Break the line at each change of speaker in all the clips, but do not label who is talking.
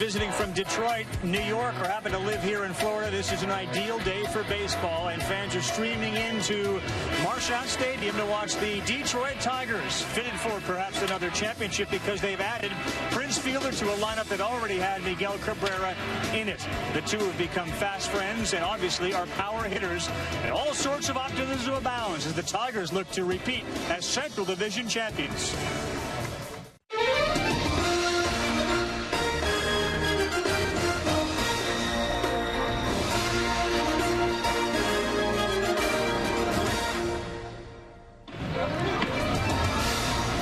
Visiting from Detroit, New York, or happen to live here in Florida, this is an ideal day for baseball, and fans are streaming into Marchant Stadium to watch the Detroit Tigers, fitted for perhaps another championship because they've added Prince Fielder to a lineup that already had Miguel Cabrera in it. The two have become fast friends and obviously are power hitters, and all sorts of optimism abounds as the Tigers look to repeat as Central Division champions.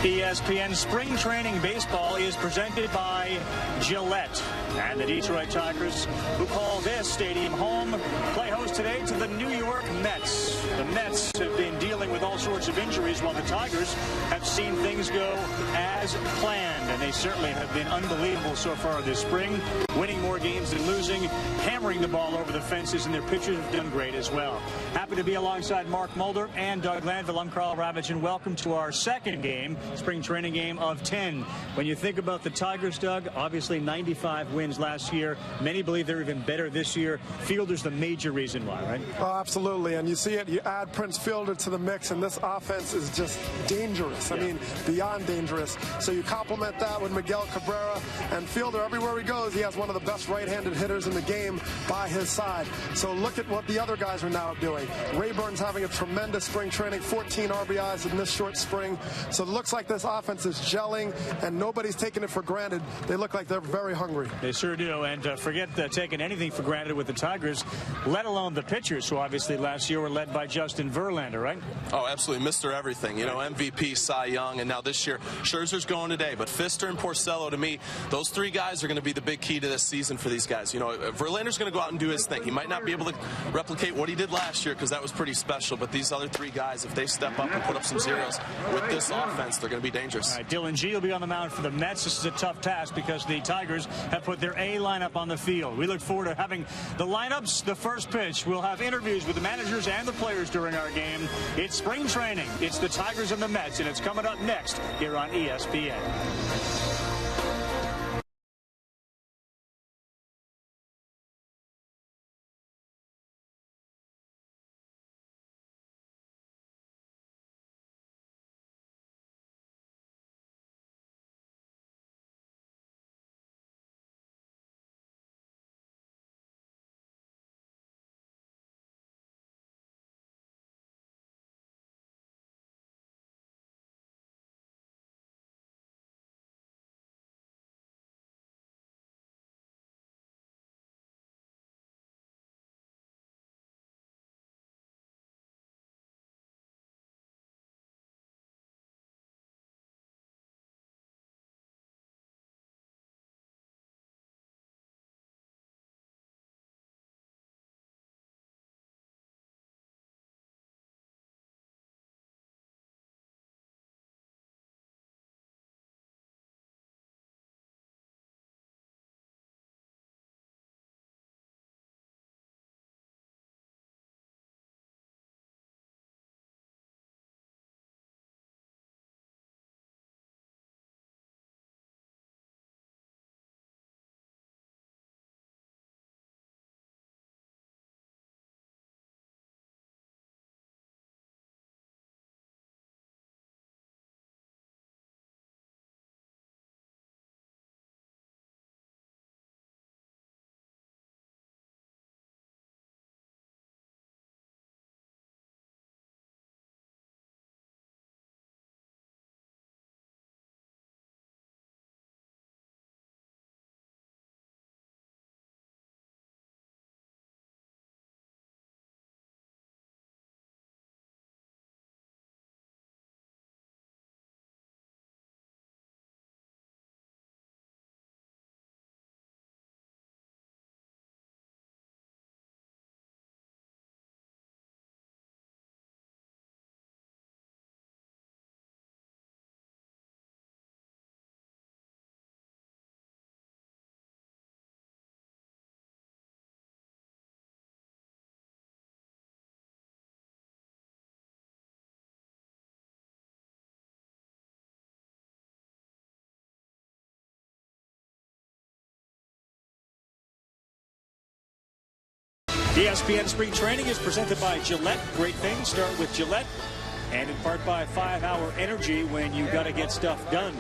ESPN Spring Training Baseball is presented by Gillette, and the Detroit Tigers, who call this stadium home, play host today to the New York Mets. The Mets have been dealing with all sorts of injuries while the Tigers have seen things go as planned, and they certainly have been unbelievable so far this spring, winning more games than losing, hammering the ball over the fences, and their pitchers have done great as well. Happy to be alongside Mark Mulder and Doug Landville. I'm Carl Ravitch, and welcome to our second game, spring training game of 10. When you think about the Tigers, Doug, obviously 95 wins last year. Many believe they're even better this year. Fielder's the major reason why, right?
Oh, absolutely. And you see it, you add Prince Fielder to the mix, and this offense is just dangerous. I mean, beyond dangerous. So you complement that with Miguel Cabrera, and Fielder, everywhere he goes, he has one of the best right-handed hitters in the game by his side. So look at what the other guys are now doing. Rayburn's having a tremendous spring training, 14 RBIs in this short spring. So it looks like this offense is gelling, and nobody's taking it for granted. They look like they're very hungry.
They sure do, and forget taking anything for granted with the Tigers, let alone the pitchers, who obviously last year were led by Justin Verlander, right?
Oh, absolutely. Mr. Everything. You know, MVP, Cy Young, and now this year, Scherzer's going today. But Fister and Porcello, to me, those three guys are going to be the big key to this season for these guys. You know, Verlander's going to go out and do his thing. He might not be able to replicate what he did last year because that was pretty special, but these other three guys, if they step up and put up some zeros with this offense, they're going to be dangerous.
All right, Dylan G will be on the mound for the Mets. This is a tough task because the Tigers have put their A lineup on the field. We look forward to having the lineups, the first pitch. We'll have interviews with the managers and the players during our game. It's spring training. It's the Tigers and the Mets, and it's coming up next here on ESPN. ESPN Spring Training is presented by Gillette. Great things start with Gillette. And in part by 5-Hour Energy when you got to get stuff done.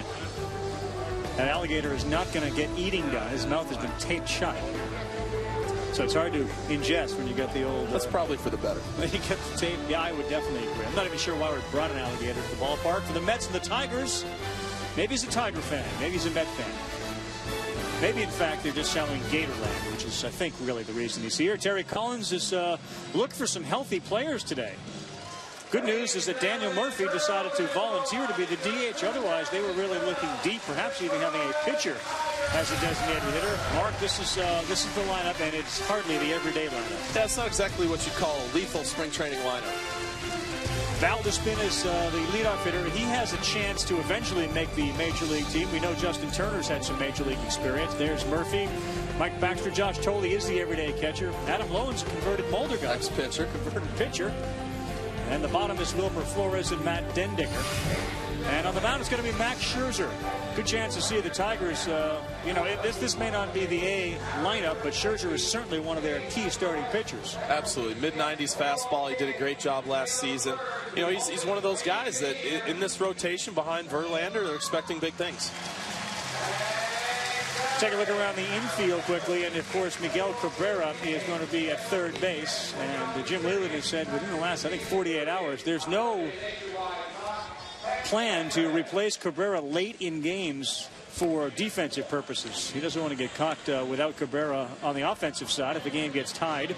That alligator is not going to get eating done. His mouth has been taped shut. So it's hard to ingest when you got the old...
That's probably for the better.
When you get the tape, yeah, I would definitely agree. I'm not even sure why we brought an alligator to the ballpark. For the Mets and the Tigers, maybe he's a Tiger fan. Maybe he's a Met fan. Maybe, in fact, they're just selling Gatorland, which is, I think, really the reason he's here. Terry Collins is looking for some healthy players today. Good news is that Daniel Murphy decided to volunteer to be the DH. Otherwise, they were really looking deep, perhaps even having a pitcher as a designated hitter. Mark, this is the lineup, and it's hardly the everyday lineup.
That's not exactly what you call a lethal spring training lineup.
Val Despin is the leadoff hitter. He has a chance to eventually make the major league team. We know Justin Turner's had some major league experience. There's Murphy. Mike Baxter, Josh Tolle is the everyday catcher. Adam Lowen's a converted Boulder guy.
Ex-pitcher.
Converted pitcher. And the bottom is Wilmer Flores and Matt Dendinger. And on the mound, it's going to be Max Scherzer. Good chance to see the Tigers. This may not be the A lineup, but Scherzer is certainly one of their key starting pitchers.
Absolutely. Mid-90s fastball. He did a great job last season. You know, he's one of those guys that in this rotation behind Verlander, they're expecting big things.
Take a look around the infield quickly, and of course Miguel Cabrera is going to be at third base. And Jim Leyland has said within the last, I think, 48 hours, there's no plan to replace Cabrera late in games for defensive purposes. He doesn't want to get caught without Cabrera on the offensive side if the game gets tied.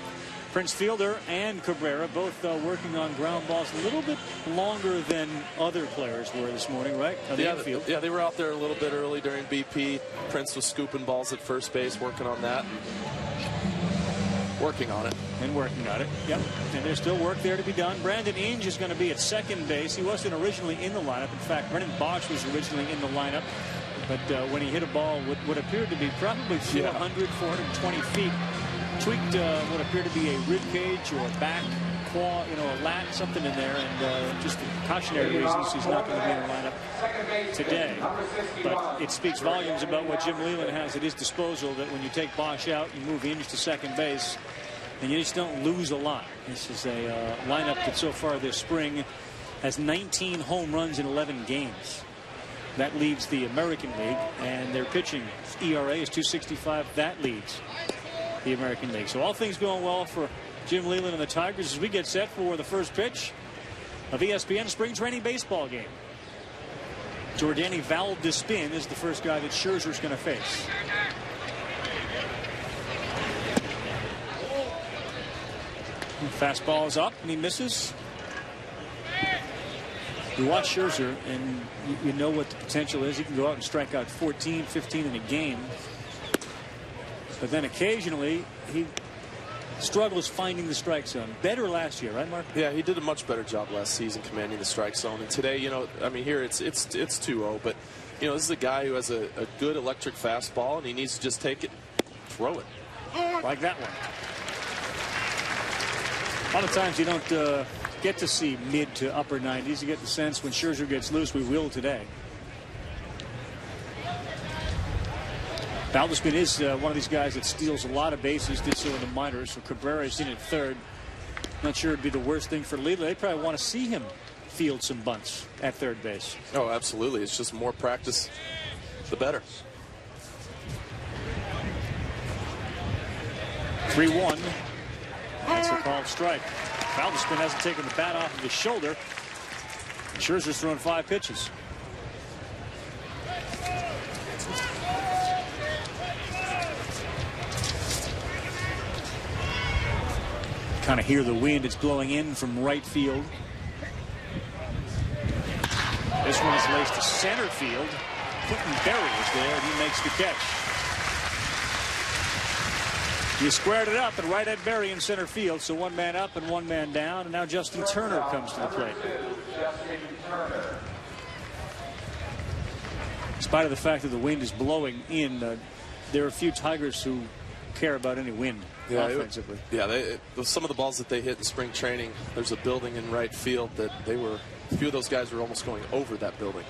Prince Fielder and Cabrera both working on ground balls a little bit longer than other players were this morning, right?
Yeah, they were out there a little bit early during BP. Prince was scooping balls at first base, working on that. Working on it.
And working on it, yep. And there's still work there to be done. Brandon Inge is going to be at second base. He wasn't originally in the lineup. In fact, Brennan Bosch was originally in the lineup. But when he hit a ball, what appeared to be probably 420 feet, tweaked what appeared to be a rib cage or a back, claw, a lat, something in there, and just for cautionary reasons, he's not going to be in the lineup today. But it speaks volumes about what Jim Leyland has at his disposal, that when you take Bosch out, you move Inge to second base, and you just don't lose a lot. This is a lineup that so far this spring has 19 home runs in 11 games. That leads the American League, and their pitching ERA is .265. That leads the American League. So all things going well for Jim Leyland and the Tigers as we get set for the first pitch of ESPN Spring Training Baseball game. Jordani Val Despin is the first guy that Scherzer's going to face. Fastball is up and he misses. You watch Scherzer and you know what the potential is. He can go out and strike out 14, 15 in a game. But then occasionally he struggles finding the strike zone. Better last year, right, Mark?
Yeah, he did a much better job last season commanding the strike zone. And today, here it's 2-0, but this is a guy who has a good electric fastball, and he needs to just take it, throw it.
Like that one. A lot of times you don't get to see mid to upper 90s. You get the sense when Scherzer gets loose, we will today. Val Despin is one of these guys that steals a lot of bases, did so in the minors. So Cabrera is in at third. Not sure it'd be the worst thing for Leyland. They probably want to see him field some bunts at third base.
Oh, absolutely. It's just more practice, the better.
3-1. That's a called strike. Val Despin hasn't taken the bat off of his shoulder. Scherzer's thrown 5 pitches. Kind of hear the wind. It's blowing in from right field. This one is laced to center field. Quentin Berry is there, and he makes the catch. You squared it up, and right at Berry in center field. So 1 man up and 1 man down, and now Justin Turner comes to the plate. In spite of the fact that the wind is blowing in, there are a few Tigers who care about any wind. Offensively.
Some of the balls that they hit in spring training, there's a building in right field that a few of those guys were almost going over that building.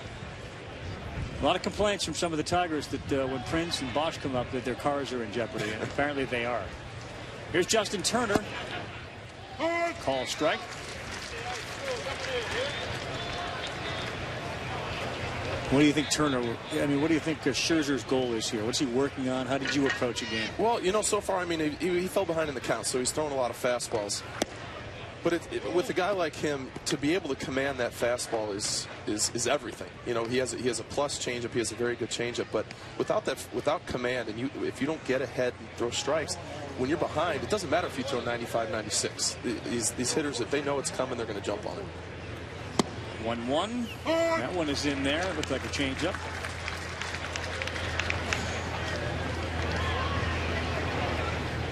A lot of complaints from some of the Tigers that when Prince and Bosch come up that their cars are in jeopardy, and apparently they are.
Here's Justin Turner. Call strike. What do you think Turner, what do you think Scherzer's goal is here? What's he working on? How did you approach a game?
Well, so far, he fell behind in the count, so he's throwing a lot of fastballs. But with a guy like him, to be able to command that fastball is everything. He has a plus changeup. He has a very good changeup. But without command, and if you don't get ahead and throw strikes, when you're behind, it doesn't matter if you throw 95, 96. These hitters, if they know it's coming, they're going to jump on it.
1-1. That one is in there. It looked like a changeup.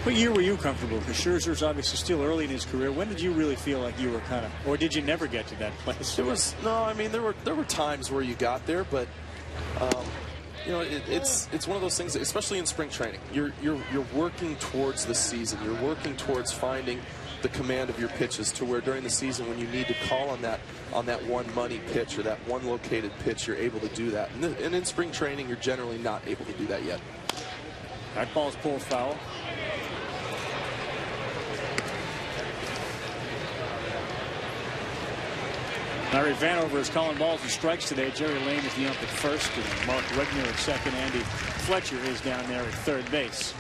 What year were you comfortable? Because Scherzer's obviously still early in his career. When did you really feel like you were kind of, or did you never get to that place?
There were times where you got there, but it's one of those things, especially in spring training. You're working towards the season. You're working towards finding the command of your pitches, to where during the season, when you need to call on that one money pitch or that one located pitch, you're able to do that. And in spring training, you're generally not able to do that yet.
That ball's pulled foul. Larry Vanover is calling balls and strikes today. Jerry Lane is the ump at first, and Mark Wegner at second. Andy Fletcher is down there at third base.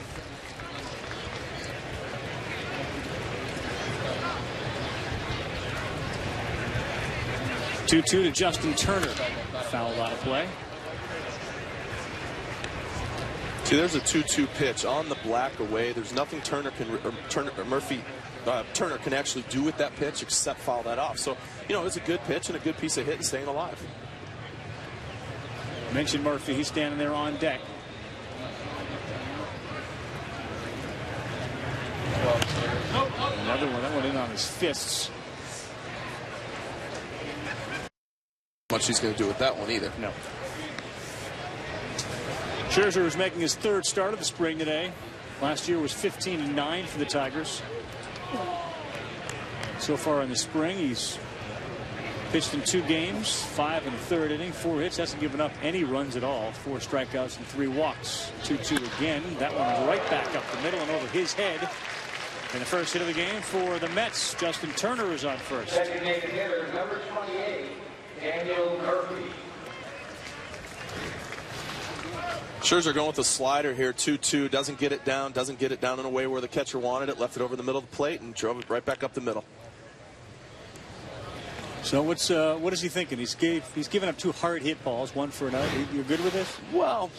Two to Justin Turner. Foul out of play.
See, there's a 2-2 pitch on the black away. There's nothing Turner can Turner can actually do with that pitch except foul that off. So, it's a good pitch and a good piece of hit and staying alive.
I mentioned Murphy. He's standing there on deck. Another one. That one in on his fists.
Much he's going to do with that one either.
No. Scherzer is making his third start of the spring today. Last year was 15-9 for the Tigers. So far in the spring, he's pitched in 2 games, 5 in the third inning, 4 hits, hasn't given up any runs at all, 4 strikeouts and 3 walks. 2-2 again. That one right back up the middle and over his head. And the first hit of the game for the Mets. Justin Turner is on first.
Designated hitter, number 28, Daniel Murphy.
Scherzer going with a slider here, 2-2. Doesn't get it down in a way where the catcher wanted it. Left it over the middle of the plate and drove it right back up the middle.
So what is he thinking? He's given up 2 hard hit balls, 1 for another. You're good with this?
Well,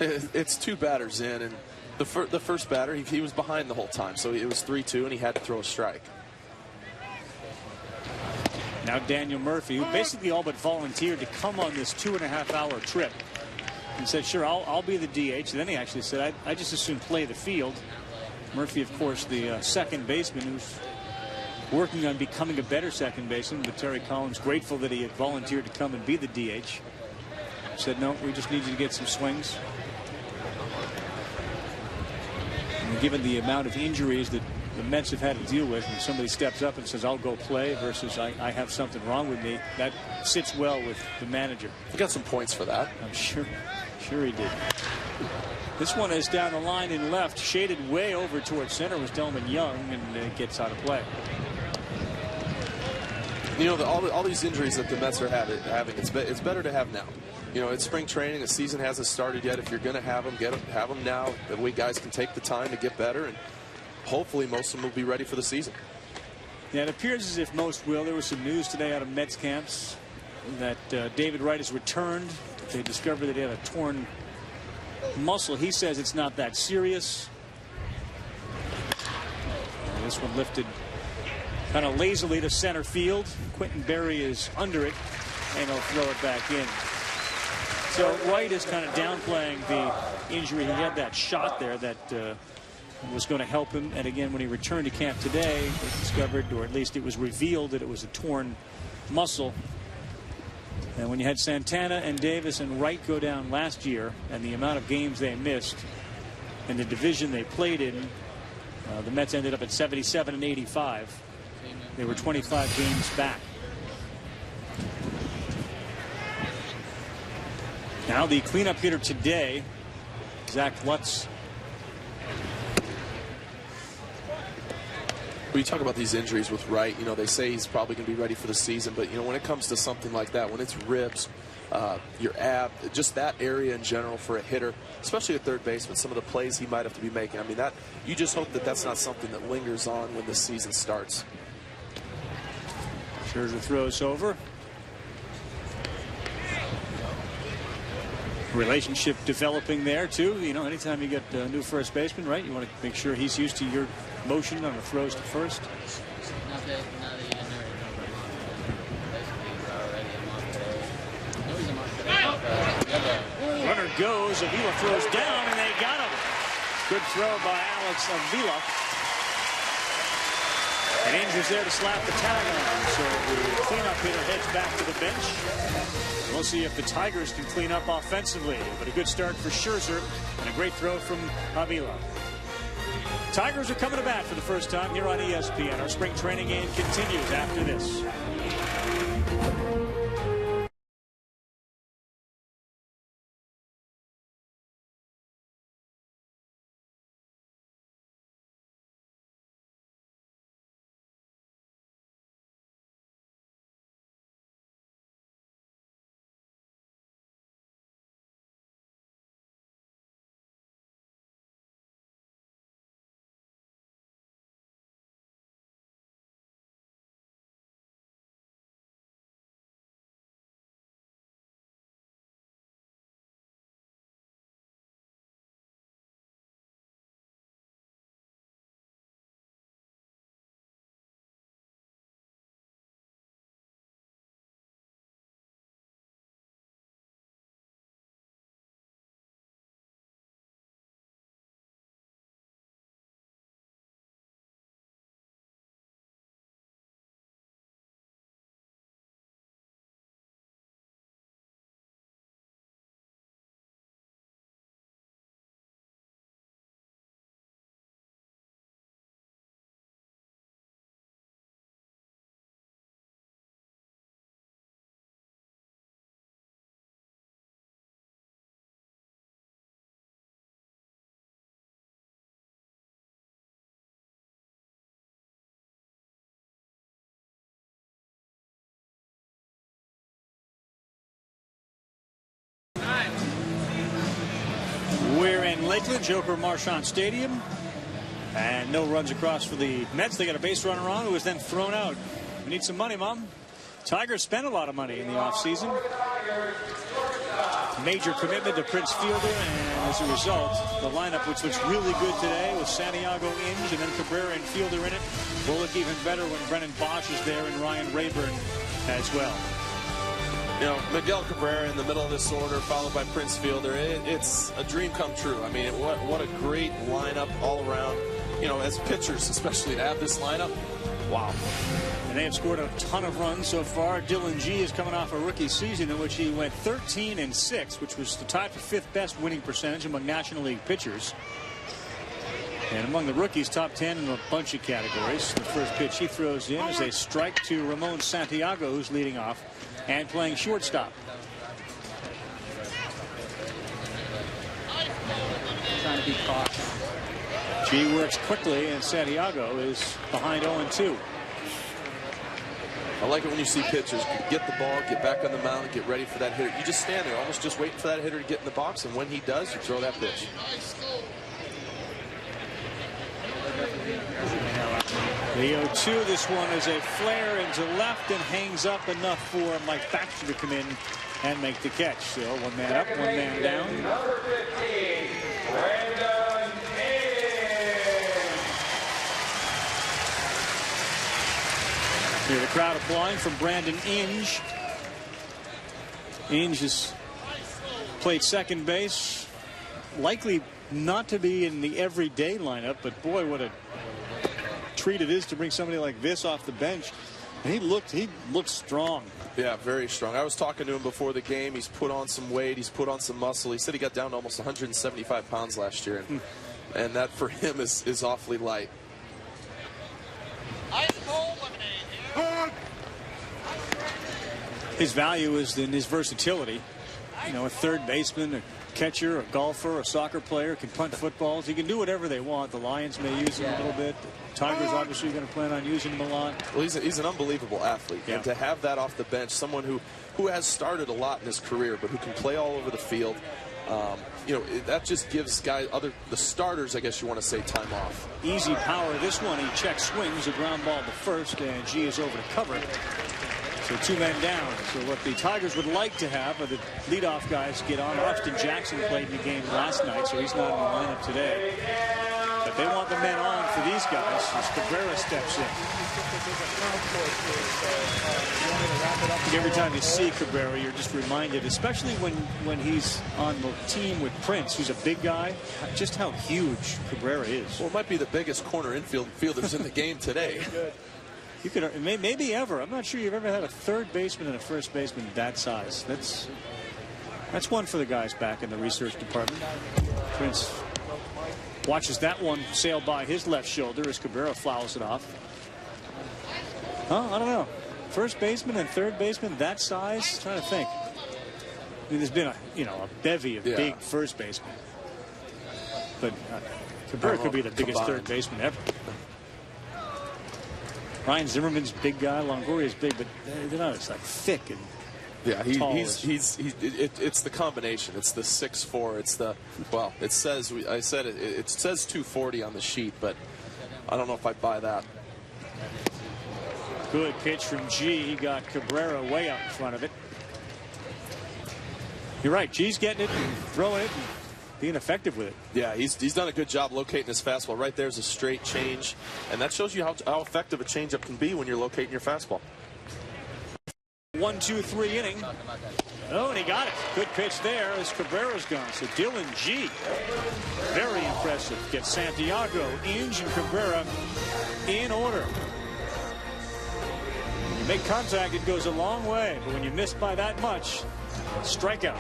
it's 2 batters in, and the first batter he was behind the whole time, so it was 3-2, and he had to throw a strike.
Now Daniel Murphy, who basically all but volunteered to come on this 2.5-hour trip. He said, sure, I'll be the DH. And then he actually said, I just as soon play the field. Murphy, of course, the second baseman who's working on becoming a better second baseman. But Terry Collins, grateful that he had volunteered to come and be the DH. Said, no, we just need you to get some swings. And given the amount of injuries that the Mets have had to deal with, when somebody steps up and says, I'll go play, versus I have something wrong with me, that sits well with the manager.
He got some points for that.
I'm sure he did. This one is down the line in left, shaded way over towards center was Delman Young, and it gets out of play.
All these injuries that the Mets are having, it's better to have now. It's spring training. The season hasn't started yet. If you're going to have them, have them now. That way guys can take the time to get better, and hopefully most of them will be ready for the season.
Yeah, it appears as if most will. There was some news today out of Mets camps that David Wright has returned. They discovered that he had a torn muscle. He says it's not that serious. This one lifted kind of lazily to center field. Quentin Berry is under it, and he'll throw it back in. So Wright is kind of downplaying the injury. He had that shot there that was going to help him. And again, when he returned to camp today, it discovered, or at least it was revealed, that it was a torn muscle. And when you had Santana and Davis and Wright go down last year, and the amount of games they missed and the division they played in, the Mets ended up at 77 and 85. They were 25 games back. Now the cleanup hitter today, Zach Lutz.
When you talk about these injuries with Wright, you know, they say he's probably going to be ready for the season, but, you know, when it comes to something like that, when it's ribs, your ab, just that area in general for a hitter, especially a third baseman, some of the plays he might have to be making. I mean, that you just hope that that's not something that lingers on when the season starts.
Scherzer throws over. Relationship developing there too. You know, anytime you get a new first baseman, right, you want to make sure he's used to your motion on the throws to first.
Not that you didn't know basically already a month today. No, he's a month today.
Runner goes, Avila throws down, and they got him. Good throw by Alex Avila. And Ainge there to slap the tag on. So the cleanup hitter heads back to the bench. We'll see if the Tigers can clean up offensively. But a good start for Scherzer and a great throw from Avila. Tigers are coming to bat for the first time here on ESPN. Our spring training game continues after this. We're in Lakeland, Joker Marchand Stadium, and no runs across for the Mets. They got a base runner on who was then thrown out. We need some money, Mom. Tigers spent a lot of money in the offseason. Major commitment to Prince Fielder, and as a result, the lineup, which looks really good today with Santiago Inge and then Cabrera and Fielder in it, will look even better when Brennan Bosch is there and Ryan Rayburn as well.
You know, Miguel Cabrera in the middle of this order, followed by Prince Fielder. It's a dream come true. I mean, what a great lineup all around. You know, as pitchers, especially to have this lineup, wow.
And they have scored a ton of runs so far. Dylan G is coming off a rookie season in which he went 13-6, which was the tied for fifth best winning percentage among National League pitchers. And among the rookies, top 10 in a bunch of categories. The first pitch he throws in is a strike to Ramon Santiago, who's leading off and playing shortstop.
Trying to be cautious.
G works quickly, and Santiago is behind 0-2.
I like it when you see pitchers get the ball, get back on the mound, get ready for that hitter. You just stand there, almost just waiting for that hitter to get in the box, and when he does, you throw that pitch.
The 0-2, this one is a flare into left and hangs up enough for Mike Baxter to come in and make the catch. So one man up, one man down.
Number 15, Brandon
Here the crowd applauding from Brandon Inge. Inge has played second base. Likely not to be in the everyday lineup, but boy, what a treat it is to bring somebody like this off the bench. And he looked strong.
Yeah, very strong. I was talking to him before the game. He's put on some weight. He's put on some muscle. He said he got down to almost 175 pounds last year. And that for him is awfully light.
His value is in his versatility. You know, a third baseman, a catcher, a golfer, a soccer player, can punt footballs. He can do whatever they want. The Lions may use him a little bit. The Tigers obviously going to plan on using him a lot.
Well, he's an unbelievable athlete.
Yeah.
And to have that off the bench, someone who has started a lot in his career, but who can play all over the field, you know, that just gives the starters, I guess you want to say, time off.
Easy power. This one, he check swings, a ground ball to first, and G is over to cover. So 2 men down. So what the Tigers would like to have are the leadoff guys get on. Austin Jackson played in the game last night, so he's not in the lineup today. But they want the men on for these guys as Cabrera steps in. Every time you see Cabrera, you're just reminded, especially when he's on the team with Prince, who's a big guy, just how huge Cabrera is.
Well, it might be the biggest corner infielders in the game today.
You could maybe ever. I'm not sure you've ever had a third baseman and a first baseman that size. That's one for the guys back in the research department. Prince watches that one sail by his left shoulder as Cabrera fouls it off. Huh? I don't know. First baseman and third baseman that size? I'm trying to think. I mean, there's been a bevy of big first basemen, but Cabrera could be the biggest third baseman ever. Ryan Zimmerman's big guy. Longoria's big, but they're not as like thick and tall.
It's the combination. It's the 6'4". It's the it says it says 240 on the sheet, but I don't know if I buy that.
Good pitch from G. He got Cabrera way out in front of it. You're right. G's getting it and throwing it and being effective with it.
Yeah, he's done a good job locating his fastball. Right there's a straight change, and that shows you how effective a changeup can be when you're locating your fastball.
1-2-3 inning. Oh, and he got it. Good pitch there as Cabrera's gone. So Dylan G, very impressive. Gets Santiago, Inge, and Cabrera in order. When you make contact, it goes a long way. But when you miss by that much, strikeout.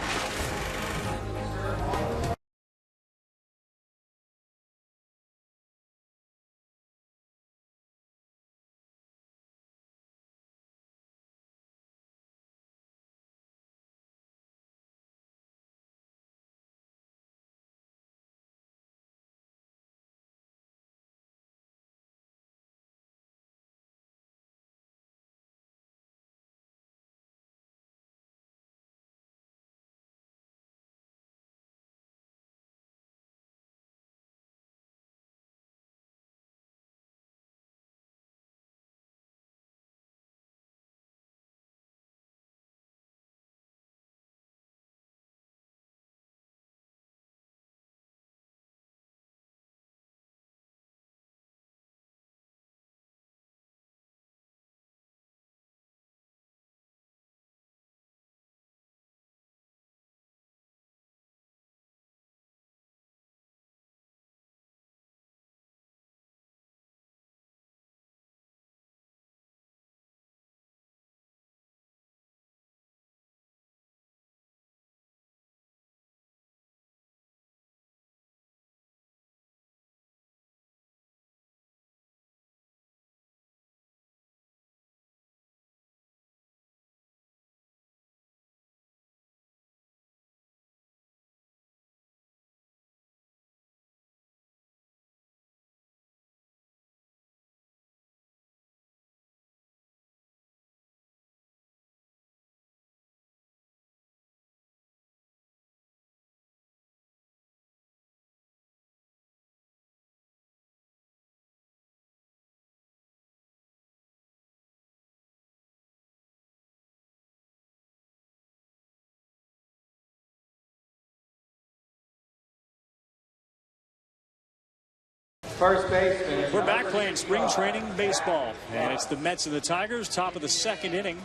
First baseman.
We're back playing spring training baseball, and it's the Mets and the Tigers, top of the second inning.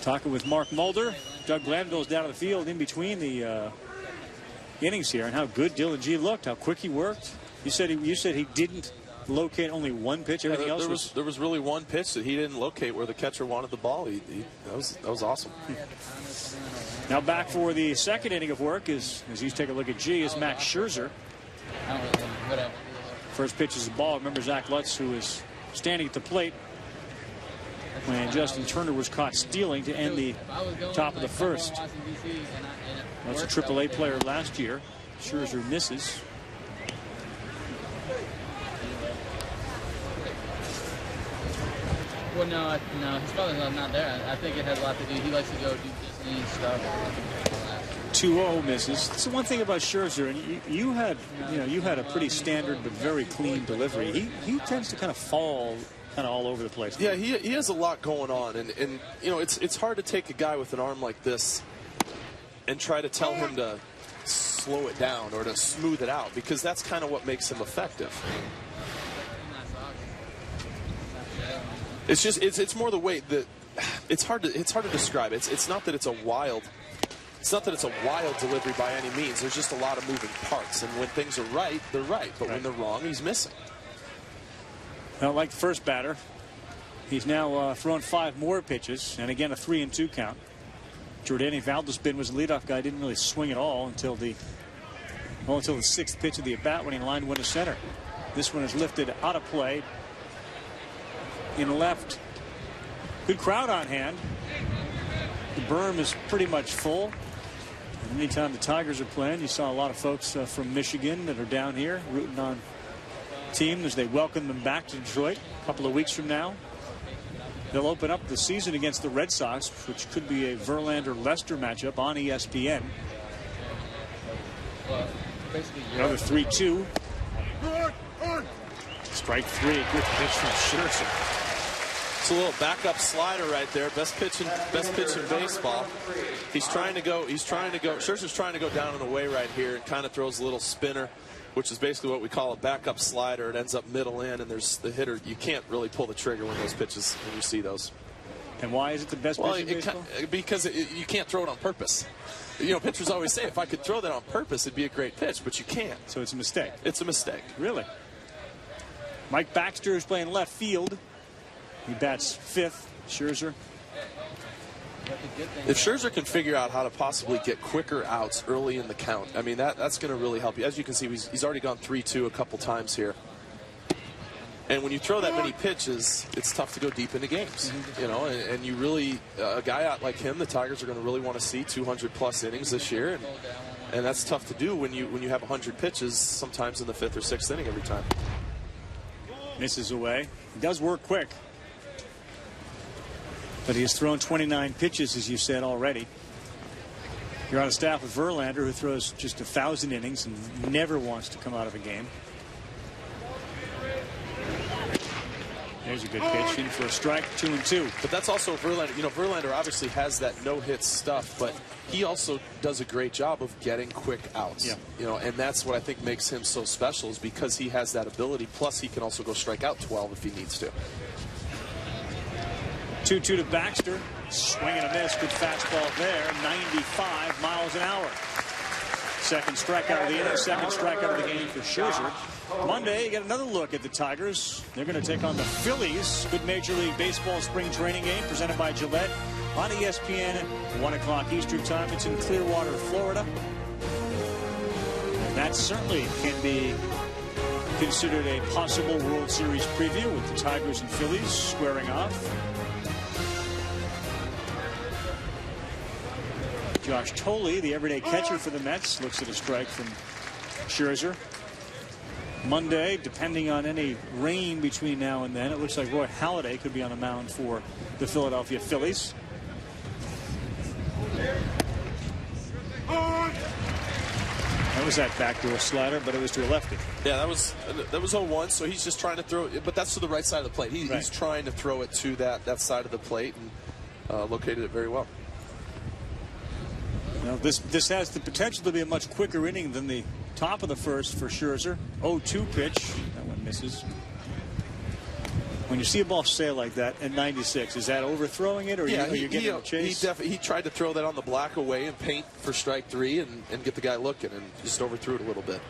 Talking with Mark Mulder. Doug Glanville's down in the field in between the innings here, and how good Dylan G looked, how quick he worked. You said he didn't locate only one pitch. Everything else
there was really one pitch that he didn't locate where the catcher wanted the ball. That was awesome.
Now back for the second inning of work as you take a look at G is Max Scherzer. First pitch is a ball. Remember Zach Lutz, who is standing at the plate when Justin Turner was caught stealing to end the top of the first. That's a AAA player last year. Scherzer misses.
Well, no, his father's not there. I think it has a lot to do. He likes to go do Disney stuff.
2-0 misses. That's the one thing about Scherzer, and you had a pretty standard but very clean delivery. He tends to kind of fall kind of all over the place.
Yeah, he has a lot going on, and you know, it's hard to take a guy with an arm like this and try to tell him to slow it down or to smooth it out, because that's kind of what makes him effective. It's just it's more the way that it's hard to describe. It's not that it's a wild delivery by any means. There's just a lot of moving parts, and when things are right, they're right, but when they're wrong, he's missing.
Well, like the first batter, he's now thrown 5 more pitches, and again a 3-2 count. Jordani Valdespin was the leadoff guy. Didn't really swing at all until the 6th pitch of the at bat when he lined one to center. This one is lifted out of play. In left, good crowd on hand. The berm is pretty much full. And anytime the Tigers are playing, you saw a lot of folks from Michigan that are down here rooting on team as they welcome them back to Detroit a couple of weeks from now. They'll open up the season against the Red Sox, which could be a Verlander-Lester matchup on ESPN. Another 3-2. Strike 3. Good pitch from Scherzer.
It's a little backup slider right there. Best pitch in baseball. He's trying to go. Scherzer's trying to go down and away right here, and kind of throws a little spinner, which is basically what we call a backup slider. It ends up middle in, and there's the hitter. You can't really pull the trigger when those pitches, when you see those.
And why is it the best pitch in baseball?
Because you can't throw it on purpose. You know, pitchers always say, if I could throw that on purpose, it'd be a great pitch, but you can't.
So it's a mistake.
It's a mistake.
Really? Mike Baxter is playing left field. He bats 5th. Scherzer.
If Scherzer can figure out how to possibly get quicker outs early in the count, I mean, that's going to really help you. As you can see, he's already gone 3-2 a couple times here. And when you throw that many pitches, it's tough to go deep into games. You know, and you really, a guy out like him, the Tigers are going to really want to see 200+ innings this year. And that's tough to do when you have 100 pitches sometimes in the 5th or 6th inning every time.
Misses away. He does work quick. But he has thrown 29 pitches, as you said already. You're on a staff with Verlander, who throws just 1,000 innings and never wants to come out of a game. There's a good pitch in for a strike, 2-2.
But that's also Verlander. You know, Verlander obviously has that no-hit stuff, but he also does a great job of getting quick outs.
Yeah.
You know, and that's what I think makes him so special, is because he has that ability. Plus, he can also go strike out 12 if he needs to.
2-2 to Baxter. Swing and a miss. Good fastball there. 95 miles an hour. Second strikeout of the inning. Second strikeout of the game for Scherzer. Monday, you get another look at the Tigers. They're going to take on the Phillies. Good Major League Baseball spring training game presented by Gillette on ESPN at 1 o'clock Eastern Time. It's in Clearwater, Florida. And that certainly can be considered a possible World Series preview, with the Tigers and Phillies squaring off. Josh Tolley, the everyday catcher for the Mets, looks at a strike from Scherzer. Monday, depending on any rain between now and then, it looks like Roy Halladay could be on the mound for the Philadelphia Phillies. That was that backdoor slider, but it was to a lefty.
Yeah, that was 0-1, so he's just trying to throw it, but that's to the right side of the plate. He's trying to throw it to that side of the plate, and located it very well.
Now, this has the potential to be a much quicker inning than the top of the first for Scherzer. 0-2 pitch. That one misses. When you see a ball sail like that at 96, is that overthrowing it, or are you getting a chase?
He tried to throw that on the black away and paint for strike 3 and get the guy looking, and just overthrew it a little bit.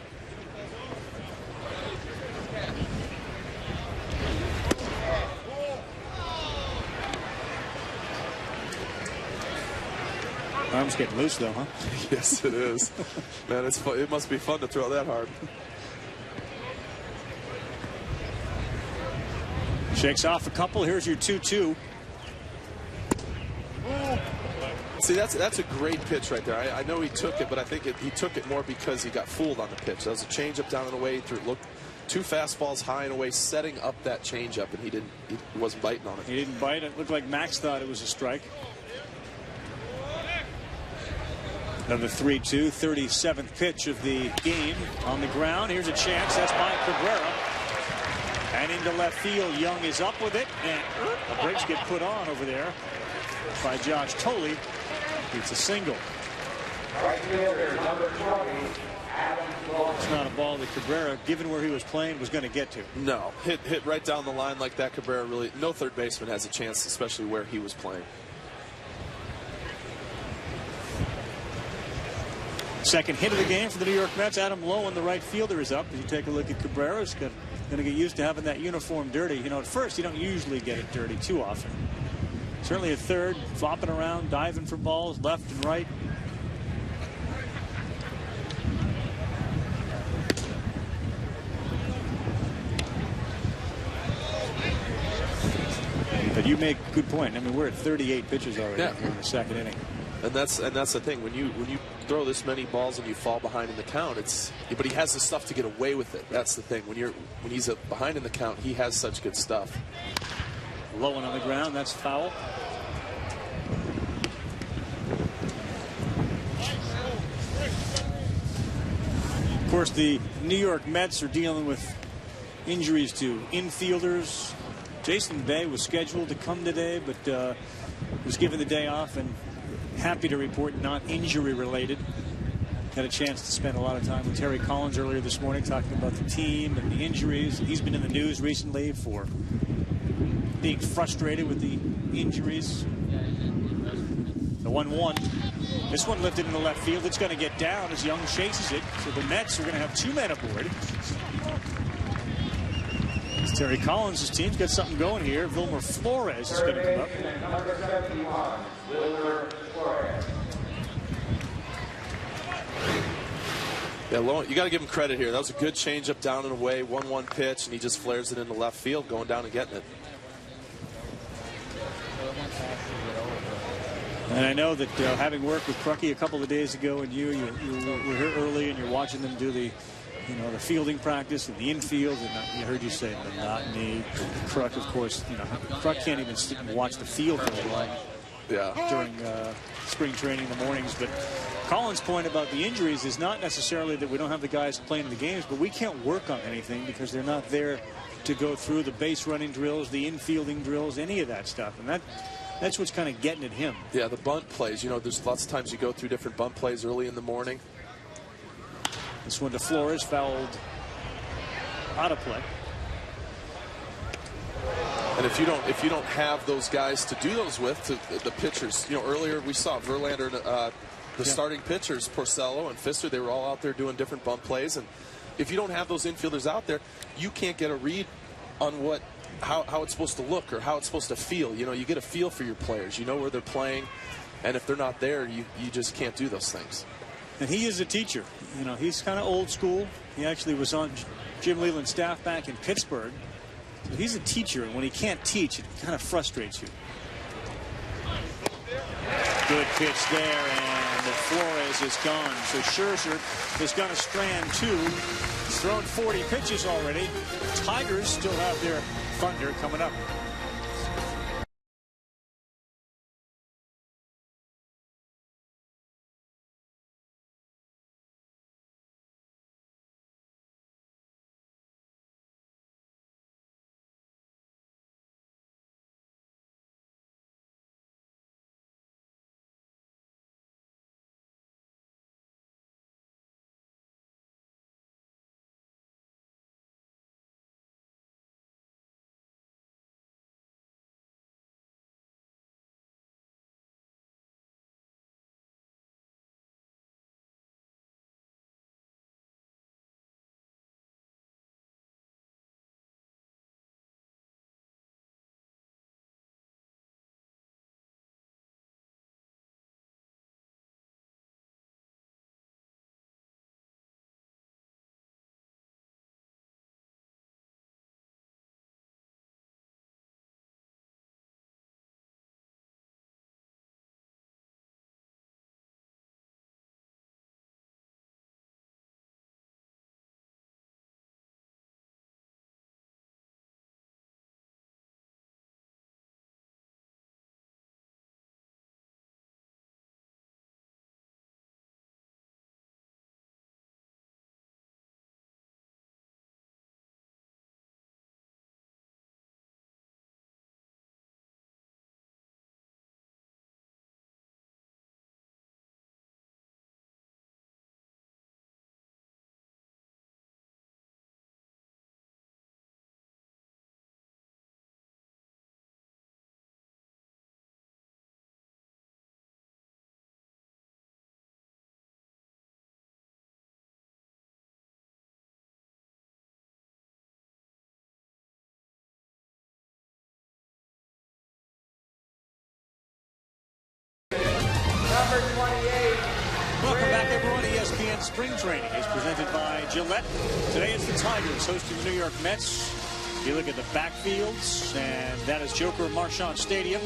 Arm's getting loose, though, huh?
Yes, it is. Man, it's fun. It must be fun to throw that hard. Shakes off a couple. Here's your 2-2. See, See, that's a great pitch right there. I know he took it, but I think he took it more because he got fooled on the pitch. That was a changeup down and away. Looked 2 fastballs high and away, setting up that changeup, and he wasn't biting on it.
He didn't bite it. Looked like Max thought it was a strike. Another 3-2, 37th pitch of the game on the ground. Here's a chance. That's by Cabrera. And into left field, Young is up with it, and the brakes get put on over there by Josh Tolley. It's a single.
Right fielder, number 20, Adam Lowe.
It's not a ball that Cabrera, given where he was playing, was going to get to.
No, hit right down the line like that. Cabrera really, no third baseman has a chance, especially where he was playing.
Second hit of the game for the New York Mets. Adam Lowe, the right fielder, is up. As you take a look at Cabrera, he's going to get used to having that uniform dirty. You know, at first, you don't usually get it dirty too often. Certainly at third, flopping around, diving for balls left and right. But you make a good point. I mean, we're at 38 pitches already in the second inning.
And that's the thing. When you throw this many balls and you fall behind in the count, but he has the stuff to get away with it. That's the thing. When he's behind in the count, he has such good stuff.
Low one on the ground. That's foul. Of course, the New York Mets are dealing with injuries to infielders. Jason Bay was scheduled to come today, but was given the day off, and happy to report not injury related. Had a chance to spend a lot of time with Terry Collins earlier this morning talking about the team and the injuries. He's been in the news recently for being frustrated with the injuries. The 1-1. This one lifted in the left field. It's going to get down as Young chases it. So the Mets are going to have 2 men aboard. Terry Collins' team's got something going here. Wilmer Flores is going to come up.
Number 71, Wilmer Flores.
Yeah, you got to give him credit here. That was a good changeup down and away, 1-1 pitch, and he just flares it into left field, going down and getting it.
And I know that having worked with Crucky a couple of days ago, and you were here early, and you're watching them do the fielding practice and the infield, and I heard you say monotony. Kruk, of course, Kruk can't even sit and watch the field very long.
Yeah.
During spring training in the mornings. But Collins' point about the injuries is not necessarily that we don't have the guys playing in the games, but we can't work on anything because they're not there to go through the base running drills, the infielding drills, any of that stuff. And that's what's kind of getting at him.
Yeah, the bunt plays. There's lots of times you go through different bunt plays early in the morning.
This one to Flores, fouled out of play.
And if you don't have those guys to do those with, to the pitchers, earlier we saw Verlander, the starting pitchers, Porcello and Pfister, they were all out there doing different bunt plays. And if you don't have those infielders out there, you can't get a read on how it's supposed to look or how it's supposed to feel. You get a feel for your players. You know where they're playing, and if they're not there, you just can't do those things.
And he is a teacher. He's kind of old school. He actually was on Jim Leland's staff back in Pittsburgh. So he's a teacher, and when he can't teach, it kind of frustrates you. Good pitch there, and Flores is gone. So Scherzer is going to strand 2. He's thrown 40 pitches already. Tigers still have their thunder coming up.
ESPN Spring Training is presented by Gillette. Today it's the Tigers hosting the New York Mets. You look at the backfields, and that is Joker Marchand Stadium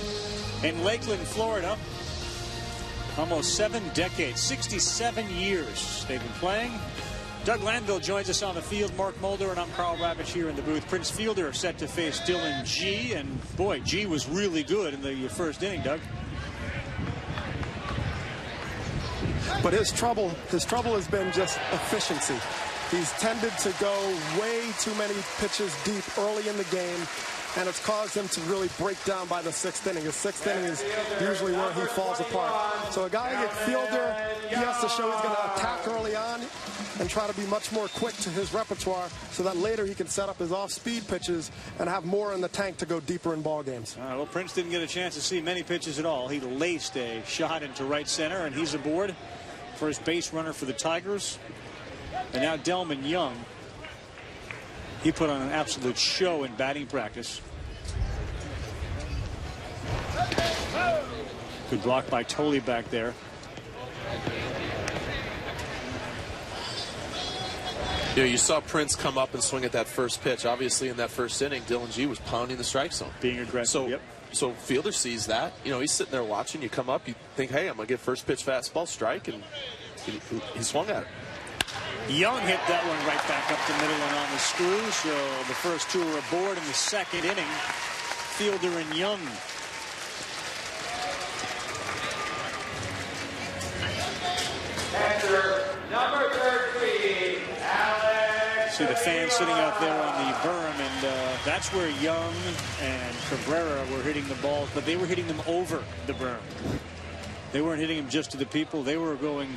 in Lakeland, Florida. Almost 7 decades, 67 years they've been playing. Doug Landville joins us on the field. Mark Mulder and I'm Carl Ravitch here in the booth. Prince Fielder set to face Dylan G. And boy, G was really good in the first inning, Doug.
But his trouble has been just efficiency. He's tended to go way too many pitches deep early in the game, and it's caused him to really break down by the 6th inning. His 6th inning is usually where he falls apart. So a guy like Fielder, he has to show he's going to attack early on and try to be much more quick to his repertoire so that later he can set up his off-speed pitches and have more in the tank to go deeper in ball games.
Well, Prince didn't get a chance to see many pitches at all. He laced a shot into right center, and he's aboard. First base runner for the Tigers. And now Delman Young. He put on an absolute show in batting practice. Good block by Tolley back there.
You know, you saw Prince come up and swing at that first pitch. Obviously, in that first inning, Dylan G was pounding the strike zone.
Being aggressive,
so,
yep.
So Fielder sees that. You know, he's sitting there watching. You come up, you think, hey, I'm going to get first pitch fastball strike, and he swung at it.
Young hit that one right back up the middle and on the screw. So the first two are aboard in the second inning. Fielder and Young.
Number 13, Alex.
See the fans sitting out there on the berm, and that's where Young and Cabrera were hitting the balls, but they were hitting them over the berm. They weren't hitting them just to the people. They were going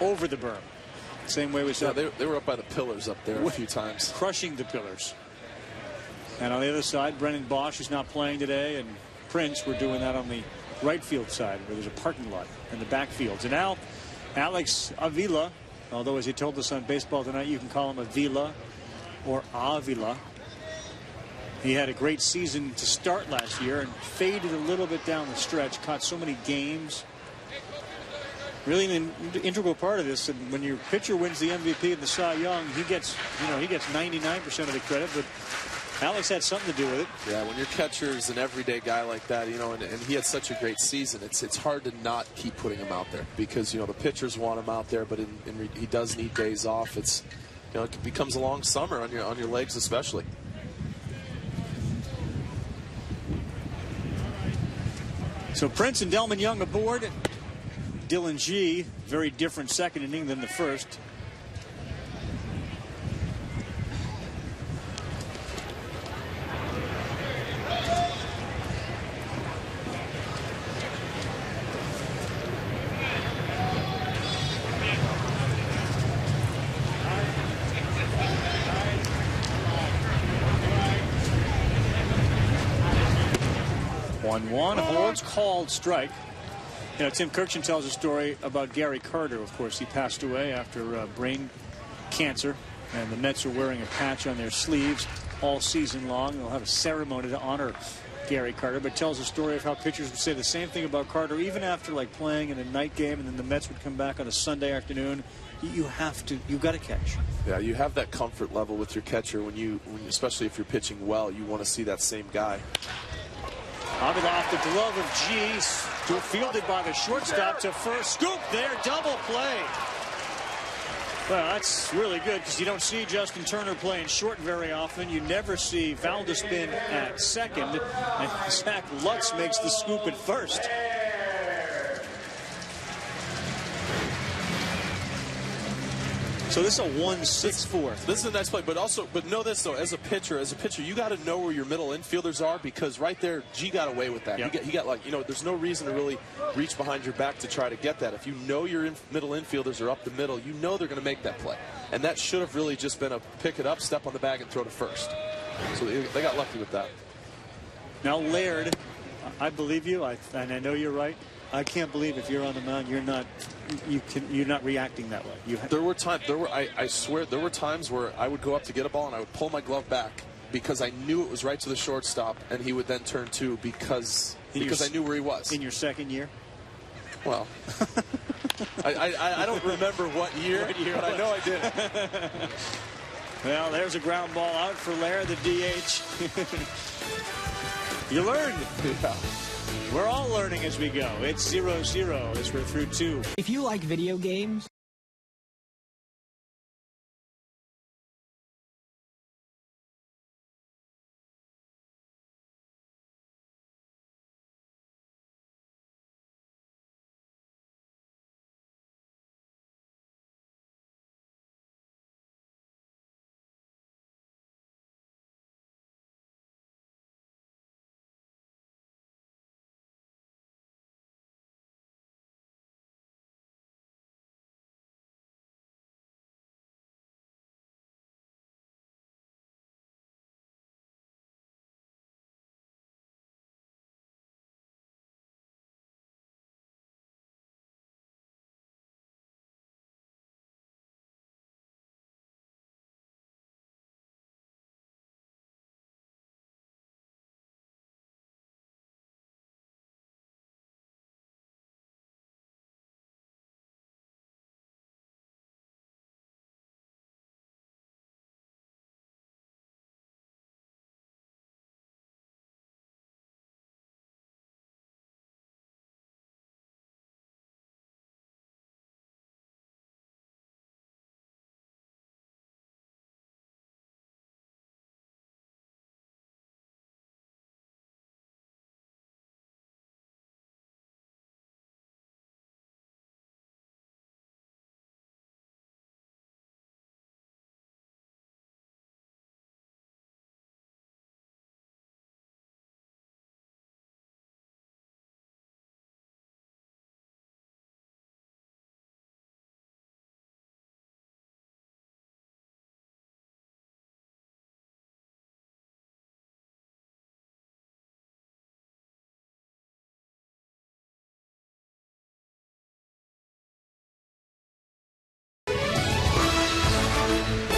over the berm. Same way we saw.
Yeah, they were up by the pillars up there a few times.
Crushing the pillars. And on the other side, Brennan Bosch is not playing today, and Prince were doing that on the right field side where there's a parking lot in the backfields. And now Alex Avila, although as he told us on Baseball Tonight, you can call him Avila or Avila. He had a great season to start last year and faded a little bit down the stretch, caught so many games. Really an integral part of this, and when your pitcher wins the MVP and the Cy Young, he gets 99% of the credit, but Alex had something to do with it.
Yeah, when your catcher's an everyday guy like that, and he had such a great season, it's hard to not keep putting him out there because, the pitchers want him out there, but he does need days off. It's, it becomes a long summer on your legs especially.
So Prince and Delman Young aboard. Dylan G, very different second inning than the first. One holds, called strike. Tim Kirkshin tells a story about Gary Carter. Of course, he passed away after brain cancer, and the Mets are wearing a patch on their sleeves all season long. They'll have a ceremony to honor Gary Carter, but tells a story of how pitchers would say the same thing about Carter, even after playing in a night game, and then the Mets would come back on a Sunday afternoon. You've got to catch.
Yeah, you have that comfort level with your catcher when especially if you're pitching well, you want to see that same guy.
Avila off the glove of G, fielded by the shortstop to first. Scoop there, double play. Well, that's really good because you don't see Justin Turner playing short very often. You never see Valdeспин at second, and Zach Lutz makes the scoop at first. So this is a 1-6 fourth.
This is a nice play, but know this though, as a pitcher, you got to know where your middle infielders are, because right there, G got away with that.
Yep.
He got there's no reason to really reach behind your back to try to get that. If you know your middle infielders are up the middle, you know they're going to make that play, and that should have really just been a pick it up, step on the bag, and throw to first. So they got lucky with that.
Now Laird, I believe you, and I know you're right. I can't believe if you're on the mound, you're not reacting that way.
There were times. I swear there were times where I would go up to get a ball and I would pull my glove back because I knew it was right to the shortstop, and he would then turn to because I knew where he was.
In your second year?
Well, I don't remember what year, but I know I did.
Well, there's a ground ball out for Lair, the DH. You learned.
Yeah.
We're all learning as we go. It's 0-0 as we're through 2.
If you like video games,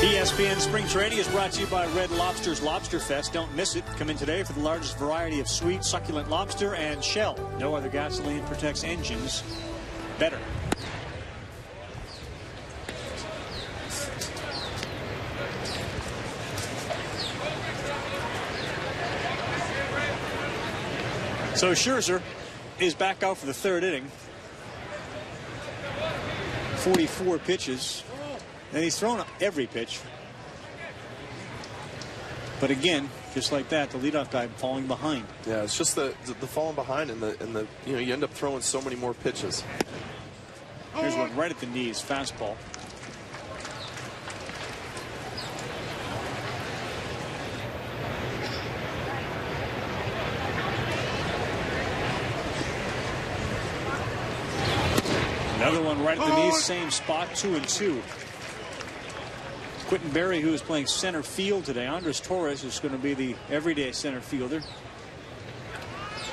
ESPN Spring Training is brought to you by Red Lobster's Lobster Fest. Don't miss it. Come in today for the largest variety of sweet, succulent lobster, and Shell. No other gasoline protects engines better. So Scherzer is back out for the third inning. 44 pitches. And he's thrown every pitch. But again, just like that, the leadoff guy falling behind.
Yeah, it's just the falling behind and the you end up throwing so many more pitches.
Here's one right at the knees, fastball. Another one right at the knees, same spot, 2-2. Quentin Berry, who is playing center field today. Andres Torres is going to be the everyday center fielder.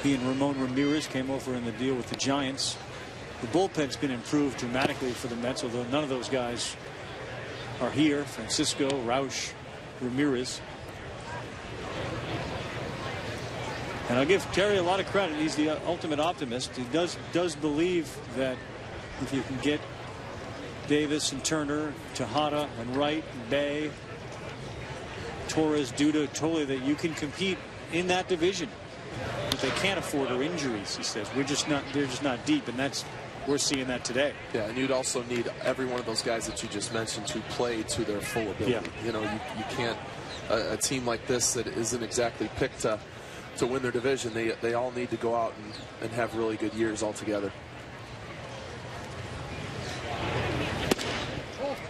He and Ramon Ramirez came over in the deal with the Giants. The bullpen's been improved dramatically for the Mets, although none of those guys are here. Francisco, Rausch, Ramirez. And I'll give Terry a lot of credit. He's the ultimate optimist. He does believe that if you can get Davis and Turner, Tejada and Wright and Bay, Torres, Duda, Tolle, that you can compete in that division. But they can't afford her injuries, he says. They're just not deep, and we're seeing that today.
Yeah, and you'd also need every one of those guys that you just mentioned to play to their full ability.
Yeah.
You know, you can't, a team like this that isn't exactly picked to win their division, they all need to go out and have really good years altogether.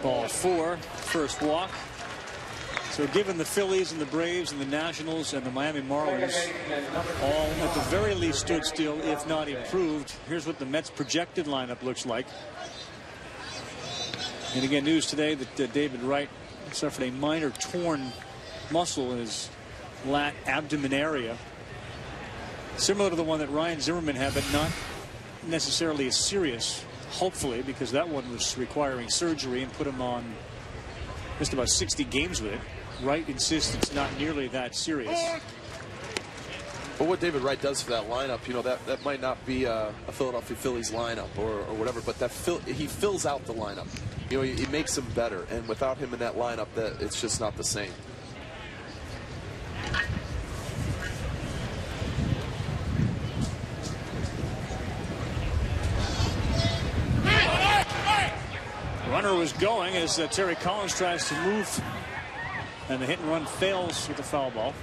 Ball 4, first walk. So given the Phillies and the Braves and the Nationals and the Miami Marlins all at the very least stood still, if not improved, here's what the Mets projected lineup looks like. And again, news today that David Wright suffered a minor torn muscle in his lat abdomen area, similar to the one that Ryan Zimmerman had, but not necessarily as serious. Hopefully, because that one was requiring surgery and put him on just about 60 games with it. Wright insists it's not nearly that serious.
But what David Wright does for that lineup, you know, that might not be a Philadelphia Phillies lineup or whatever, but he fills out the lineup. You know, he makes them better, and without him in that lineup, it's just not the same.
Runner was going as Terry Collins tries to move, and the hit and run fails with the foul ball.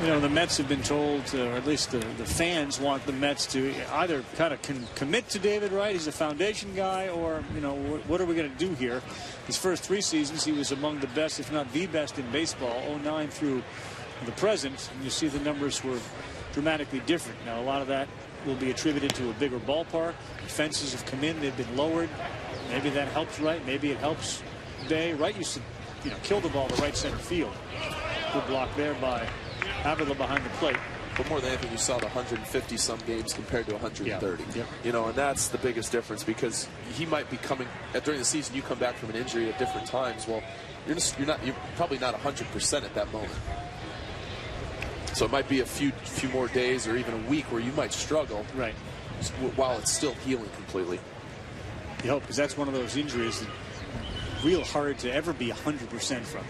You know, the Mets have been told, or at least the fans want the Mets to either kind of commit to David Wright, he's a foundation guy, or, you know, what are we going to do here? His first 3 seasons, he was among the best, if not the best in baseball, 09 through the present. And you see the numbers were dramatically different. Now, a lot of that will be attributed to a bigger ballpark. Fences have come in, they've been lowered. Maybe that helps Wright, maybe it helps Day. Wright used to, you know, kill the ball to right center field. Good block there by Avila behind the plate.
But more than anything, you saw the 150-some games compared to 130.
Yep.
You know, and that's the biggest difference, because he might be coming during the season. You come back from an injury at different times. Well, you're probably not 100% at that moment. So it might be a few more days or even a week where you might struggle,
right,
while it's still healing completely.
You hope, because that's one of those injuries that real hard to ever be 100% from.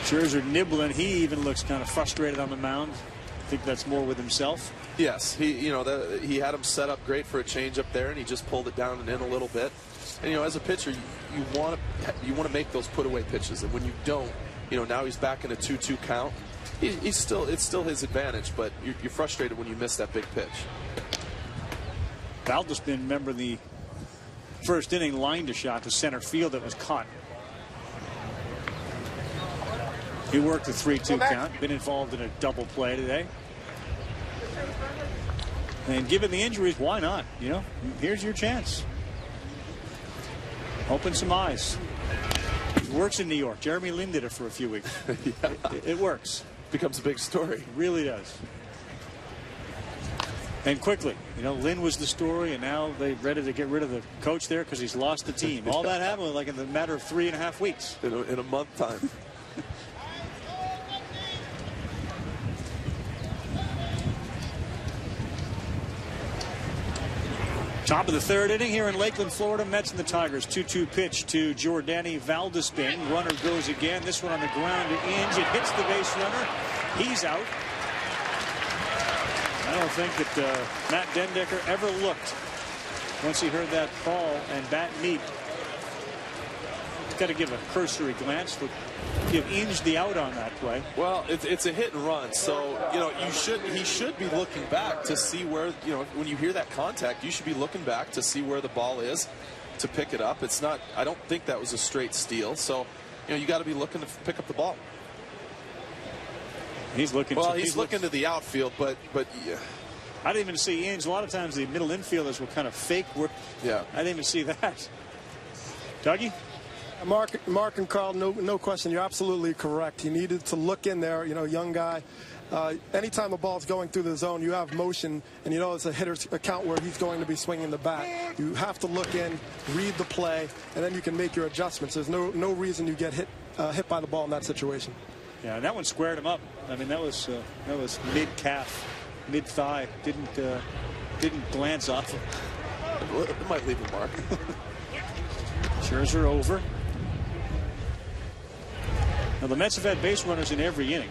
Scherzer nibbling. He even looks kind of frustrated on the mound. I think that's more with himself.
Yes, he had him set up great for a changeup there, and he just pulled it down and in a little bit. And, you know, as a pitcher, you want to make those put away pitches, and when you don't, you know, now he's back in a 2-2 count. It's still his advantage, but you're frustrated when you miss that big pitch.
Valdespin, remember the first inning, lined a shot to center field that was caught. He worked the 3-2 count, been involved in a double play today. And given the injuries, why not? You know, here's your chance. Open some eyes. It works in New York. Jeremy Lin did it for a few weeks.
Yeah.
It works.
Becomes a big story.
It really does. And quickly, you know, Lin was the story, and now they're ready to get rid of the coach there because he's lost the team. All that happened like in the matter of 3.5 weeks.
In a month time.
Top of the 3rd inning here in Lakeland, Florida. Mets and the Tigers. 2-2 pitch to Jordani Valdespin. Runner goes again. This one on the ground to Inge. It hits the base runner. He's out. I don't think that Matt Dendecker ever looked once he heard that call and bat meet. He's got to give a cursory glance to give Inge the out on that play.
Well, it's a hit and run, so, you know, he should be looking back to see where, you know, when you hear that contact, you should be looking back to see where the ball is to pick it up. It's not, I don't think that was a straight steal, so, you know, you got to be looking to pick up the ball.
He's looking.
Well, he's looking to the outfield, but yeah.
I didn't even see Inge. A lot of times the middle infielders were kind of fake work.
Yeah.
I didn't even see that. Dougie?
Mark and Carl, no question. You're absolutely correct. He needed to look in there. You know, young guy. Anytime the ball's going through the zone, you have motion, and you know it's a hitter's account where he's going to be swinging the bat. You have to look in, read the play, and then you can make your adjustments. There's no reason you get hit by the ball in that situation.
Yeah, and that one squared him up. I mean, that was mid-calf, mid-thigh. Didn't glance off him.
It might leave a mark.
Scherzer over. Now, the Mets have had base runners in every inning.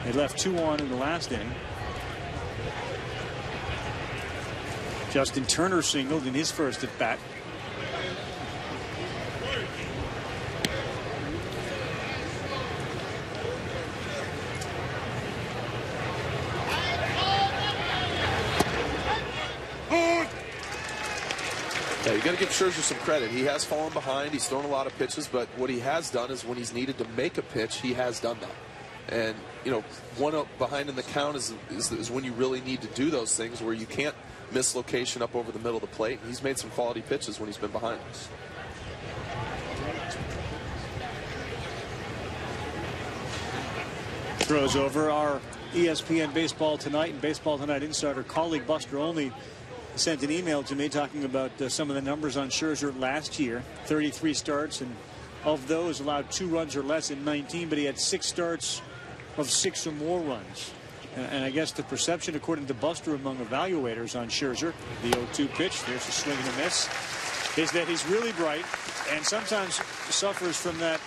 They left 2 on in the last inning. Justin Turner singled in his first at bat.
Yeah, you got to give Scherzer some credit. He has fallen behind. He's thrown a lot of pitches, but what he has done is when he's needed to make a pitch, he has done that. And, you know, 1 up behind in the count is when you really need to do those things where you can't miss location up over the middle of the plate. He's made some quality pitches when he's been behind. Throws over. Our ESPN Baseball Tonight and Baseball Tonight insider colleague Buster Olney
sent an email to me talking about some of the numbers on Scherzer last year. 33 starts, and of those allowed 2 runs or less in 19, but he had 6 starts of 6 or more runs. And I guess the perception, according to Buster, among evaluators on Scherzer, the 0-2 pitch, there's a swing and a miss, is that he's really bright and sometimes suffers from that,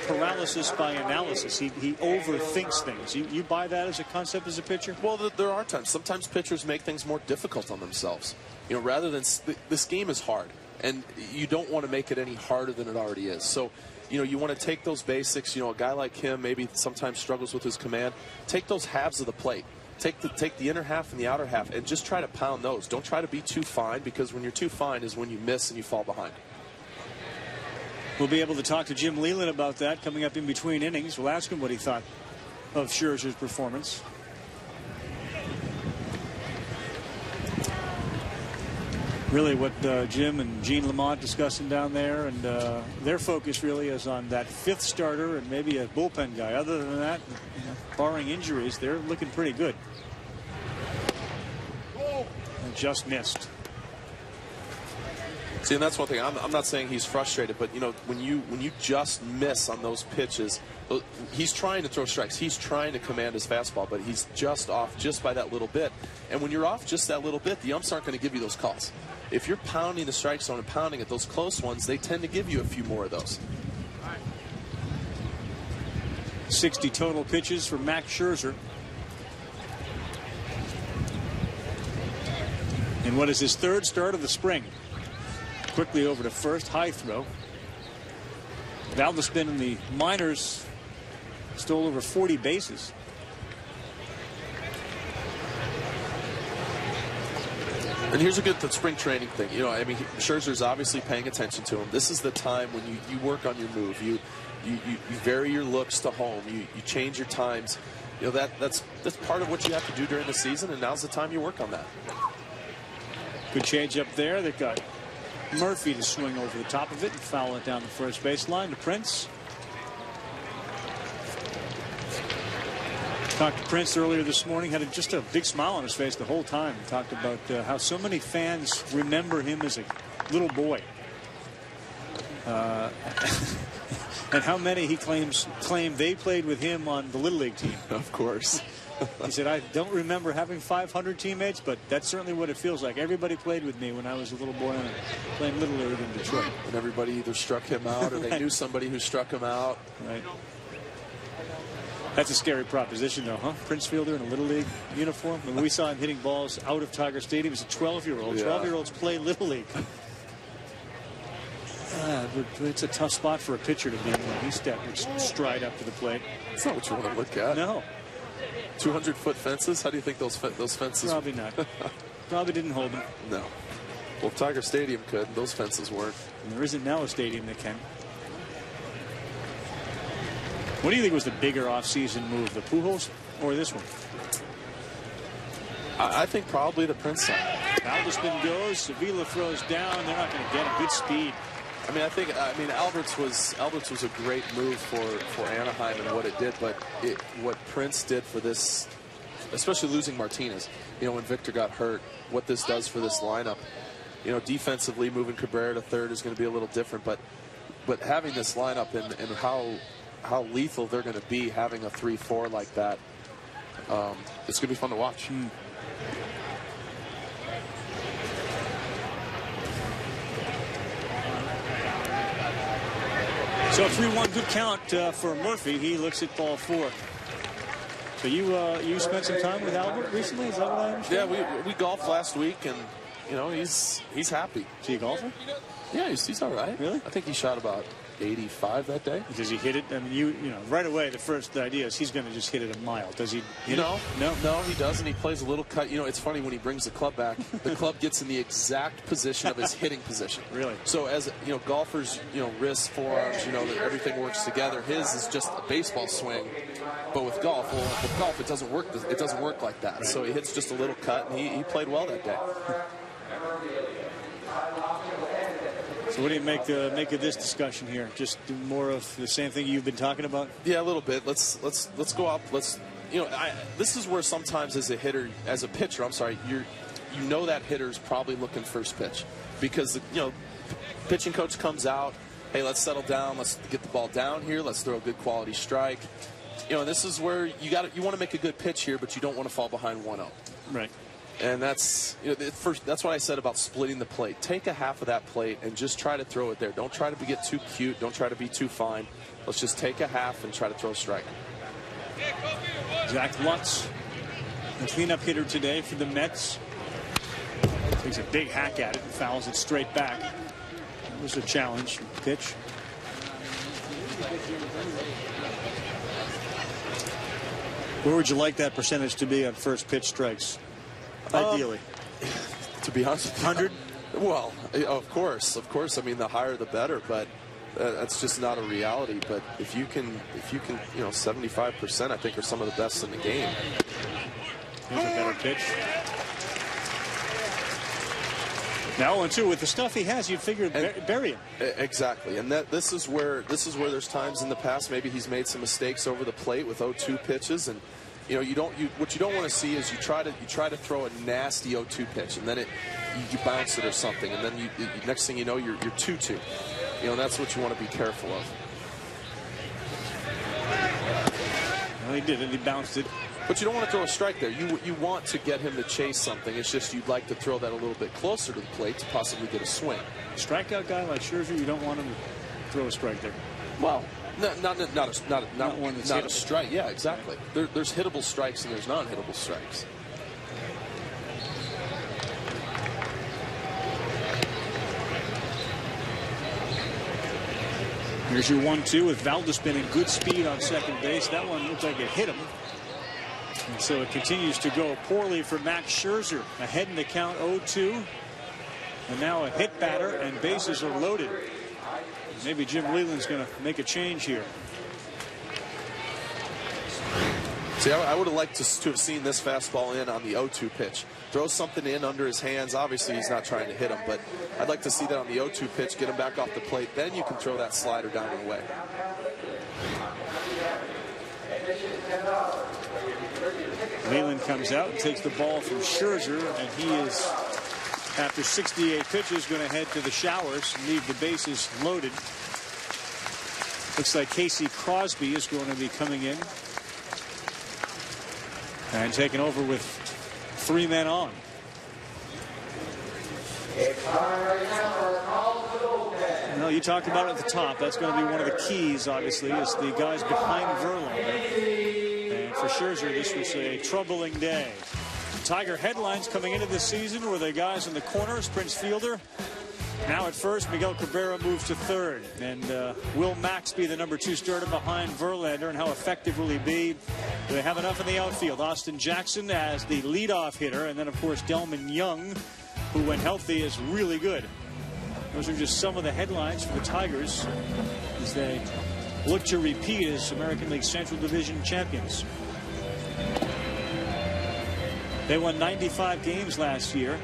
paralysis by analysis. He overthinks things. You buy that as a concept as a pitcher?
Well, there are times. Sometimes pitchers make things more difficult on themselves. Rather than this game is hard, and you don't want to make it any harder than it already is. So, you want to take those basics. A guy like him maybe sometimes struggles with his command. Take those halves of the plate. Take the inner half and the outer half, and just try to pound those. Don't try to be too fine, because when you're too fine is when you miss and you fall behind.
We'll be able to talk to Jim Leyland about that coming up in between innings. We'll ask him what he thought of Scherzer's performance. Really what Jim and Gene Lamont discussing down there, and their focus really is on that 5th starter and maybe a bullpen guy. Other than that, barring injuries, they're looking pretty good. And just missed.
See, and that's one thing. I'm not saying he's frustrated, but when you just miss on those pitches, he's trying to throw strikes. He's trying to command his fastball, but he's just off just by that little bit. And when you're off just that little bit, the umps aren't going to give you those calls. If you're pounding the strike zone and pounding at those close ones, they tend to give you a few more of those.
60 total pitches for Max Scherzer. In what is his 3rd start of the spring. Quickly over to first, high throw. Valdez been in the minors, stole over 40 bases.
And here's a good spring training thing. Scherzer's obviously paying attention to him. This is the time when you work on your move. You vary your looks to home. You change your times. That's part of what you have to do during the season, and now's the time you work on that.
Good change up there. They've got Murphy to swing over the top of it and foul it down the first baseline to Prince. Talked to Prince earlier this morning, had just a big smile on his face the whole time. Talked about how so many fans remember him as a little boy. And how many he claim they played with him on the Little League team.
Of course.
He said, I don't remember having 500 teammates, but that's certainly what it feels like. Everybody played with me when I was a little boy and playing Little League in Detroit.
And everybody either struck him out or they knew somebody who struck him out.
Right. That's a scary proposition, though, huh? Prince Fielder in a Little League uniform. When we saw him hitting balls out of Tiger Stadium, he was a 12-year-old.
Yeah.
12-year-olds play Little League. It's a tough spot for a pitcher to be in when he steps stride up to the plate.
That's not what you want to look at.
No.
200-foot fences? How do you think those fences?
Probably not. Probably didn't hold them.
No. Well, if Tiger Stadium could, those fences weren't.
And there isn't now a stadium that can. What do you think was the bigger offseason move, the Pujols or this one?
I think probably the Prince side.
Valdespin goes. Sevilla throws down. They're not going to get him. Good speed.
Alberts was a great move for Anaheim and what it did, but what Prince did for this, especially losing Martinez, when Victor got hurt, what this does for this lineup, defensively moving Cabrera to third is going to be a little different, but having this lineup and how lethal they're going to be having a 3-4 like that, it's going to be fun to watch.
So 3-1 good count for Murphy. He looks at ball 4. So you spent some time with Albert recently? Is that what I understand?
Yeah, we golfed last week, and he's happy.
Is he a golfer?
Yeah, he's all right.
Really?
I think he shot about 85 that day.
Does he hit it? I mean, right away the first idea is he's going to just hit it a mile. Does he hit it?
No, he doesn't. He plays a little cut. It's funny when he brings the club back, the club gets in the exact position of his hitting position.
Really?
So as golfers, wrists, forearms, everything works together. His is just a baseball swing, but with golf, it doesn't work. It doesn't work like that. So he hits just a little cut, and he played well that day.
So what do you make of this discussion here? Just do more of the same thing you've been talking about?
Yeah, a little bit. Let's go up. This is where sometimes as a pitcher, you you know that hitter's probably looking first pitch, because pitching coach comes out, hey, let's settle down, let's get the ball down here, let's throw a good quality strike. And this is where you want to make a good pitch here, but you don't want to fall behind 1-0.
Right.
And that's that's what I said about splitting the plate. Take a half of that plate and just try to throw it there. Don't try to get too cute. Don't try to be too fine. Let's just take a half and try to throw a strike.
Zach Lutz, the cleanup hitter today for the Mets. Takes a big hack at it and fouls it straight back. It was a challenge pitch. Where would you like that percentage to be on first pitch strikes? Ideally.
To be honest with you,
100?
Well, of course. I mean, the higher the better, but that's just not a reality. But if you can, 75%, I think, are some of the best in the game.
Here's a better pitch. Now 0-2 with the stuff he has, you'd figure bury him.
Exactly, and this is where there's times in the past maybe he's made some mistakes over the plate with 0-2 pitches, and what you don't want to see is you try to throw a nasty 0-2 pitch, and then you bounce it or something, and then next thing you know you're 2-2. That's what you want to be careful of.
Well, he did it. He bounced it.
But you don't want to throw a strike there. You want to get him to chase something. It's just you'd like to throw that a little bit closer to the plate to possibly get a swing.
A strikeout guy like Scherzer, you don't want him to throw a strike there.
Well, not a strike. Yeah, exactly. There's hittable strikes and there's non-hittable strikes.
Here's your 1-2 with Valdespin in good speed on second base. That one looks like it hit him. And so it continues to go poorly for Max Scherzer. Ahead in the count 0-2. And now a hit batter and bases are loaded. Maybe Jim Leland's going to make a change here.
See, I would have liked to have seen this fastball in on the 0-2 pitch. Throw something in under his hands. Obviously, he's not trying to hit him, but I'd like to see that on the 0-2 pitch, get him back off the plate. Then you can throw that slider down and away.
Leland comes out and takes the ball from Scherzer, and he is, after 68 pitches, going to head to the showers and leave the bases loaded. Looks like Casey Crosby is going to be coming in and taking over with 3 men on. No, you talked about it at the top. That's going to be one of the keys, obviously, is the guys behind Verlander. And for Scherzer, this was a troubling day. Tiger headlines coming into this season were the guys in the corners, Prince Fielder. Now at first, Miguel Cabrera moves to third. And will Max be the #2 starter behind Verlander? And how effective will he be? Do they have enough in the outfield? Austin Jackson as the leadoff hitter. And then, of course, Delman Young, who, when healthy, is really good. Those are just some of the headlines for the Tigers as they look to repeat as American League Central Division champions. They won 95 games last year.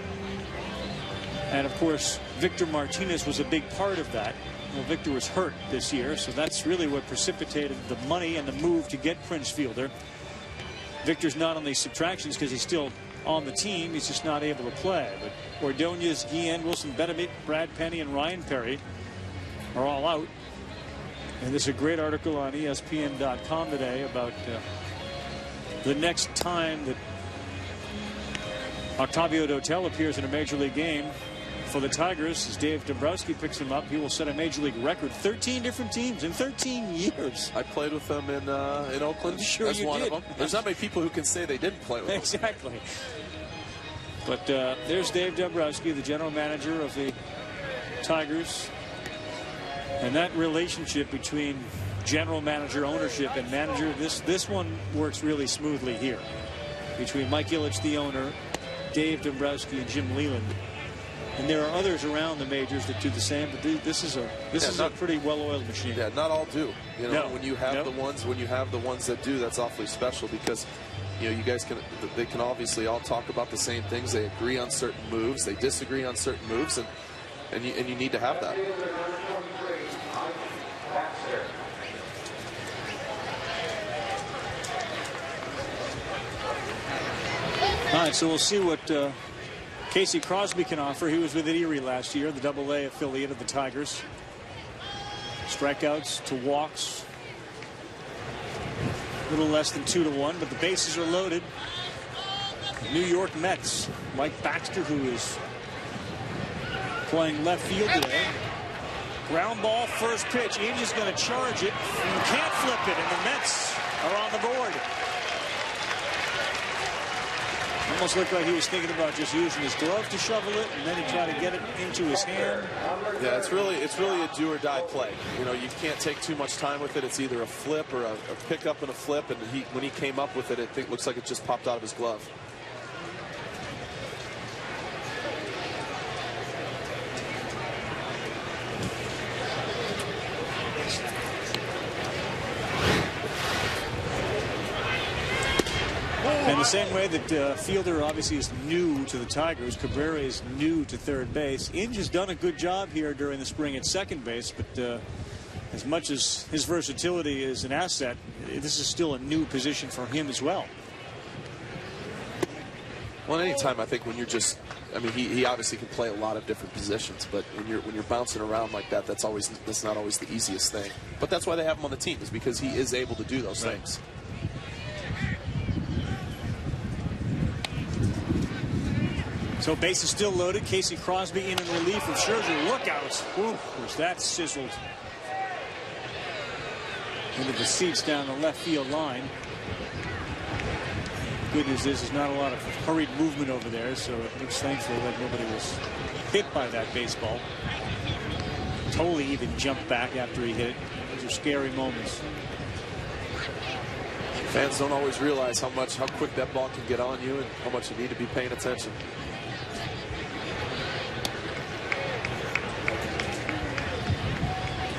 And, of course, Victor Martinez was a big part of that. Well, Victor was hurt this year, so that's really what precipitated the money and the move to get Prince Fielder. Victor's not on these subtractions because he's still on the team. He's just not able to play. But Ordonez, Guillen, Wilson Betemit, Brad Penny, and Ryan Perry are all out. And there's a great article on ESPN.com today about the next time that Octavio Dotel appears in a Major League game for the Tigers. As Dave Dombrowski picks him up, he will set a Major League record. 13 different teams in 13 years.
I played with them in Oakland
sure
as
you
one
did.
of them. There's not many people who can say they didn't play with
Exactly. But there's Dave Dombrowski, the general manager of the Tigers. And that relationship between general manager, ownership, and manager, this one works really smoothly here. Between Mike Ilitch, the owner, Dave Dombrowski, and Jim Leland. And there are others around the majors that do the same, but this is a pretty well-oiled machine.
Yeah, not all do.
No.
When you have the ones that do, that's awfully special because you guys they can obviously all talk about the same things. They agree on certain moves, they disagree on certain moves, and you need to have that.
All right, so we'll see what Casey Crosby can offer. He was with Erie last year, the AA affiliate of the Tigers. Strikeouts to walks, a little less than 2-1, but the bases are loaded. New York Mets. Mike Baxter, who is playing left field today. Ground ball, first pitch. Inge is going to charge it. You can't flip it, and the Mets are on the board. Almost looked like he was thinking about just using his glove to shovel it, and then he tried to get it into his hand.
Yeah, it's really a do or die play. You know, you can't take too much time with it. It's either a flip or a pickup and a flip, and when he came up with it, it looks like it just popped out of his glove.
In the same way that Fielder obviously is new to the Tigers, Cabrera is new to third base. Inge has done a good job here during the spring at second base, but as much as his versatility is an asset, this is still a new position for him as well.
Well, anytime I think when you're just, I mean, he obviously can play a lot of different positions, but when you're bouncing around like that, that's not always the easiest thing. But that's why they have him on the team, is because he is able to do those things.
So base is still loaded. Casey Crosby in relief of Scherzer. Look out. Ooh, was that sizzled into the seats down the left field line. Good news is there's not a lot of hurried movement over there, so it looks thankful that nobody was hit by that baseball. Tolley even jumped back after he hit it. Those are scary moments.
Fans don't always realize how quick that ball can get on you and how much you need to be paying attention.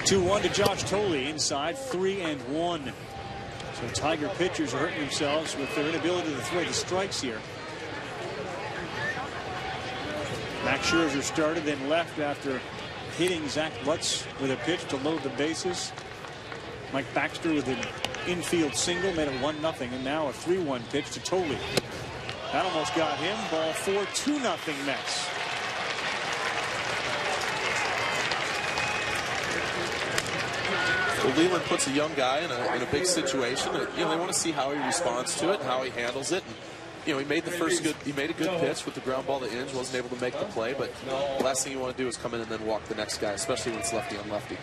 Two-1 to Josh Tolley inside, 3-1. So Tiger pitchers are hurting themselves with their inability to throw the strikes here. Max Scherzer started, then left after hitting Zach Lutz with a pitch to load the bases. Mike Baxter with an infield single made it 1-0, and now a 3-1 pitch to Tolley. That almost got him. Ball 4, 2-0 Mets.
Well, Leland puts a young guy in a big situation. You know, they want to see how he responds to it and how he handles it. And, you know, he made a good pitch with the ground ball to Inge. Wasn't able to make the play, but the last thing you want to do is come in and then walk the next guy, especially when it's lefty on lefty.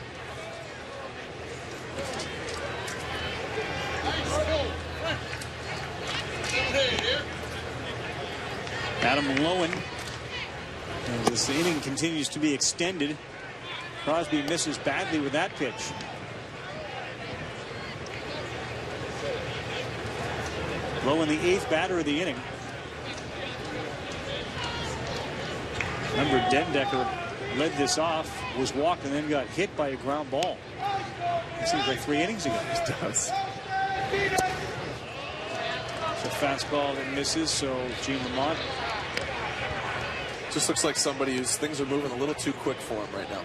Adam Lowen, as this inning continues to be extended. Crosby misses badly with that pitch. Lowen, the 8th batter of the inning. Remember, Dendecker led this off, was walked, and then got hit by a ground ball. It seems like 3 innings ago.
It does.
It's a fastball that misses, so Gene Lamont.
Just looks like somebody whose things are moving a little too quick for him right now.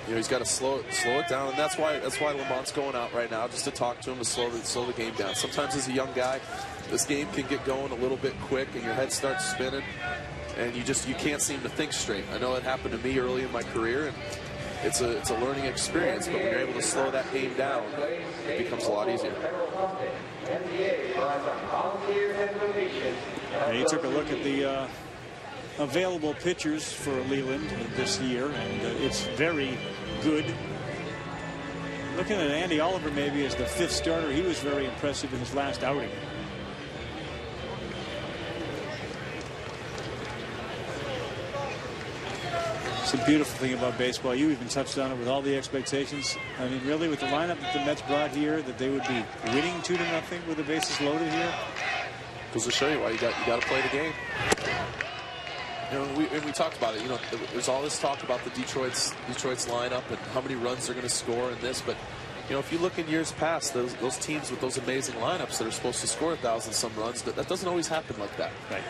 You know, he's got to slow it down, and that's why Lamont's going out right now, just to talk to him, to slow the game down. Sometimes as a young guy, this game can get going a little bit quick, and your head starts spinning, and you can't seem to think straight. I know it happened to me early in my career, and it's a learning experience. But when you're able to slow that game down, it becomes a lot easier.
He took a look at the available pitchers for Leland this year, and it's very good. Looking at Andy Oliver maybe as the 5th starter, he was very impressive in his last outing. It's a beautiful thing about baseball. You even touched on it with all the expectations. I mean, really, with the lineup that the Mets brought here, that they would be winning 2-0 with the bases loaded here.
Goes to show you why you got to play the game. You know, we talked about it. You know, there's all this talk about the Detroit's lineup and how many runs they're going to score in this. But you know, if you look in years past, those teams with those amazing lineups that are supposed to score 1,000-some runs, that doesn't always happen like that.
Right.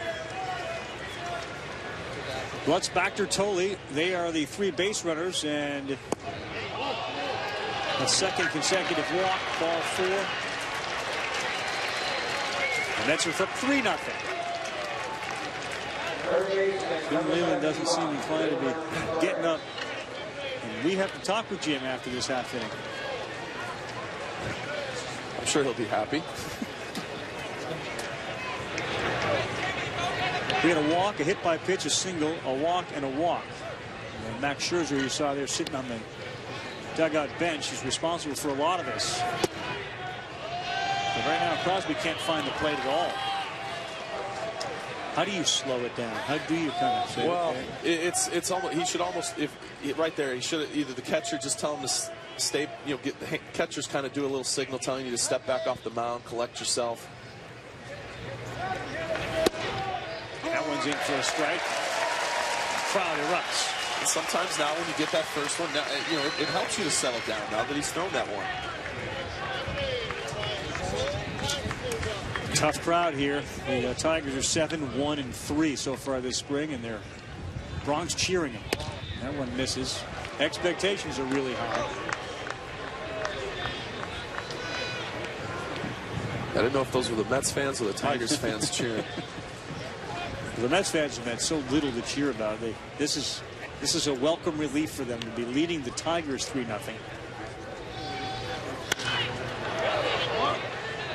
Lutz, Baxter, Tolley, they are the 3 base runners, and a second consecutive walk. Ball 4. The Mets are up 3-0. Jim Leland doesn't seem inclined to be getting up. And we have to talk with Jim after this half inning.
I'm sure he'll be happy.
We had a walk, a hit by pitch, a single, a walk, and a walk. And Max Scherzer, you saw there sitting on the dugout bench, is responsible for a lot of this. But right now, Crosby can't find the plate at all. How do you slow it down? How do you kind of say?
Well, it's almost, he should almost, if right there, he should either the catcher just tell him to stay, you know, get the catchers kind of do a little signal telling you to step back off the mound, collect yourself.
That one's in for a strike. Crowd erupts.
And sometimes now when you get that first one, now, you know, it helps you to settle down now that he's thrown that one.
Tough crowd here. The Tigers are 7-1-3 so far this spring, and they're Bronx cheering them. That one misses. Expectations are really high.
I didn't know if those were the Mets fans or the Tigers fans cheering.
The Mets fans have had so little to cheer about. This is a welcome relief for them to be leading the Tigers 3-0.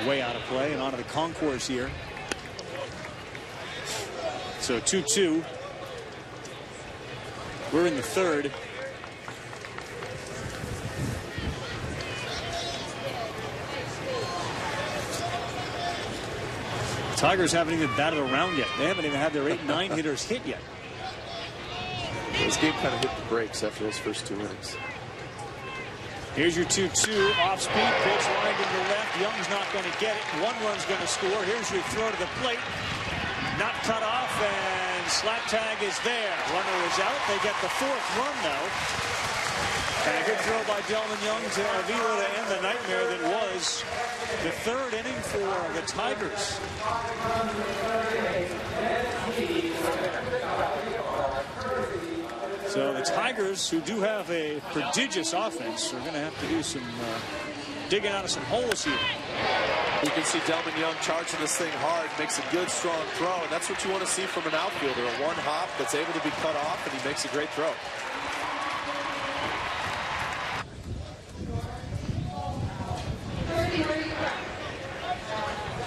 Way out of play and onto the concourse here. So 2-2. We're in the third. Tigers haven't even batted around yet. They haven't even had their 8-9 hitters hit yet.
This game kind of hit the brakes after those first 2 innings.
Here's your 2-2 off speed pitch lined into left. Young's not going to get it. 1 run's going to score. Here's your throw to the plate. Not cut off, and slap tag is there. Runner is out. They get the 4th run now. And a good throw by Delman Young to Avila to end the nightmare that was the 3rd inning for the Tigers. So the Tigers, who do have a prodigious offense, are going to have to do some digging out of some holes here.
You can see Delman Young charging this thing hard, makes a good, strong throw, and that's what you want to see from an outfielder, a one hop that's able to be cut off, and he makes a great throw.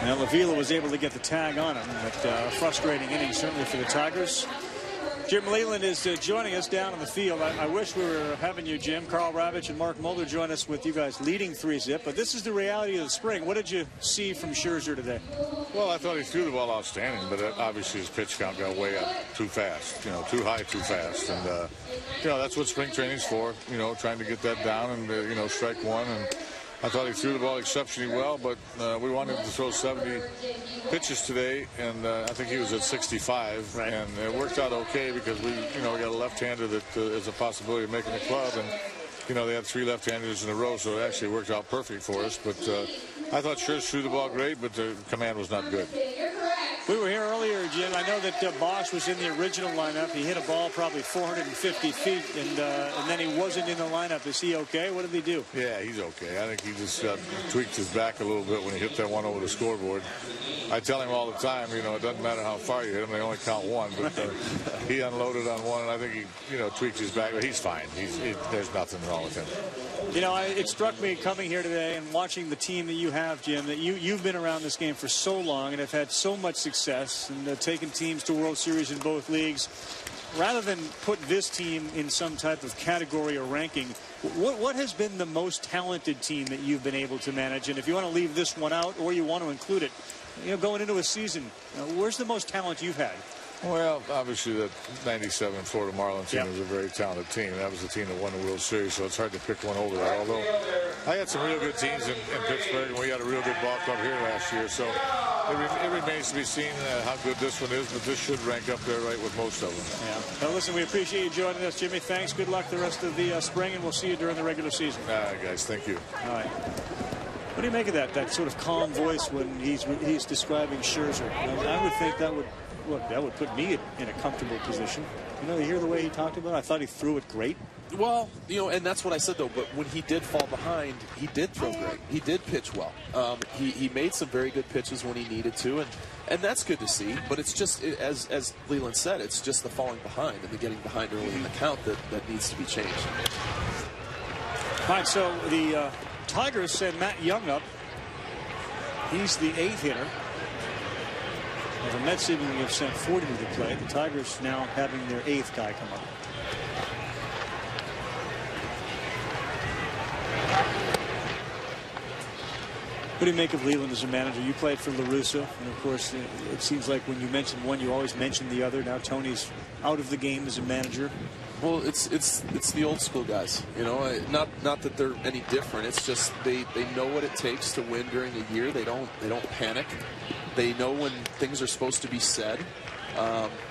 Now, Avila was able to get the tag on him, but a frustrating inning certainly for the Tigers. Jim Leland is joining us down on the field. I wish we were having you, Jim. Carl Ravitch and Mark Mulder join us with you guys leading 3-zip, but this is the reality of the spring. What did you see from Scherzer today?
Well, I thought he threw the ball outstanding, but obviously his pitch count got way up too fast, too high too fast. And, that's what spring training's for, trying to get that down and, strike one. And I thought he threw the ball exceptionally well, but we wanted him to throw 70 pitches today, and I think he was at 65. Right. And it worked out okay because we got a left-hander that is a possibility of making the club, and they had 3 left-handers in a row, so it actually worked out perfect for us. But I thought Scherzer threw the ball great, but the command was not good.
We were here earlier, Jim. I know that Bosch was in the original lineup. He hit a ball probably 450 feet, and then he wasn't in the lineup. Is he okay? What did he do?
Yeah, he's okay. I think he just tweaked his back a little bit when he hit that one over the scoreboard. I tell him all the time, it doesn't matter how far you hit him. They only count 1. But he unloaded on 1, and I think he, tweaked his back. But he's fine. There's nothing wrong with him.
It struck me coming here today and watching the team that you have, Jim, that you've been around this game for so long and have had so much success and taken teams to World Series in both leagues. Rather than put this team in some type of category or ranking, what has been the most talented team that you've been able to manage? And if you want to leave this one out or you want to include it, going into a season, where's the most talent you've had?
Well, obviously that 97 Florida Marlins team was a very talented team. That was the team that won the World Series, so it's hard to pick one over that. Although I had some real good teams in Pittsburgh, and we had a real good ball club here last year. So it remains to be seen how good this one is, but this should rank up there right with most of them.
Yeah. Well, listen, we appreciate you joining us, Jimmy. Thanks. Good luck the rest of the spring, and we'll see you during the regular season.
All right, guys. Thank you.
All right. What do you make of that sort of calm voice when he's describing Scherzer? I would think that would put me in a comfortable position. You hear the way he talked about it? I thought he threw it great.
Well, and that's what I said, though. But when he did fall behind, he did throw great. He did pitch well. He made some very good pitches when he needed to. And that's good to see, but it's just, as Leland said, it's just the falling behind and the getting behind early in the count that needs to be changed.
All right, so the Tigers send Matt Young up. He's the 8th hitter. The Mets seemingly have sent 40 to the plate. The Tigers now having their 8th guy come up. What do you make of Leland as a manager? You played for La Russa, and of course, it seems like when you mention one, you always mention the other. Now Tony's out of the game as a manager.
Well, it's the old school guys, you know. Not that they're any different. It's just they know what it takes to win during a year. They don't panic. They know when things are supposed to be said.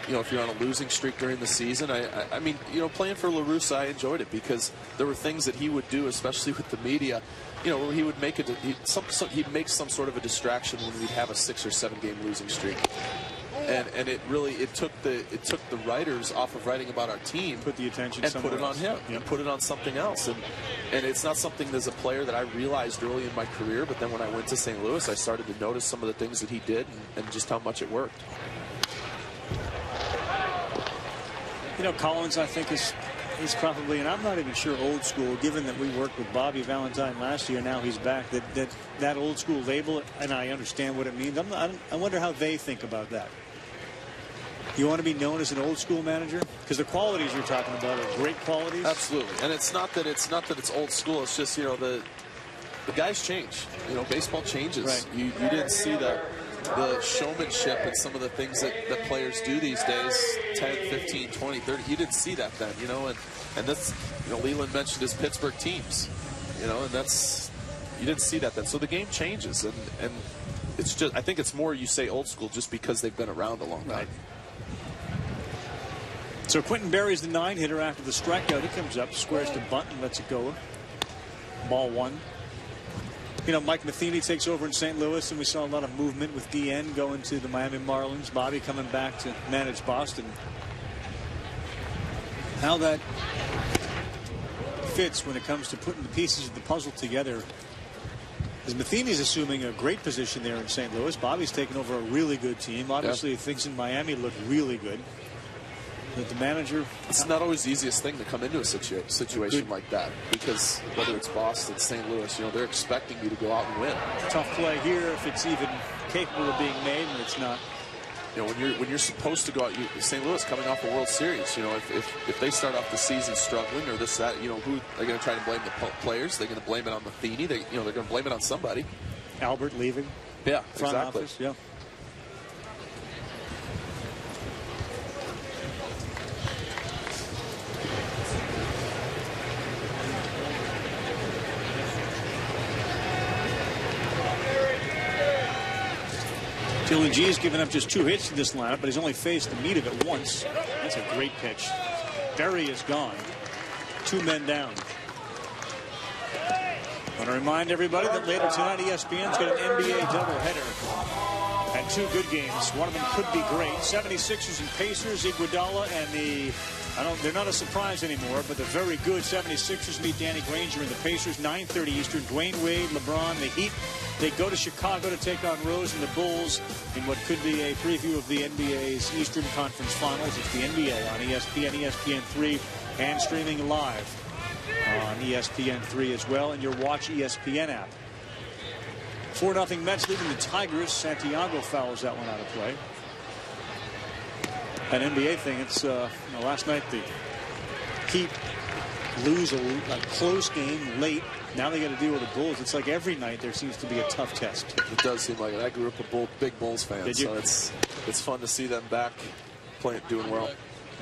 You know, if you're on a losing streak during the season, I mean, you know, playing for La Russa, I enjoyed it because there were things that he would do, especially with the media. You know, where he would make he'd make some sort of a distraction when we'd have a 6 or 7 game losing streak. And it took the writers off of writing about our team,
put the attention
and put it on him, and put it on something else. And it's not something as a player that I realized early in my career, but then when I went to St. Louis, I started to notice some of the things that he did and just how much it worked.
You know, Collins, I think is probably, and I'm not even sure old school, given that we worked with Bobby Valentine last year. Now he's back. That old school label, and I understand what it means. I wonder how they think about that. You want to be known as an old school manager? Because the qualities you're talking about are great qualities.
Absolutely. And it's not that it's old school. It's just, you know, the guys change. You know, baseball changes.
Right.
You didn't see the showmanship and some of the things that players do these days, 10, 15, 20, 30. You didn't see that then, you know, and that's, you know, Leland mentioned his Pittsburgh teams, you know, and that's, you didn't see that then. So the game changes, and it's just, I think it's more you say old school just because they've been around a long time.
Right. So Quentin Berry's the 9-hitter after the strikeout. He comes up, squares to bunt, and lets it go. Ball 1. You know, Mike Matheny takes over in St. Louis, and we saw a lot of movement with DN going to the Miami Marlins. Bobby coming back to manage Boston. How that fits when it comes to putting the pieces of the puzzle together. As Matheny's assuming a great position there in St. Louis. Bobby's taken over a really good team. Obviously, things in Miami look really good. But the manager...
It's not always the easiest thing to come into a situation like that, because whether it's Boston, St. Louis, you know, they're expecting you to go out and win.
Tough play here if it's even capable of being made, and it's not.
You know, when you're supposed to go out, St. Louis coming off a World Series, you know, if they start off the season struggling or this, that, you know, who they're going to try to blame the players? They're going to blame it on Matheny. They're going to blame it on somebody.
Albert leaving.
Yeah,
front
exactly.
office, yeah. Dylan G has given up just 2 hits to this lineup, but he's only faced the meat of it once. That's a great pitch. Berry is gone. 2 men down. I want to remind everybody that later tonight ESPN's got an NBA doubleheader and 2 good games. One of them could be great. 76ers and Pacers, Iguodala and they're not a surprise anymore, but the very good 76ers meet Danny Granger and the Pacers, 9:30 Eastern. Dwayne Wade, LeBron, the Heat. They go to Chicago to take on Rose and the Bulls in what could be a preview of the NBA's Eastern Conference Finals. It's the NBA on ESPN, ESPN3, and streaming live on ESPN3 as well, and your Watch ESPN app. 4-0 Mets leading the Tigers. Santiago fouls that one out of play. An NBA thing, it's last night the Heat lose a close game late. Now they got to deal with the Bulls. It's like every night there seems to be a tough test.
It does seem like it. I grew up a big Bulls fan, so it's fun to see them back doing well.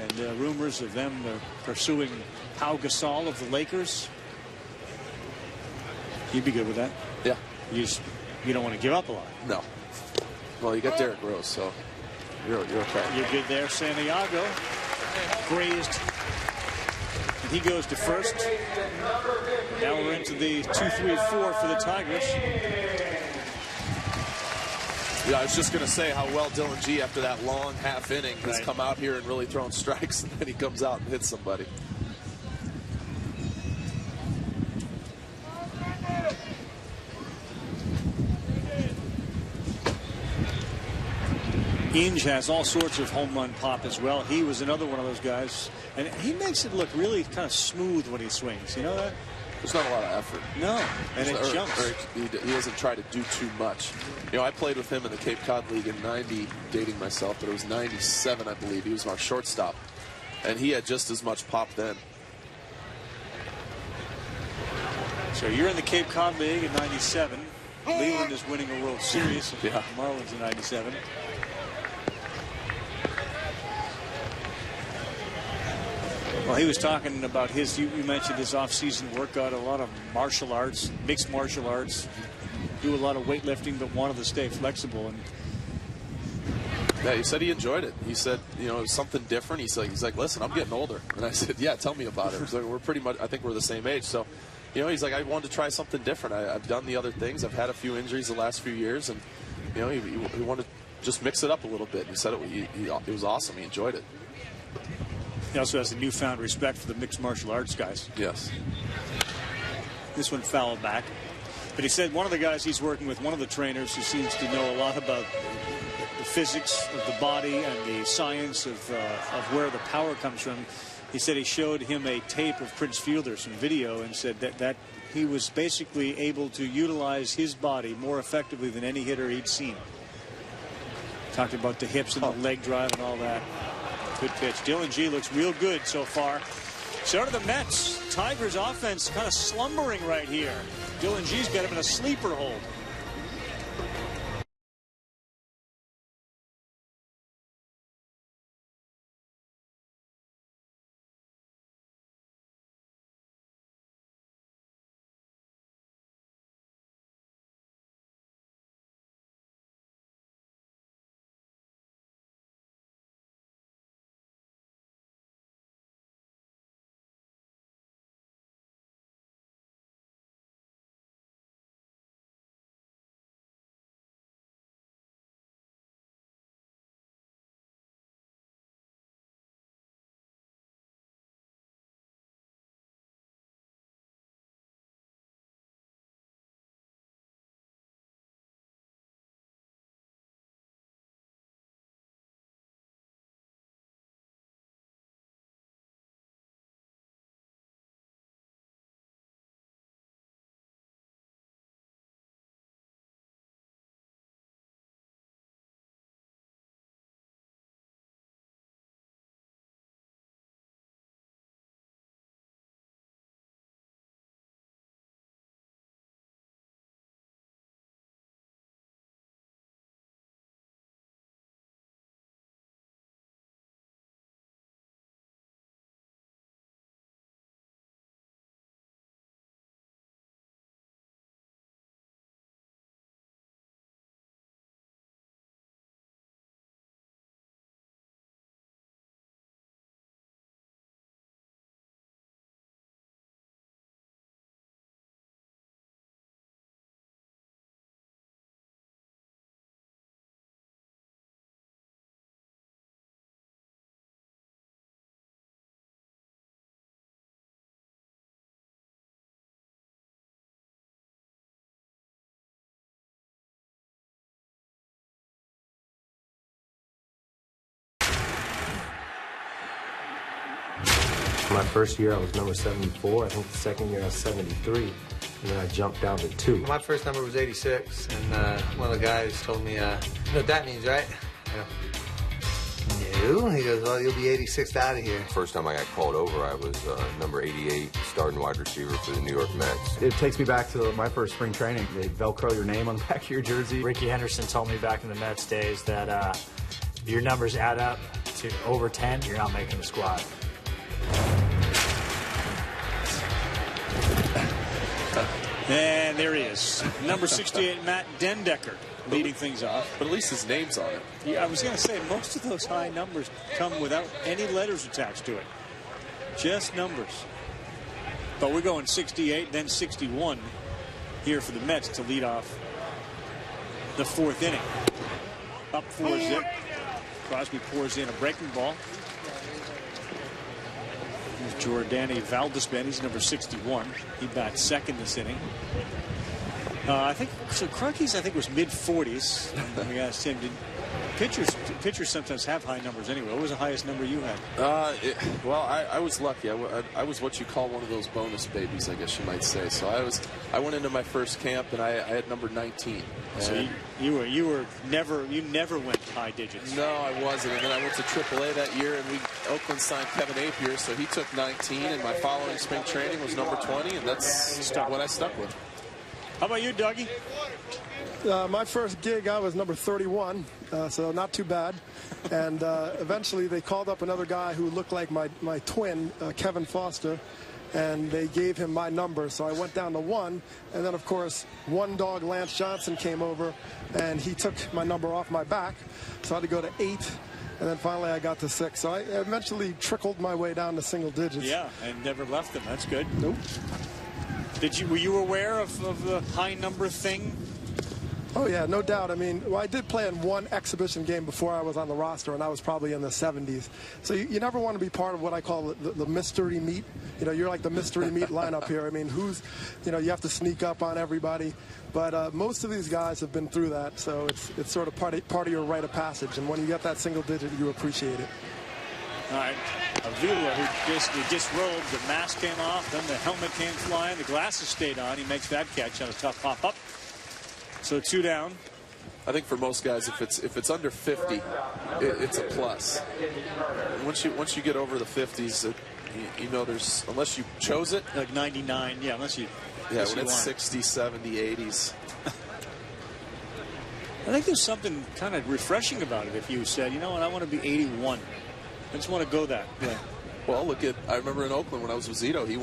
And rumors of them pursuing Pau Gasol of the Lakers. You'd be good with that?
Yeah.
You don't want to give up a lot.
No. Well, you got Derrick Rose, so you're okay.
You're good there. Santiago grazed. And he goes to first. Now we're into the 2-3-4 for the Tigers.
Yeah, I was just going to say how well Dylan G, after that long half inning, has come out here and really thrown strikes, and then he comes out and hits somebody.
Inge has all sorts of home run pop as well. He was another one of those guys. And he makes it look really kind of smooth when he swings. You know that?
There's not a lot of effort.
No, and it jumps.
He doesn't try to do too much. You know, I played with him in the Cape Cod League in 90, dating myself, but it was 97, I believe. He was our shortstop. And he had just as much pop then.
So you're in the Cape Cod League in 97. Leland is winning a World Series.
Yeah.
Marlins in 97. Well, he was talking about his, you mentioned his off-season workout, a lot of martial arts, mixed martial arts, do a lot of weightlifting, but wanted to stay flexible. And
yeah, he said he enjoyed it. He said, you know, it was something different. He's like, listen, I'm getting older. And I said, yeah, tell me about it. So we're pretty much, I think we're the same age. So, you know, he's like, I wanted to try something different. I've done the other things. I've had a few injuries the last few years. And, you know, he wanted to just mix it up a little bit. He said it was awesome. He enjoyed it.
He also has a newfound respect for the mixed martial arts guys.
Yes.
This one fouled back. But he said one of the guys he's working with, one of the trainers who seems to know a lot about the physics of the body and the science of where the power comes from. He said he showed him a tape of Prince Fielder, some video, and said that he was basically able to utilize his body more effectively than any hitter he'd seen. Talked about the hips and the leg drive and all that. Good pitch. Dylan G looks real good so far. So do the Mets. Tigers offense kind of slumbering right here. Dylan G's got him in a sleeper hold.
My first year, I was number 74. I think the second year, I was 73. And then I jumped down to 2.
My first number was 86, and one of the guys told me, you know what that means, right? No. He goes, well, you'll be 86th out of here.
First time I got called over, I was number 88, starting wide receiver for the New York Mets.
It takes me back to my first spring training. They Velcro your name on the back of your jersey.
Ricky Henderson told me back in the Mets days that if your numbers add up to over 10, you're not making the squad.
And there he is. Number 68, Matt Dendecker, leading things off.
But at least his name's on it.
Yeah, I was going to say, most of those high numbers come without any letters attached to it. Just numbers. But we're going 68, then 61 here for the Mets to lead off the 4th inning. Up 4-zip. Crosby pours in a breaking ball. Here's Jordani Valdespin. He's number 61. He bats second this inning. I think so. Crunkies, I think, was mid-40s. We asked him, pitchers sometimes have high numbers anyway. What was the highest number you had?
Well, I was lucky. I was what you call one of those bonus babies, I guess you might say. So I went into my first camp and I had number 19.
So you never went high digits.
No, I wasn't. And then I went to AAA that year, and Oakland signed Kevin Apier, so he took 19. And my following spring training was number 20, and that's what I stuck with.
How about you, Dougie?
My first gig, I was number 31, so not too bad. And eventually they called up another guy who looked like my twin, Kevin Foster, and they gave him my number. So I went down to 1, and then, of course, One Dog Lance Johnson came over, and he took my number off my back. So I had to go to 8, and then finally I got to 6. So I eventually trickled my way down to single digits.
Yeah, and never left them. That's good.
Nope.
Were you aware of the high number thing?
Oh, yeah, no doubt. I mean, I did play in one exhibition game before I was on the roster, and I was probably in the 70s. So you never want to be part of what I call the mystery meat. You know, you're like the mystery meat lineup here. I mean, you have to sneak up on everybody. But most of these guys have been through that, so it's sort of part of your rite of passage. And when you get that single digit, you appreciate it.
All right, Avila, who basically disrobed, the mask came off, then the helmet came flying, the glasses stayed on. He makes that catch on a tough pop-up. So 2 down.
I think for most guys, if it's under 50, it's a plus. And once you get over the 50s, you know, there's, unless you chose it,
like 99, yeah, unless you.
Yeah, when it's 60, 70, 80s.
I think there's something kind of refreshing about it. If you said, you know what, I want to be 81. I just want to go that way.
Well, I remember in Oakland when I was with Zito, he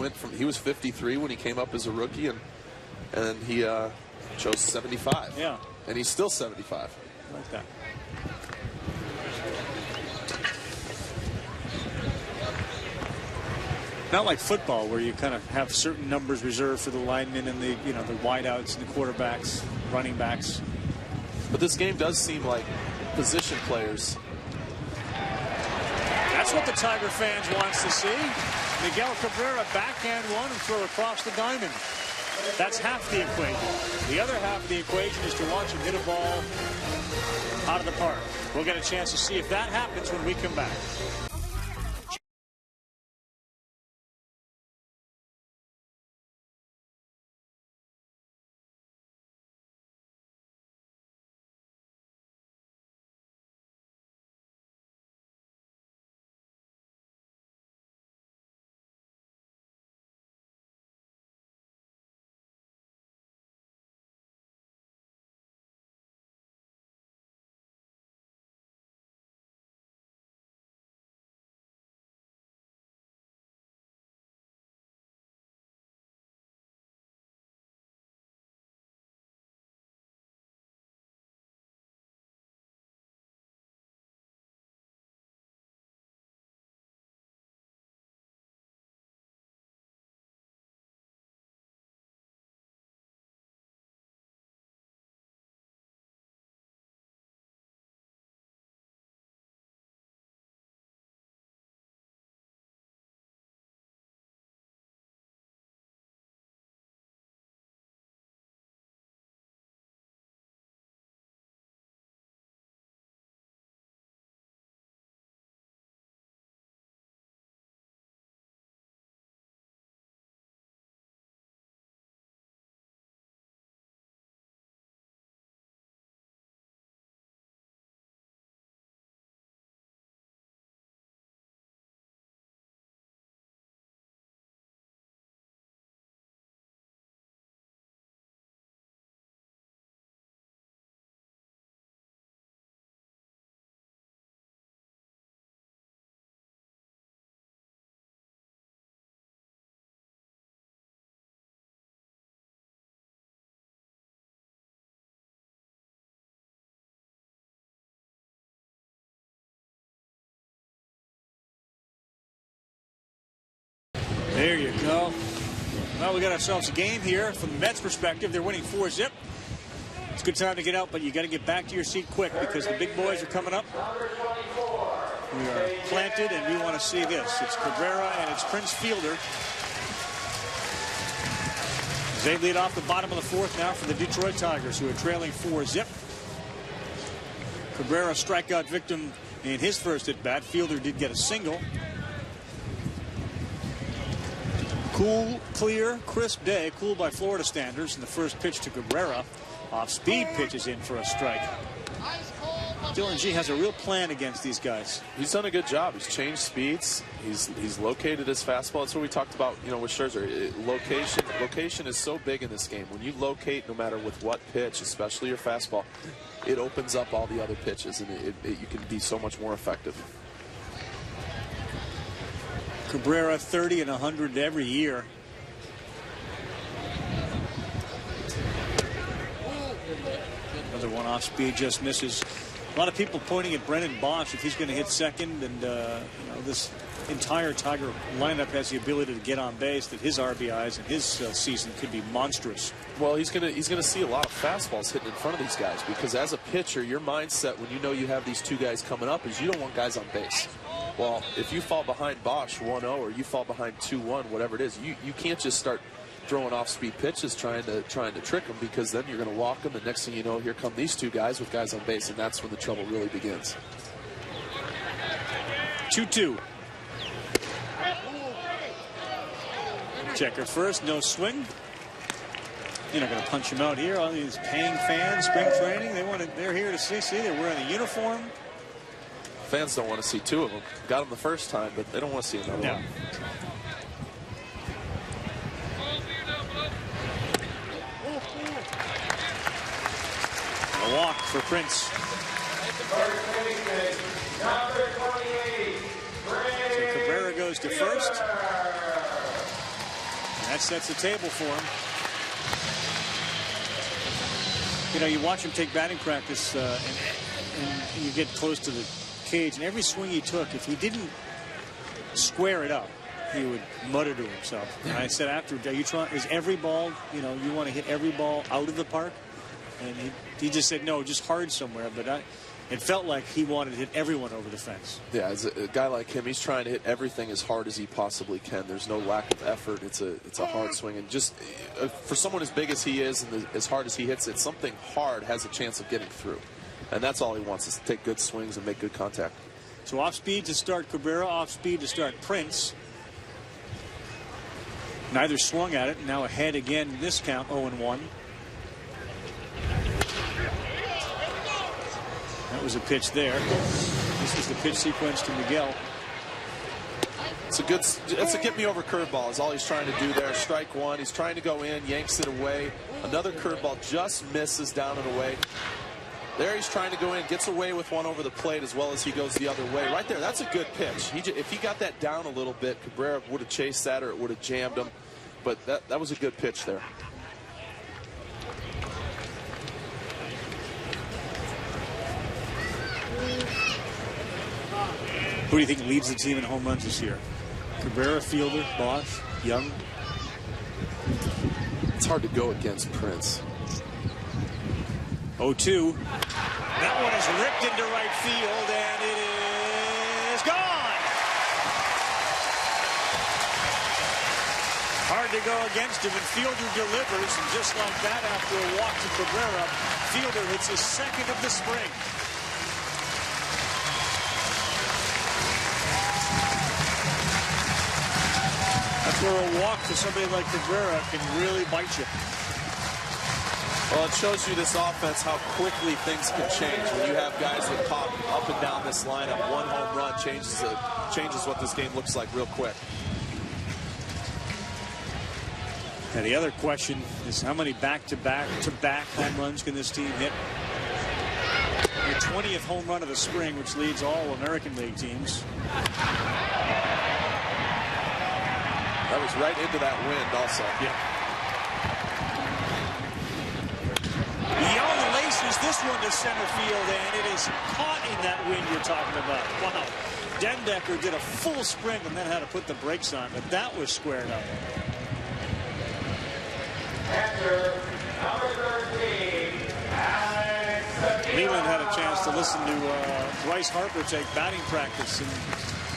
was 53 when he came up as a rookie, and he chose 75.
Yeah.
And he's still 75.
I like that. Not like football, where you kind of have certain numbers reserved for the linemen and the wideouts and the quarterbacks, running backs.
But this game does seem like position players.
That's what the Tiger fans wants to see. Miguel Cabrera backhand one and throw across the diamond. That's half the equation. The other half of the equation is to watch him hit a ball out of the park. We'll get a chance to see if that happens when we come back. There you go. Well, we got ourselves a game here from the Mets' perspective. They're winning 4-0. It's a good time to get out, but you got to get back to your seat quick because the big boys are coming up. We are planted, and we want to see this. It's Cabrera and it's Prince Fielder. They lead off the bottom of the 4th now for the Detroit Tigers, who are trailing 4-0. Cabrera strikeout victim in his first at bat. Fielder did get a single. Cool, clear, crisp day, cool by Florida standards. And the first pitch to Cabrera, off speed, pitches in for a strike. Dylan G has a real plan against these guys.
He's done a good job. He's changed speeds. He's located his fastball. That's what we talked about, you know, with Scherzer. Location is so big in this game. When you locate, no matter with what pitch, especially your fastball, it opens up all the other pitches, and you can be so much more effective.
Cabrera 30 and 100 every year. Another one off speed, just misses. A lot of people pointing at Brennan Bosch if he's going to hit second, and you know, this entire Tiger lineup has the ability to get on base, that his RBIs and his season could be monstrous.
Well, he's gonna see a lot of fastballs hitting in front of these guys, because as a pitcher, your mindset when you know you have these two guys coming up is you don't want guys on base. Well, if you fall behind Bosch 1-0 or you fall behind 2-1, whatever it is, you can't just start throwing off-speed pitches trying to trick them, because then you're going to walk them, and next thing you know, here come these two guys with guys on base, and that's when the trouble really begins.
2-2. Checker first, no swing. You're not going to punch him out here. All these paying fans, spring training, they're here to see. They're wearing the uniform.
Fans don't want to see two of them. Got them the first time, but they don't want to see another one.
A walk for Prince. So Cabrera goes to first. And that sets the table for him. You know, you watch him take batting practice, and you get close to the cage, and every swing he took, if he didn't square it up, he would mutter to himself. And I said after, is every ball, you know, you want to hit every ball out of the park? And he just said, no, just hard somewhere. But it felt like he wanted to hit everyone over the fence.
Yeah, as a guy like him, he's trying to hit everything as hard as he possibly can. There's no lack of effort. It's a hard swing. And just for someone as big as he is and as hard as he hits it, something hard has a chance of getting through. And that's all he wants, is to take good swings and make good contact.
So off speed to start Cabrera, off speed to start Prince. Neither swung at it. Now ahead again in this count, 0-1. That was a pitch there. This is the pitch sequence to Miguel.
It's a get me over curveball is all he's trying to do there. Strike one. He's trying to go in, yanks it away. Another curveball just misses down and away. There he's trying to go in, gets away with one over the plate as well as he goes the other way. Right there, that's a good pitch. If he got that down a little bit, Cabrera would have chased that or it would have jammed him. But that was a good pitch there.
Who do you think leads the team in home runs this year? Cabrera, Fielder, Bosch, Young?
It's hard to go against Prince.
0-2. That one is ripped into right field, and it is gone. Hard to go against him, and Fielder delivers, and just like that, after a walk to Cabrera, Fielder hits his second of the spring. That's where a walk to somebody like Cabrera can really bite you.
Well, it shows you this offense how quickly things can change when you have guys that pop up and down this lineup. One home run changes what this game looks like real quick.
And the other question is, how many back-to-back home runs can this team hit? The 20th home run of the spring, which leads all American League teams.
That was right into that wind also.
Yeah. Young laces this one to center field, and it is caught in that wind you're talking about. Wow. Dendecker did a full sprint and then had to put the brakes on, but that was squared up. Leland had a chance to listen to Bryce Harper take batting practice, and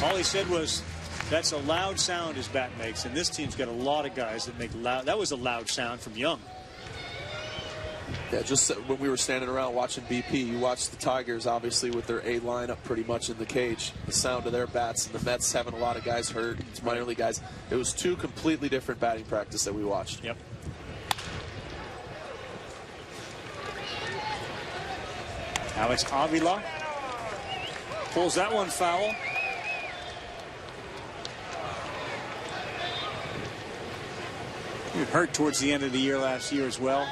all he said was, that's a loud sound his bat makes, and this team's got a lot of guys that make loud. That was a loud sound from Young.
Yeah, just when we were standing around watching BP, you watched the Tigers, obviously, with their A lineup pretty much in the cage. The sound of their bats, and the Mets having a lot of guys hurt, it's minor league guys. It was two completely different batting practice that we watched.
Yep. Alex Avila pulls that one foul. He was hurt towards the end of the year last year as well.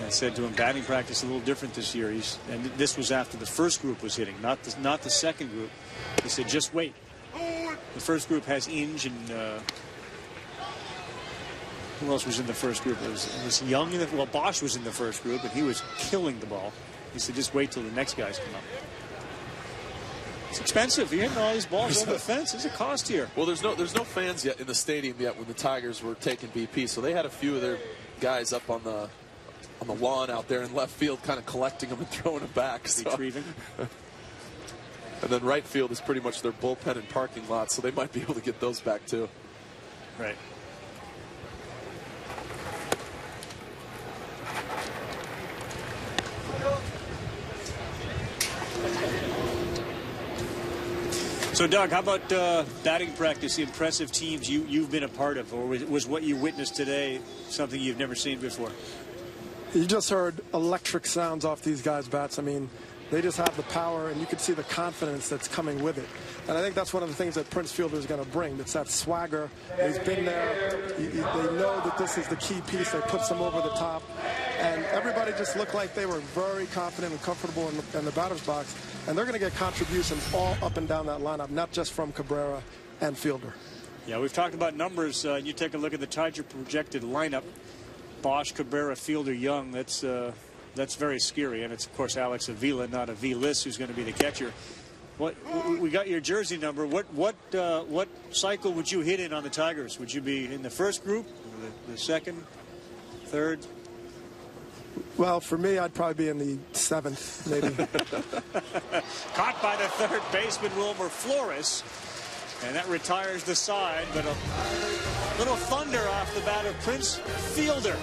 I said to him, batting practice a little different this year. And this was after the first group was hitting, not the second group. He said, just wait. The first group has Inge and who else was in the first group? It was Young. Well, Bosch was in the first group, and he was killing the ball. He said, just wait till the next guys come up. It's expensive. You're hitting all these balls over the fence. There's a cost here.
Well, there's no fans yet in the stadium yet when the Tigers were taking BP, so they had a few of their guys up on the lawn out there in left field, kind of collecting them and throwing them back.
Retrieving.
And then right field is pretty much their bullpen and parking lot, so they might be able to get those back too.
Right. So, Doug, how about batting practice, the impressive teams you've been a part of, or was what you witnessed today something you've never seen before?
You just heard electric sounds off these guys' bats. I mean, they just have the power, and you can see the confidence that's coming with it. And I think that's one of the things that Prince Fielder is going to bring. It's that swagger. He's been there. They know that this is the key piece that puts them over the top. And everybody just looked like they were very confident and comfortable in the batter's box. And they're going to get contributions all up and down that lineup, not just from Cabrera and Fielder.
Yeah, we've talked about numbers. You take a look at the Tiger projected lineup. Bosch, Cabrera, Fielder, Young. That's very scary. And it's, of course, Alex Avila, not Aviles, who's going to be the catcher. We got your jersey number. What cycle would you hit in on the Tigers? Would you be in the first group, or the second, third?
Well, for me, I'd probably be in the seventh, maybe.
Caught by the third baseman, Wilmer Flores. And that retires the side, but a little thunder off the bat of Prince Fielder.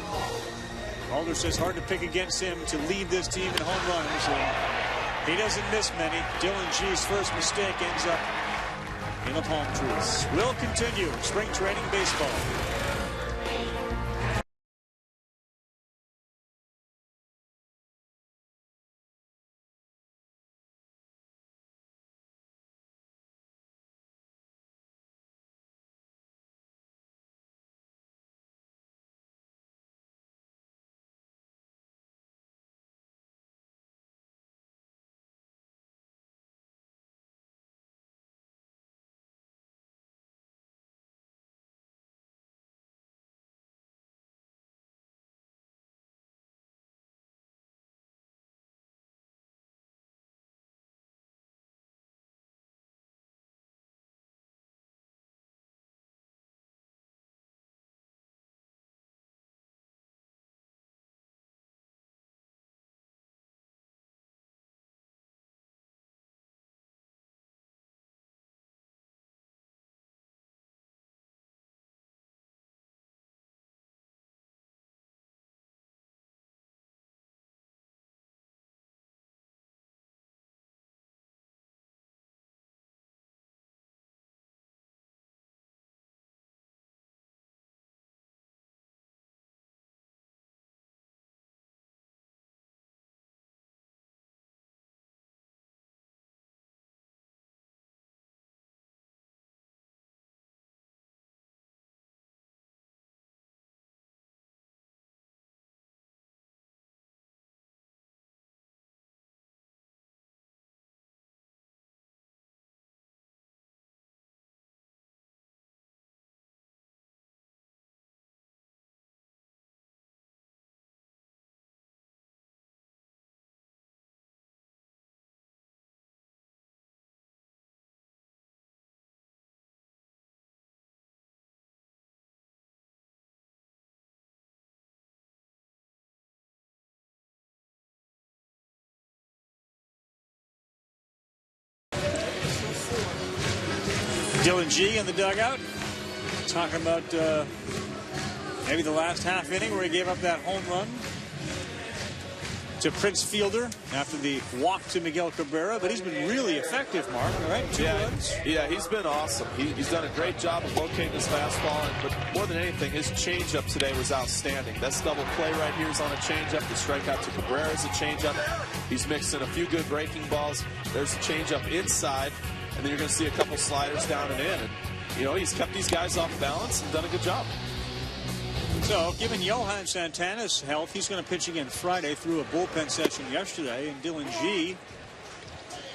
Alder says hard to pick against him to lead this team in home runs. And he doesn't miss many. Dylan G's first mistake ends up in a palm trees. We'll continue spring training baseball. Dylan G in the dugout, talking about Maybe the last half inning where he gave up that home run to Prince Fielder after the walk to Miguel Cabrera, but he's been really effective, Mark, all right? 2 runs.
Yeah, he's been awesome. He's done a great job of locating his fastball, but more than anything, his changeup today was outstanding. That's double play right here is on a changeup. The strikeout to Cabrera is a changeup. He's mixed in a few good breaking balls. There's a changeup inside, and then you're going to see a couple sliders down and in. And, you know, he's kept these guys off balance and done a good job.
So, given Johan Santana's health, he's going to pitch again Friday through a bullpen session yesterday. And Dylan G, you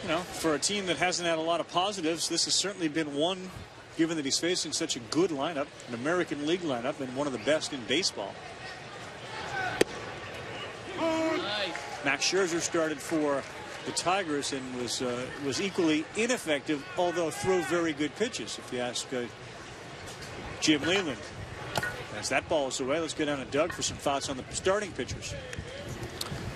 know, for a team that hasn't had a lot of positives, this has certainly been one, given that he's facing such a good lineup, an American League lineup, and one of the best in baseball.
Nice.
Max Scherzer started for the Tigers and was equally ineffective, although threw very good pitches, if you ask Jim Leland. As that ball is away, let's go down to Doug for some thoughts on the starting pitchers.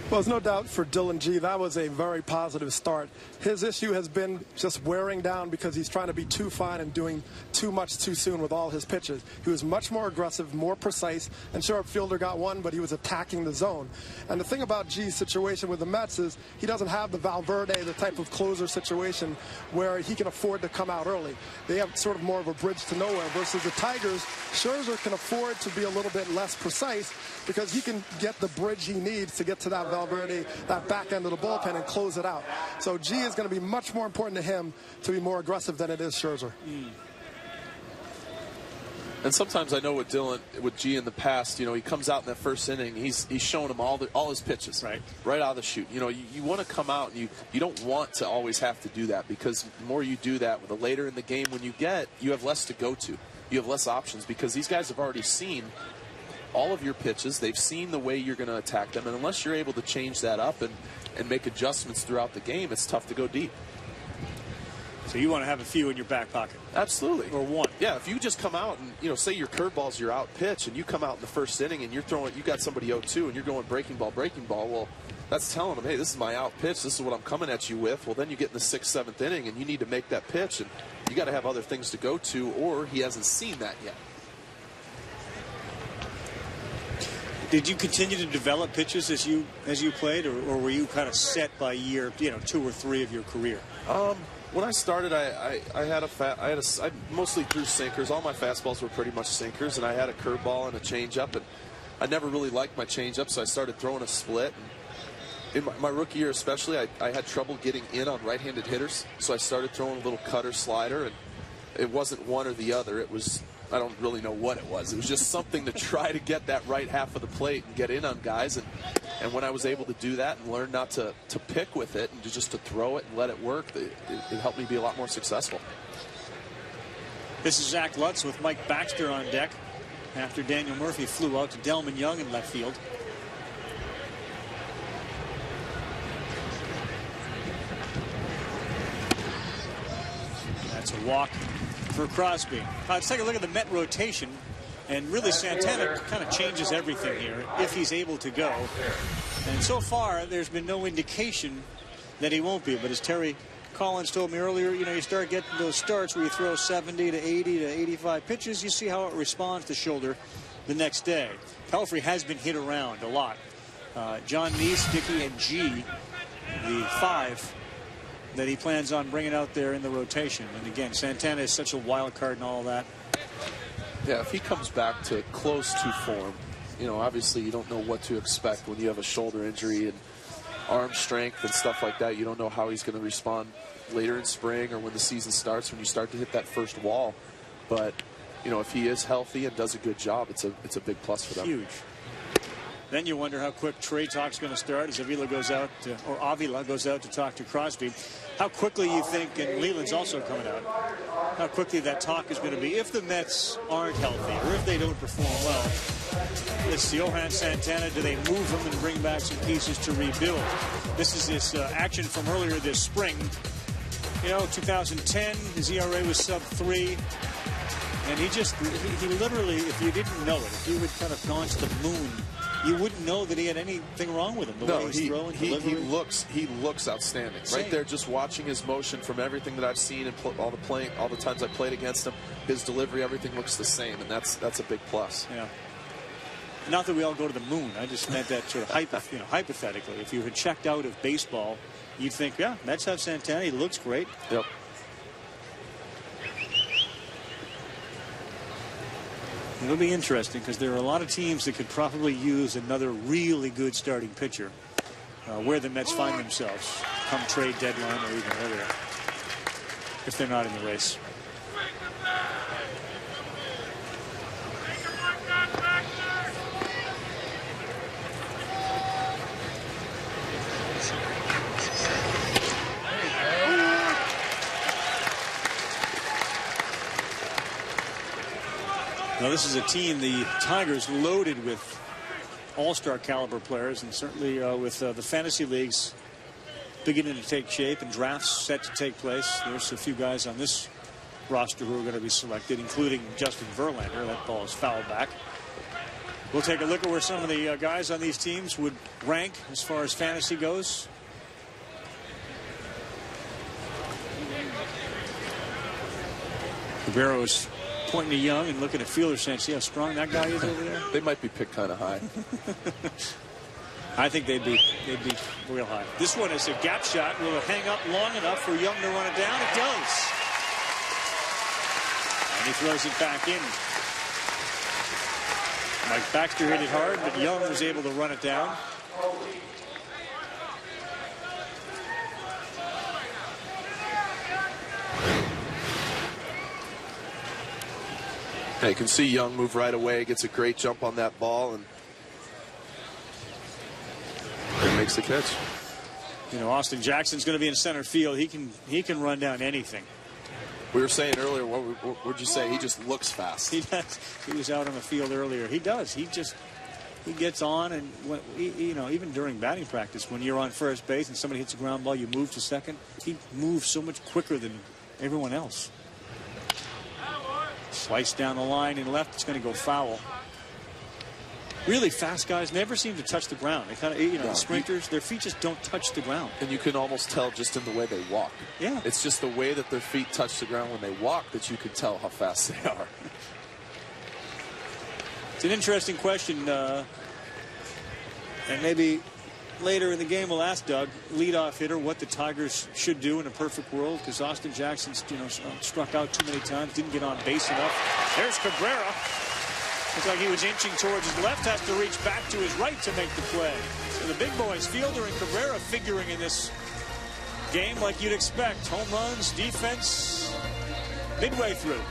Well, there's no doubt for Dylan G, that was a very positive start. His issue has been just wearing down because he's trying to be too fine and doing too much too soon with all his pitches. He was much more aggressive, more precise, and sure, Fielder got one, but he was attacking the zone. And the thing about G's situation with the Mets is he doesn't have the Valverde, the type of closer situation where he can afford to come out early. They have sort of more of a bridge to nowhere versus the Tigers. Scherzer can afford to be a little bit less precise because he can get the bridge he needs to get to that Valverde, that back end of the bullpen, and close it out. So G is going to be much more important to him to be more aggressive than it is Scherzer.
And sometimes I know with G in the past, you know, he comes out in that first inning, he's showing him all his pitches right out of the chute. You know, you want to come out and you don't want to always have to do that, because the more you do that, the later in the game when you have less to go to. You have less options because these guys have already seen all of your pitches. They've seen the way you're going to attack them, and unless you're able to change that up and make adjustments throughout the game, it's tough to go deep.
So you want to have a few in your back pocket?
Absolutely.
Or one.
Yeah, if you just come out and, you know, say your curveball's your out pitch and you come out in the first inning and you got somebody 0-2 and you're going breaking ball, well, that's telling them, hey, this is my out pitch, this is what I'm coming at you with. Well, then you get in the 6th, 7th inning and you need to make that pitch, and you got to have other things to go to, or he hasn't seen that yet.
Did you continue to develop pitches as you played, or were you kind of set by year, 2 or 3 of your career?
When I started, I mostly threw sinkers. All my fastballs were pretty much sinkers, and I had a curveball and a changeup, and I never really liked my changeup, so I started throwing a split. And in my rookie year especially, I had trouble getting in on right-handed hitters, so I started throwing a little cutter slider, and it wasn't one or the other. It was, I don't really know what it was. It was just something to try to get that right half of the plate and get in on guys. And when I was able to do that and learn not to pick with it and just to throw it and let it work, it helped me be a lot more successful.
This is Zach Lutz with Mike Baxter on deck after Daniel Murphy flew out to Delman Young in left field. That's a walk for Crosby. Let's take a look at the Met rotation, and really Santana kind of changes everything here if he's able to go. And so far, there's been no indication that he won't be. But as Terry Collins told me earlier, you start getting those starts where you throw 70 to 80 to 85 pitches. You see how it responds to shoulder the next day. Pelfrey has been hit around a lot. John Neese, Dickey, and G, the 5 that he plans on bringing out there in the rotation. And again, Santana is such a wild card and all that.
Yeah, if he comes back to close to form, obviously you don't know what to expect when you have a shoulder injury and arm strength and stuff like that. You don't know how he's going to respond later in spring or when the season starts, when you start to hit that first wall. But, if he is healthy and does a good job, it's a big plus for them.
Huge. Then you wonder how quick Trey talk's going to start as Avila goes out to talk to Crosby. How quickly you think, and Leland's also coming out, how quickly that talk is going to be if the Mets aren't healthy or if they don't perform well. It's Johan Santana. Do they move him and bring back some pieces to rebuild? This is this action from earlier this spring. 2010, his ERA was sub-3. And he literally, if you didn't know it, if you had kind of gone to the moon, you wouldn't know that he had anything wrong with him. The way he's throwing,
he looks outstanding. Same. Right there, just watching his motion from everything that I've seen and all the times I played against him, his delivery, everything looks the same, and that's a big plus.
Yeah. Not that we all go to the moon. I just meant that sort of hypothetically. If you had checked out of baseball, you'd think, yeah, Mets have Santana. He looks great.
Yep.
It'll be interesting because there are a lot of teams that could probably use another really good starting pitcher. Where the Mets find themselves come trade deadline or even earlier, if they're not in the race. Now this is a team, the Tigers, loaded with all-star caliber players, and certainly with the fantasy leagues beginning to take shape and drafts set to take place. There's a few guys on this roster who are going to be selected, including Justin Verlander. That ball is fouled back. We'll take a look at where some of the guys on these teams would rank as far as fantasy goes. Cabrera's pointing to Young and looking at fielder saying, see how strong that guy is over there?
They might be picked kind of high.
I think they'd be real high. This one is a gap shot. Will it hang up long enough for Young to run it down? It does. And he throws it back in. Mike Baxter hit it hard, but Young was able to run it down.
You can see Young move right away, gets a great jump on that ball, and makes the catch.
You know, Austin Jackson's going to be in center field. He can run down anything.
We were saying earlier, what would you say? He just looks fast.
He does. He was out on the field earlier. He does. He gets on, and you know, even during batting practice, when you're on first base and somebody hits a ground ball, you move to second. He moves so much quicker than everyone else. Slice down the line and left. It's going to go foul. Really fast guys never seem to touch the ground. They kind of, you know, the sprinters, their feet just don't touch the ground.
And you can almost tell just in the way they walk.
Yeah.
It's just the way that their feet touch the ground when they walk that you can tell how fast they are.
It's an interesting question. And maybe later in the game we'll ask Doug, leadoff hitter, what the Tigers should do in a perfect world, because Austin Jackson's, you know, struck out too many times, didn't get on base enough. There's Cabrera. Looks like he was inching towards his left, has to reach back to his right to make the play. So the big boys, Fielder and Cabrera, figuring in this game like you'd expect. Home runs, defense, midway through.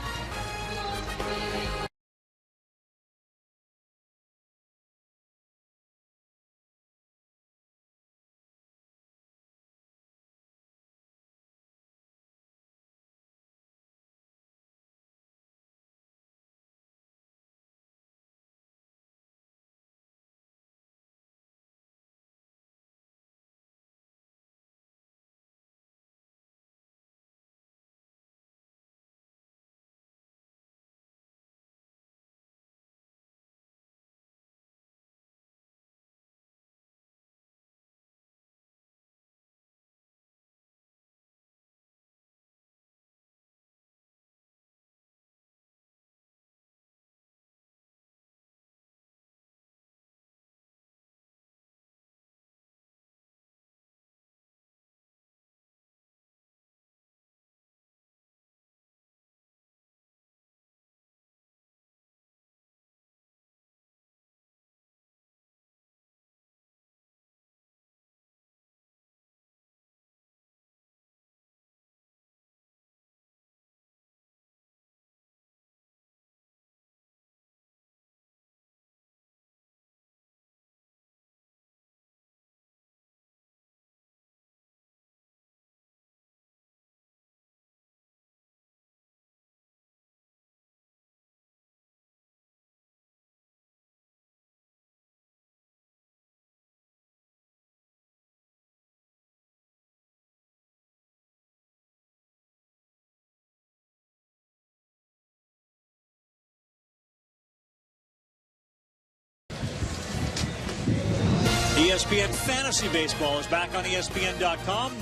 ESPN Fantasy Baseball is back on ESPN.com.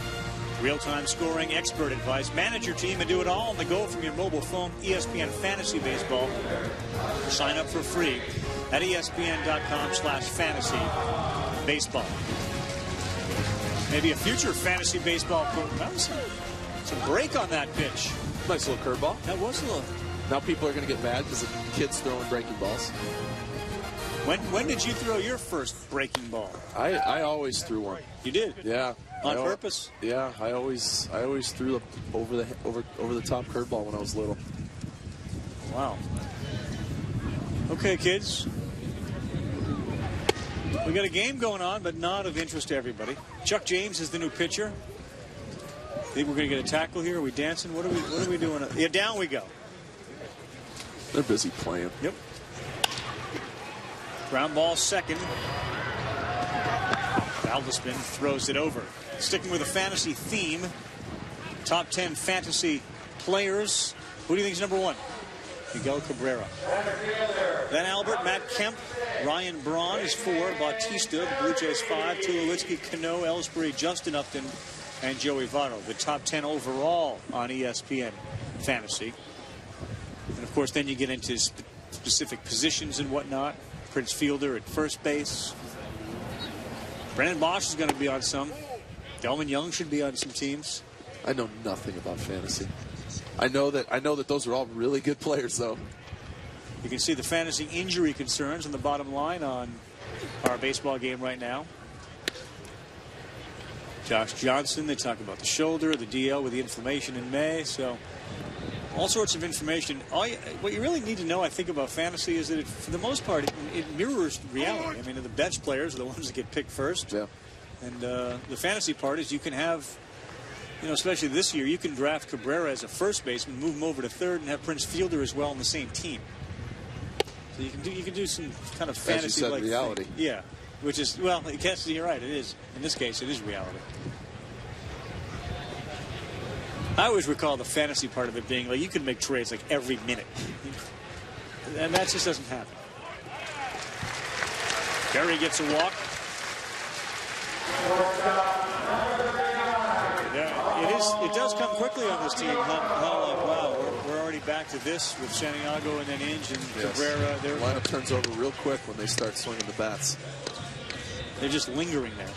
Real-time scoring, expert advice. Manage your team and do it all on the go from your mobile phone. ESPN Fantasy Baseball. Sign up for free at ESPN.com/fantasy baseball. Maybe a future fantasy baseball program. That was some break on that pitch.
Nice little curveball.
That was a little.
Now people are going to get mad because the kid's throwing breaking balls.
When did you throw your first breaking ball?
I always threw one.
You did?
Yeah.
On purpose?
Yeah, I always threw over the top curveball when I was little.
Wow. Okay, kids. We got a game going on, but not of interest to everybody. Chuck James is the new pitcher. Think we're going to get a tackle here? Are we dancing? What are we doing? Yeah, down we go.
They're busy playing.
Yep. Ground ball second. Valdespin throws it over. Sticking with a fantasy theme. Top 10 fantasy players. Who do you think is number 1? Miguel Cabrera. Then Albert, Matt Kemp, Ryan Braun is 4, Bautista, the Blue Jays 5, Tulowitzki, Cano, Ellsbury, Justin Upton, and Joey Votto. The top 10 overall on ESPN Fantasy. And of course, then you get into specific positions and whatnot. Prince Fielder at first base. Brennan Bosch is going to be on some. Delman Young should be on some teams.
I know nothing about fantasy. I know that those are all really good players, though.
You can see the fantasy injury concerns on the bottom line on our baseball game right now. Josh Johnson, they talk about the shoulder, the DL with the inflammation in May, so all sorts of information. What you really need to know, I think, about fantasy is that for the most part, it mirrors reality. I mean, the bench players are the ones that get picked first.
Yeah.
And the fantasy part is you can have, especially this year, you can draft Cabrera as a first baseman, move him over to third, and have Prince Fielder as well on the same team. So you can do some kind of fantasy-like
reality.
thing. Yeah, which is, well, I guess you're right. It is. In this case, it is reality. I always recall the fantasy part of it being like you can make trades like every minute. And that just doesn't happen. Berry gets a walk. It does come quickly on this team. Wow, we're already back to this with Santiago and then Inge and Cabrera.
The lineup turns over real quick when they start swinging the bats.
They're just lingering there.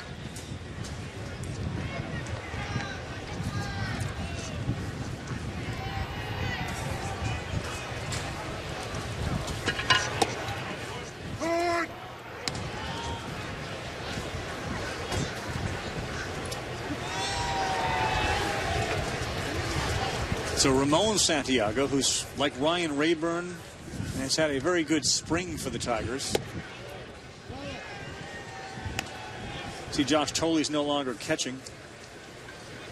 So Ramon Santiago, who's like Ryan Rayburn, and has had a very good spring for the Tigers. See, Josh Toley's no longer catching.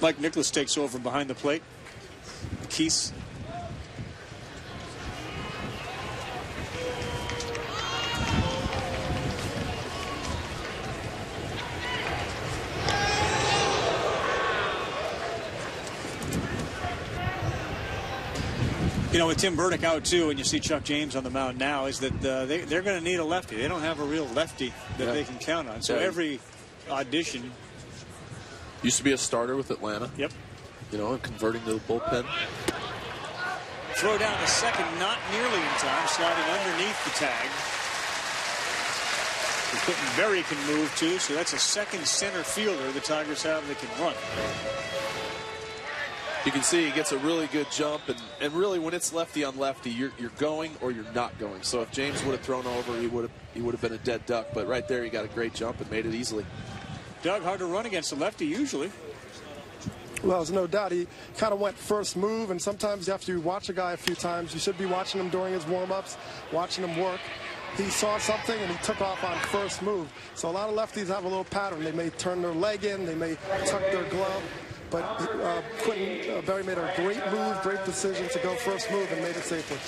Mike Nicholas takes over behind the plate. Keese. With Tim Burdick out too, and you see Chuck James on the mound now, is that they're going to need a lefty. They don't have a real lefty that they can count on. So every audition.
Used to be a starter with Atlanta.
Yep.
And converting to the bullpen.
Throw down to second, not nearly in time, sliding underneath the tag. Quentin Berry can move too, so that's a second center fielder the Tigers have that can run.
You can see he gets a really good jump, and really when it's lefty on lefty, you're going or you're not going. So if James would have thrown over, he would have been a dead duck. But right there, he got a great jump and made it easily.
Doug, hard to run against a lefty usually.
Well, there's no doubt he kind of went first move, and sometimes after you watch a guy a few times, you should be watching him during his warm-ups, watching him work. He saw something and he took off on first move. So a lot of lefties have a little pattern. They may turn their leg in, they may tuck their glove. But Quentin Berry made a great move, great decision to go first move and made it safely.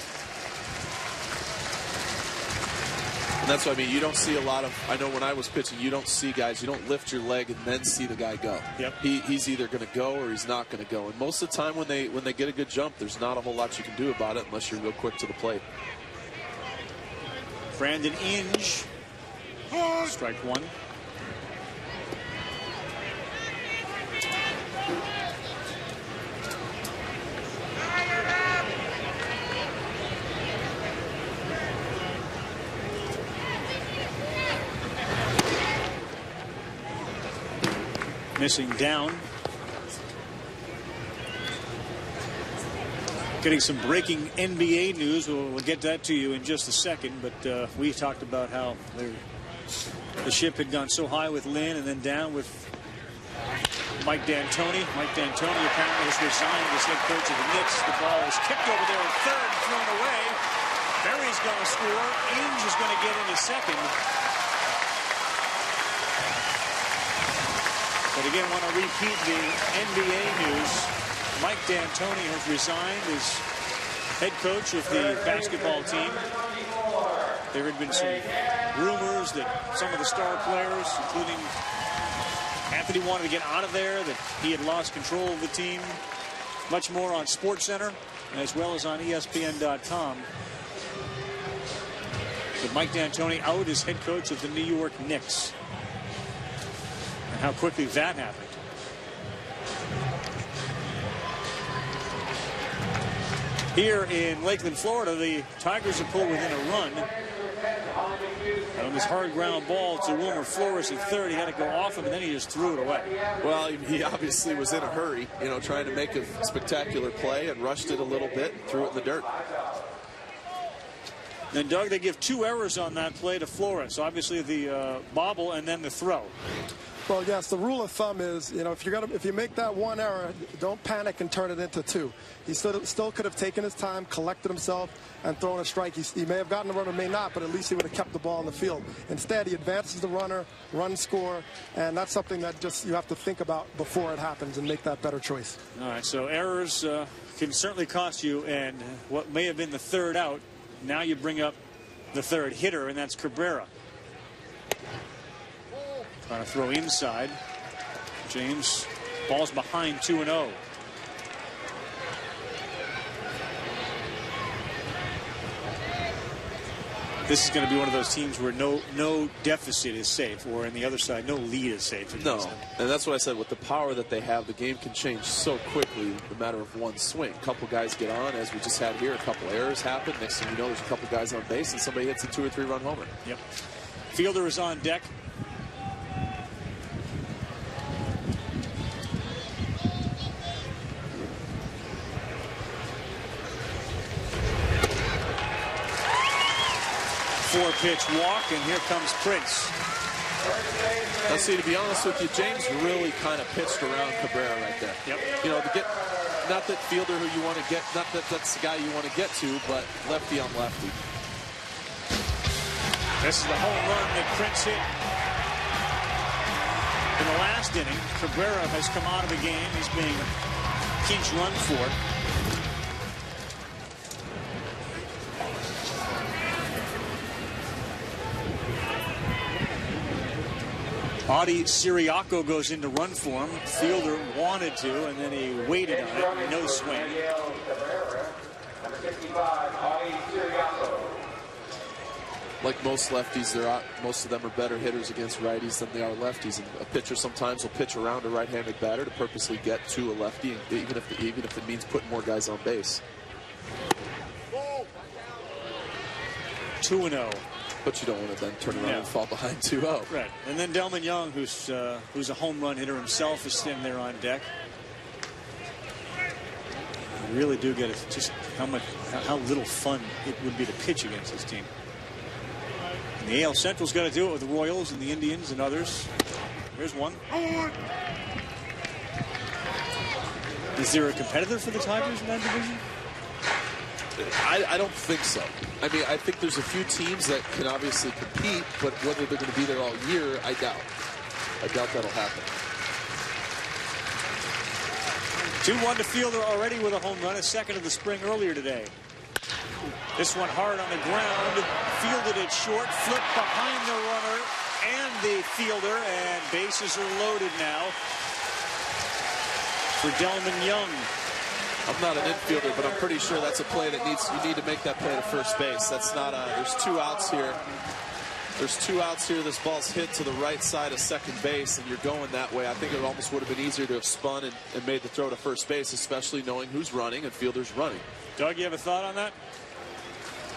And that's what I mean. You don't see a lot of, I know when I was pitching, you don't see guys, you don't lift your leg and then see the guy go.
Yep.
He's either going to go or he's not going to go. And most of the time when they get a good jump, there's not a whole lot you can do about it unless you're real quick to the plate.
Brandon Inge, strike one. missing down. Getting some breaking NBA news. We'll get that to you in just a second. But we talked about how the ship had gone so high with Lynn and then down with Mike D'Antoni. Mike D'Antoni apparently has resigned as head coach of the Knicks. The ball is kicked over there at third and thrown away. Berry's going to score. Ainge is going to get into second. But again, want to repeat the NBA news. Mike D'Antoni has resigned as head coach of the basketball team. There had been some rumors that some of the star players, including Anthony, wanted to get out of there, that he had lost control of the team. Much more on SportsCenter as well as on ESPN.com. But Mike D'Antoni out as head coach of the New York Knicks. And how quickly that happened. Here in Lakeland, Florida, the Tigers have pulled within a run. And on this hard ground ball to Wilmer Flores at third, he had to go off him, and then he just threw it away.
Well, he obviously was in a hurry, you know, trying to make a spectacular play and rushed it a little bit and threw it in the dirt.
And Doug, they give 2 errors on that play to Flores. Obviously the bobble and then the throw.
Well, yes, the rule of thumb is, you know, if you make that 1 error, don't panic and turn it into 2. He still could have taken his time, collected himself, and thrown a strike. He may have gotten the runner, may not, but at least he would have kept the ball in the field. Instead, he advances the runner, run score, and that's something that just you have to think about before it happens and make that better choice.
All right, so errors can certainly cost you, and what may have been the third out, now you bring up the third hitter, and that's Cabrera. Trying to throw inside. James, ball's behind 2-0. This is going to be one of those teams where no deficit is safe, or on the other side, no lead is safe.
No, and that's what I said. With the power that they have, the game can change so quickly in a matter of one swing. A couple guys get on, as we just had here. A couple errors happen. Next thing you know, there's a couple guys on base, and somebody hits a 2 or 3 run homer.
Yep. Fielder is on deck. Four-pitch walk, and here comes Prince.
Now, see, to be honest with you, James really kind of pitched around Cabrera right there.
Yep.
You know, to get, not that fielder who you want to get, not that that's the guy you want to get to, but lefty on lefty.
This is the home run that Prince hit in the last inning. Cabrera has come out of the game. He's being pinch run for. Audie Siriaco goes in to run for him. Fielder wanted to, and then he waited on it. No swing.
Like most lefties, most of them are better hitters against righties than they are lefties. And a pitcher sometimes will pitch around a right-handed batter to purposely get to a lefty, even if it means putting more guys on base.
2-0.
But you don't want to then turn around and fall behind 2-0.
Right. And then Delman Young, who's a home run hitter himself, is standing there on deck. You really do get just how little fun it would be to pitch against this team. And the AL Central's got to do it with the Royals and the Indians and others. Here's one. Is there a competitor for the Tigers in that division?
I don't think so. I mean, I think there's a few teams that can obviously compete, but whether they're going to be there all year, I doubt. I doubt that'll happen.
2-1 to Fielder already with a home run, a second of the spring earlier today. This one hard on the ground, fielded it short, flipped behind the runner and the fielder, and bases are loaded now for Delman Young.
I'm not an infielder, but I'm pretty sure that's a play that you need to make that play to first base. That's not there's 2 outs here. There's 2 outs here. This ball's hit to the right side of second base, and you're going that way. I think it almost would have been easier to have spun and made the throw to first base, especially knowing who's running and fielder's running.
Doug, you have a thought on that?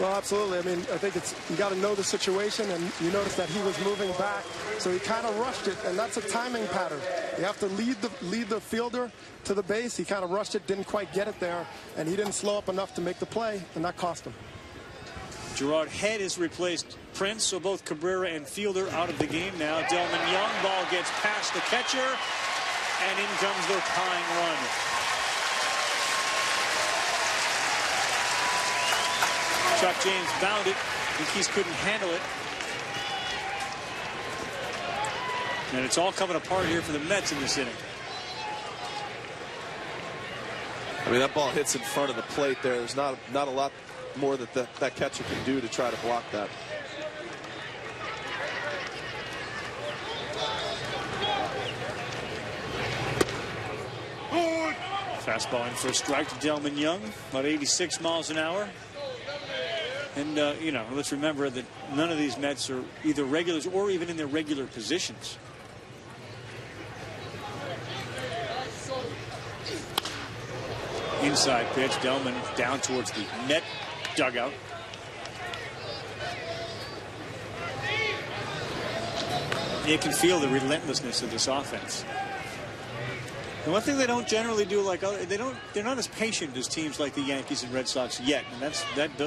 Well, absolutely. I mean, I think you got to know the situation, and you notice that he was moving back, so he kind of rushed it, and that's a timing pattern. You have to lead the fielder to the base. He kind of rushed it, didn't quite get it there, and he didn't slow up enough to make the play, and that cost him.
Gerard Head has replaced Prince, so both Cabrera and Fielder out of the game now. Delman Young, ball gets past the catcher, and in comes the tying run. Chuck James bound it. Yankees couldn't handle it. And it's all coming apart here for the Mets in this inning.
I mean, that ball hits in front of the plate there. There's not a lot more that that catcher can do to try to block that.
Fastball in for a strike to Delman Young, about 86 miles an hour. And, you know, let's remember that none of these Mets are either regulars or even in their regular positions. Inside pitch, Delman down towards the net dugout. You can feel the relentlessness of this offense. And one thing they don't generally do, like they're not as patient as teams like the Yankees and Red Sox yet, and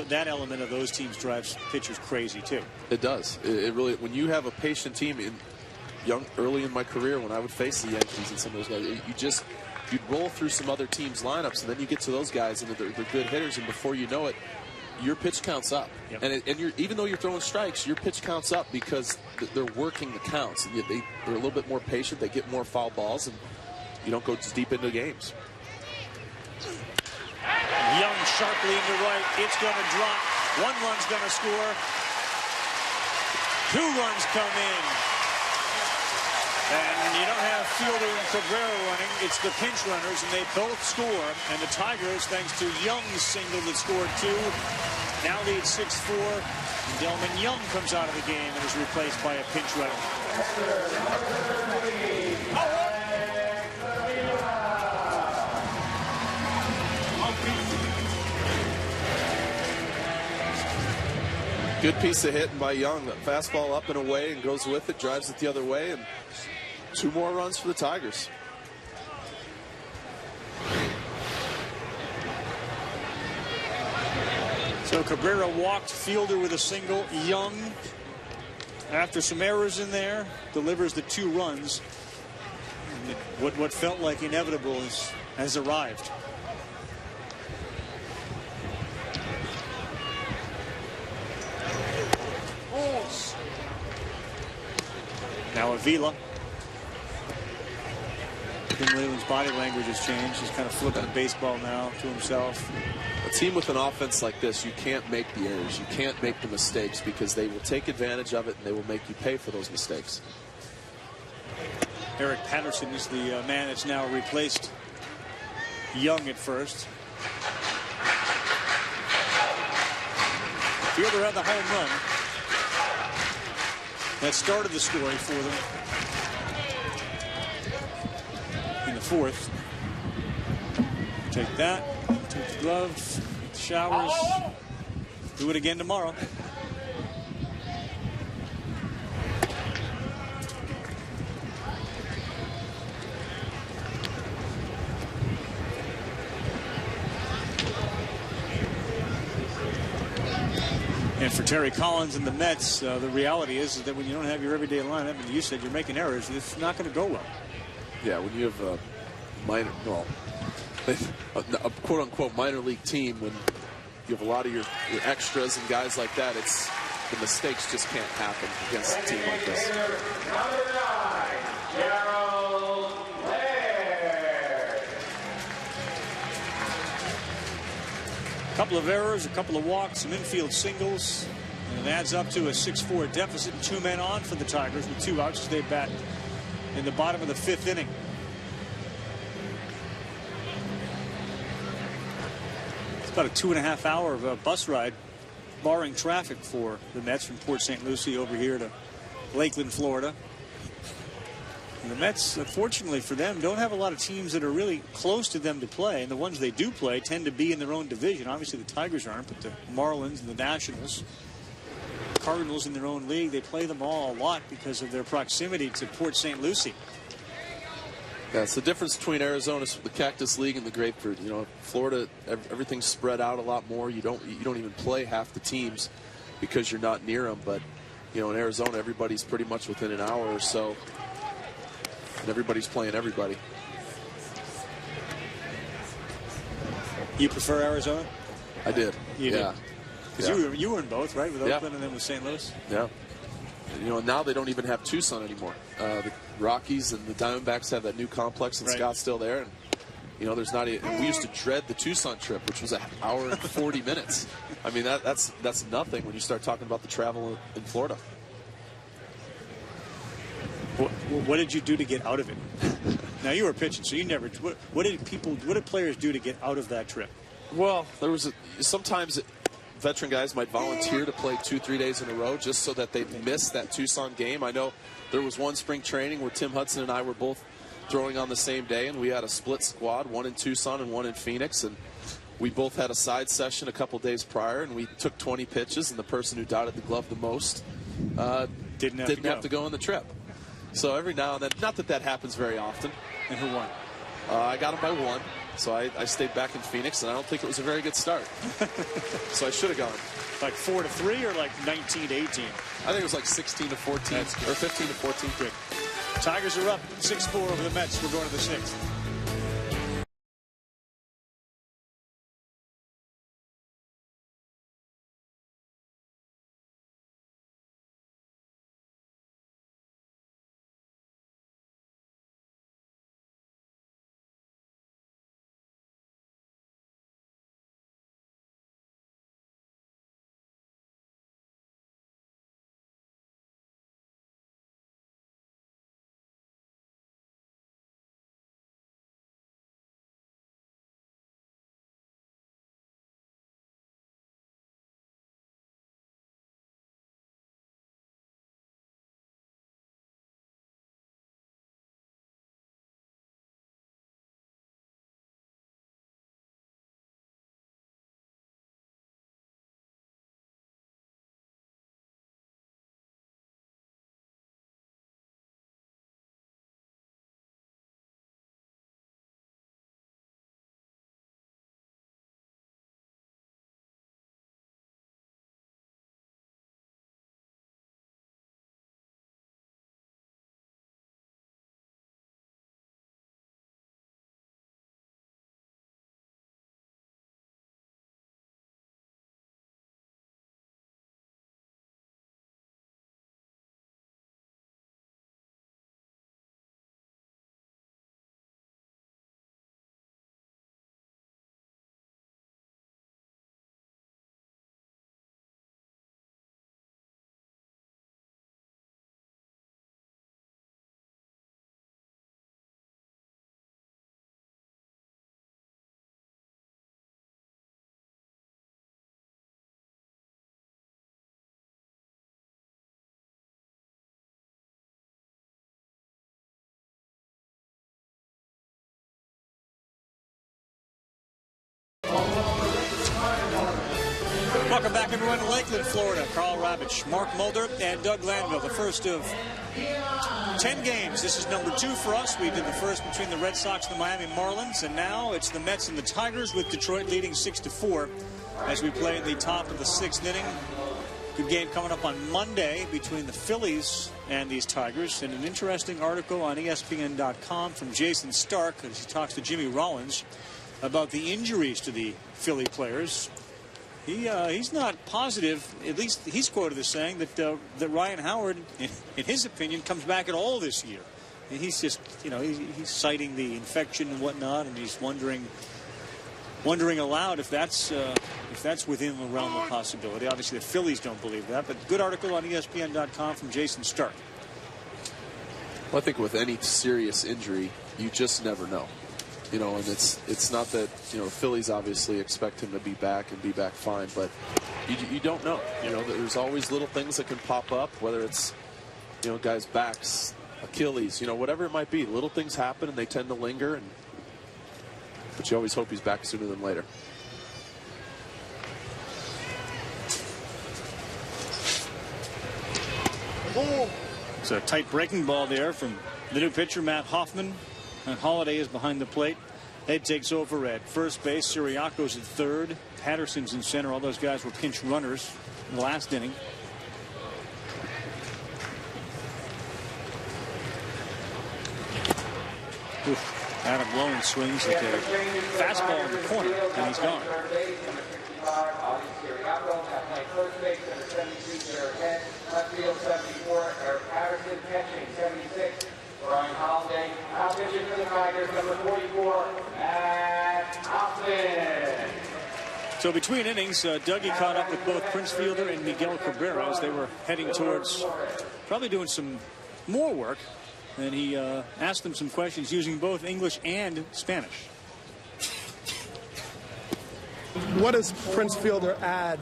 that element of those teams drives pitchers crazy too.
It does. It really, when you have a patient team early in my career, when I would face the Yankees and some of those guys, you'd roll through some other teams' lineups, and then you get to those guys, and they're good hitters, and before you know it, your pitch counts up. Yep. And even though you're throwing strikes, your pitch counts up because they're working the counts. And they're a little bit more patient. They get more foul balls, and you don't go as deep into games.
Young sharply into right. It's going to drop. One run's going to score. 2 runs come in. And you don't have Fielder and Cabrera running. It's the pinch runners, and they both score. And the Tigers, thanks to Young's single that scored 2, now lead 6-4. And Delman Young comes out of the game and is replaced by a pinch runner.
Good piece of hitting by Young. Fastball up and away and goes with it, drives it the other way, and 2 more runs for the Tigers.
So Cabrera walked, Fielder with a single. Young, after some errors in there, delivers the 2 runs. And what felt like inevitable has arrived. Now Avila. Tim Leland's body language has changed. He's kind of flipping the baseball now to himself.
A team with an offense like this, you can't make the errors. You can't make the mistakes because they will take advantage of it and they will make you pay for those mistakes.
Eric Patterson is the man that's now replaced Young at first. Fielder had the home run. That started the scoring for them in the 4th. Take that, take the gloves, take the showers, do it again tomorrow. And for Terry Collins and the Mets, the reality is that when you don't have your everyday lineup, and you said you're making errors, it's not going to go well.
Yeah, when you have a quote-unquote minor league team, when you have a lot of your extras and guys like that, the mistakes just can't happen against a team like this.
A couple of errors, a couple of walks, some infield singles, and it adds up to a 6-4 deficit and 2 men on for the Tigers with 2 outs as they bat in the bottom of the 5th inning. It's about a 2.5 hour bus ride, barring traffic, for the Mets from Port St. Lucie over here to Lakeland, Florida. And the Mets, fortunately for them, don't have a lot of teams that are really close to them to play. And the ones they do play tend to be in their own division. Obviously, the Tigers aren't, but the Marlins and the Nationals, Cardinals in their own league, they play them all a lot because of their proximity to Port St. Lucie.
Yeah, it's the difference between Arizona, the Cactus League, and the Grapefruit. You know, Florida, everything's spread out a lot more. You don't even play half the teams because you're not near them. But you know, in Arizona, everybody's pretty much within an hour or so, and everybody's playing everybody.
You prefer Arizona?
I did.
You
yeah.
Because you were in both, right? With Oakland and then with St. Louis.
Yeah. You know, now they don't even have Tucson anymore. The Rockies and the Diamondbacks have that new complex in Scottsdale there, and you know, there's not. We used to dread the Tucson trip, which was an hour and 40 minutes. I mean, that's nothing when you start talking about the travel in Florida.
What did you do to get out of it? Now you were pitching, so you never. What did players do to get out of that trip?
Well, there was sometimes veteran guys might volunteer to play 2-3 days in a row just so that they'd miss that Tucson game. I know there was one spring training where Tim Hudson and I were both throwing on the same day, and we had a split squad, one in Tucson and one in Phoenix, and we both had a side session a couple days prior, and we took 20 pitches, and the person who dotted the glove the most didn't have to go on the trip. So every now and then, not that happens very often.
And who won?
I got him by 1. So I stayed back in Phoenix, and I don't think it was a very good start. So I should have gone.
Like 4-3 or like 19-18?
I think it was like 16-14 or 15-14.
Good. Tigers are up 6-4 over the Mets. We're going to the 6th. Welcome back, everyone, to Lakeland, Florida. Carl Ravitch, Mark Mulder, and Doug Glanville. The first of 10 games. This is number 2 for us. We did the first between the Red Sox and the Miami Marlins, and now it's the Mets and the Tigers, with Detroit leading 6-4 as we play in the top of the 6th inning. Good game coming up on Monday between the Phillies and these Tigers. And an interesting article on ESPN.com from Jason Stark as he talks to Jimmy Rollins about the injuries to the Philly players. He's not positive, at least he's quoted as saying that Ryan Howard, in his opinion, comes back at all this year. And he's just, you know, he's citing the infection and whatnot, and he's wondering aloud if that's within the realm of possibility. Obviously, the Phillies don't believe that, but good article on ESPN.com from Jason Stark.
Well, I think with any serious injury, you just never know. You know, and it's not that, you know, the Phillies obviously expect him to be back and be back fine, but you don't know. You know, there's always little things that can pop up, whether it's, you know, guys' backs Achilles, whatever it might be. Little things happen and they tend to linger, but you always hope he's back sooner than later.
It's a tight breaking ball there from the new pitcher, Matt Hoffman. And Holiday is behind the plate. Ed takes over at first base. Siriaco's at third. Patterson's in center. All those guys were pinch runners in the last inning. Adam Lowen swings at the fastball in the corner, and he's gone.
First base, number 72, Jared Head. Left field, 74, Eric Patterson. Catching, 76, Brian Holiday. Now pitching for the Tigers, number 44, Matt Hoffman.
So between innings, Dougie caught up with both Prince Fielder and Miguel Cabrera as they were heading towards probably doing some more work. And he asked them some questions using both English and Spanish.
What does Prince Fielder add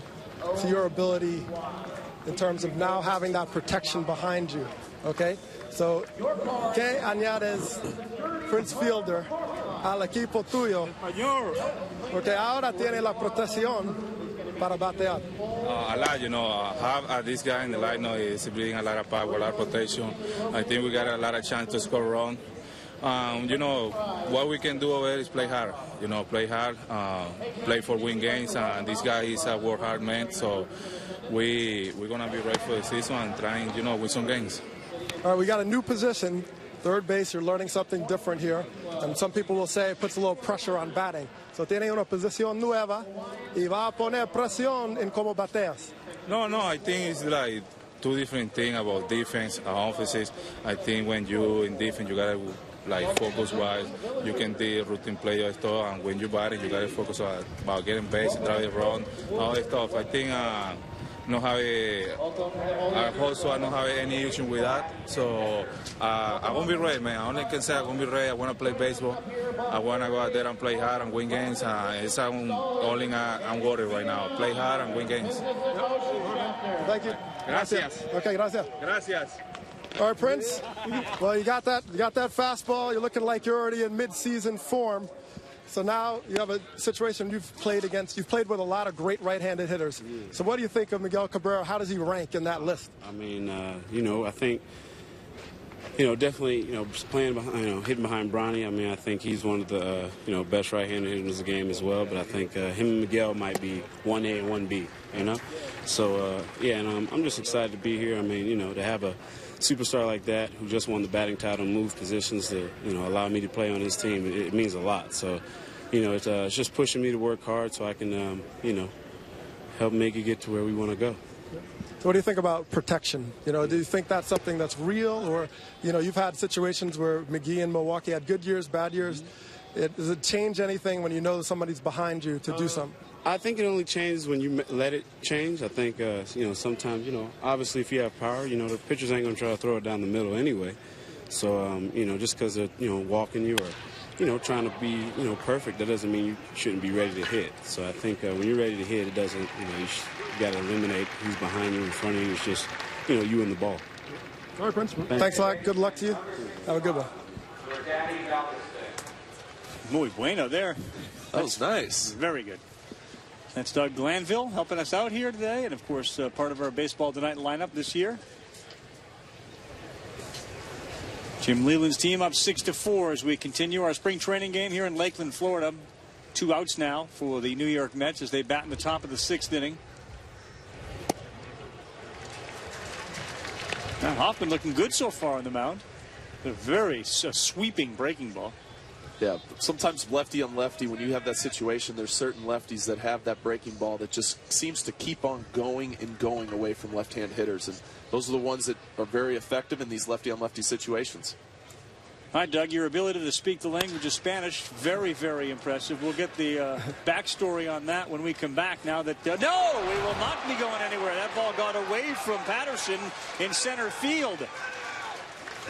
to your ability in terms of now having that protection behind you? Okay, so ¿qué añades Prince Fielder al equipo tuyo? Porque ahora tiene la protección para batear.
A lot, have this guy in the lineup is bringing a lot of power, a lot of protection. I think we got a lot of chance to score run. What we can do over there is play hard. Play hard, play for win games. And this guy is a work hard man, so we're gonna be ready for the season and trying, win some games.
All right, we got a new position, third base. You're learning something different here, and some people will say it puts a little pressure on batting. So tiene una posición nueva y va a poner presión en cómo bateas.
No, I think it's like two different things about defense and offenses. I think when you in defense, you gotta focus wise. You can do routine play and stuff, and when you batting, you gotta focus about getting base, drive the run, all that stuff. I think I don't have any issue with that. So I'm gonna be ready, man. I only can say I'm gonna be ready. I wanna play baseball. I wanna go out there and play hard and win games. It's all I'm worried right now. Play hard and win games.
Thank you.
Gracias.
Okay, gracias.
Gracias.
All right, Prince. Well, you got that fastball. You're looking like you're already in mid-season form. So now you have a situation you've played with a lot of great right-handed hitters. So what do you think of Miguel Cabrera? How does he rank in that list?
I mean, I think, definitely, playing behind, hitting behind Bronny. I mean, I think he's one of the, best right-handed hitters in the game as well. But I think him and Miguel might be 1A and 1B, So, and I'm just excited to be here. I mean, to have a superstar like that who just won the batting title and moved positions to, allow me to play on his team, it means a lot. So, it's just pushing me to work hard so I can, help make it get to where we want to go.
So what do you think about protection? Do you think that's something that's real? Or, you've had situations where McGee and Milwaukee had good years, bad years. Does it change anything when you know somebody's behind you to do something?
I think it only changes when you let it change. I think, sometimes, obviously if you have power, the pitchers ain't going to try to throw it down the middle anyway. So, just because they're, walking you or, trying to be, perfect, that doesn't mean you shouldn't be ready to hit. So I think when you're ready to hit, it doesn't, you got to eliminate who's behind you, in front of you. It's just, you and the ball.
All right, Prince. Thanks a lot. Good luck to you. Have a good one.
Muy bueno there.
That was nice.
Very good. That's Doug Glanville helping us out here today, and of course part of our Baseball Tonight lineup this year. Jim Leland's team up 6-4 as we continue our spring training game here in Lakeland, Florida. 2 outs now for the New York Mets as they bat in the top of the 6th inning. Now Hoffman looking good so far on the mound. A very sweeping breaking ball.
Yeah, sometimes lefty on lefty, when you have that situation, there's certain lefties that have that breaking ball that just seems to keep on going and going away from left-hand hitters. And those are the ones that are very effective in these lefty on lefty situations.
All right, Doug, your ability to speak the language of Spanish, very, very impressive. We'll get the backstory on that when we come back. Now that, no, we will not be going anywhere. That ball got away from Patterson in center field.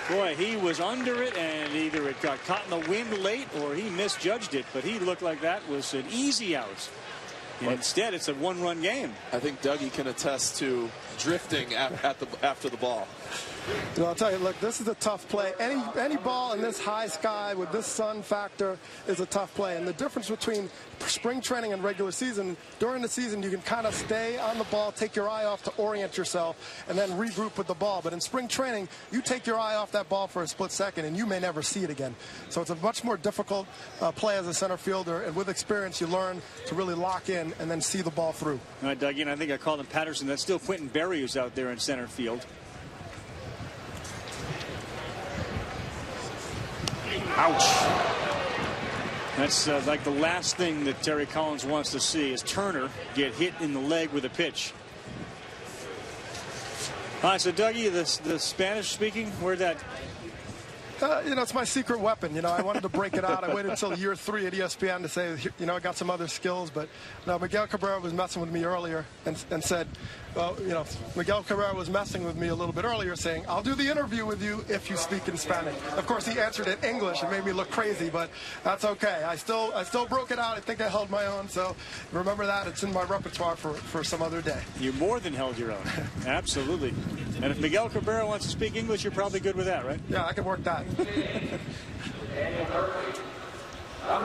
Boy, he was under it, and either it got caught in the wind late or he misjudged it, but he looked like that was an easy out. And instead, it's a 1-run game.
I think Dougie can attest to drifting after the ball.
You know, I'll tell you, look, this is a tough play. Any ball in this high sky with this sun factor is a tough play. And the difference between spring training and regular season, during the season you can kind of stay on the ball, take your eye off to orient yourself, and then regroup with the ball. But in spring training, you take your eye off that ball for a split second, and you may never see it again. So it's a much more difficult play as a center fielder. And with experience, you learn to really lock in and then see the ball through.
All right, Doug, I think I called him Patterson. That's still Quentin Berry who's out there in center field. Ouch. That's like the last thing that Terry Collins wants to see is Turner get hit in the leg with a pitch. All right, so Dougie, the Spanish speaking, where'd that?
You know, it's my secret weapon. You know, I wanted to break it out. I waited until year 3 at ESPN to say, you know, I got some other skills. But no, Miguel Cabrera was messing with me earlier and said, well, you know, Miguel Cabrera was messing with me a little bit earlier, saying, I'll do the interview with you if you speak in Spanish. Of course, he answered in English. It made me look crazy, but that's okay. I still broke it out. I think I held my own. So remember that. It's in my repertoire for some other day.
You more than held your own. Absolutely. And if Miguel Cabrera wants to speak English, you're probably good with that, right?
Yeah, I can work that.
All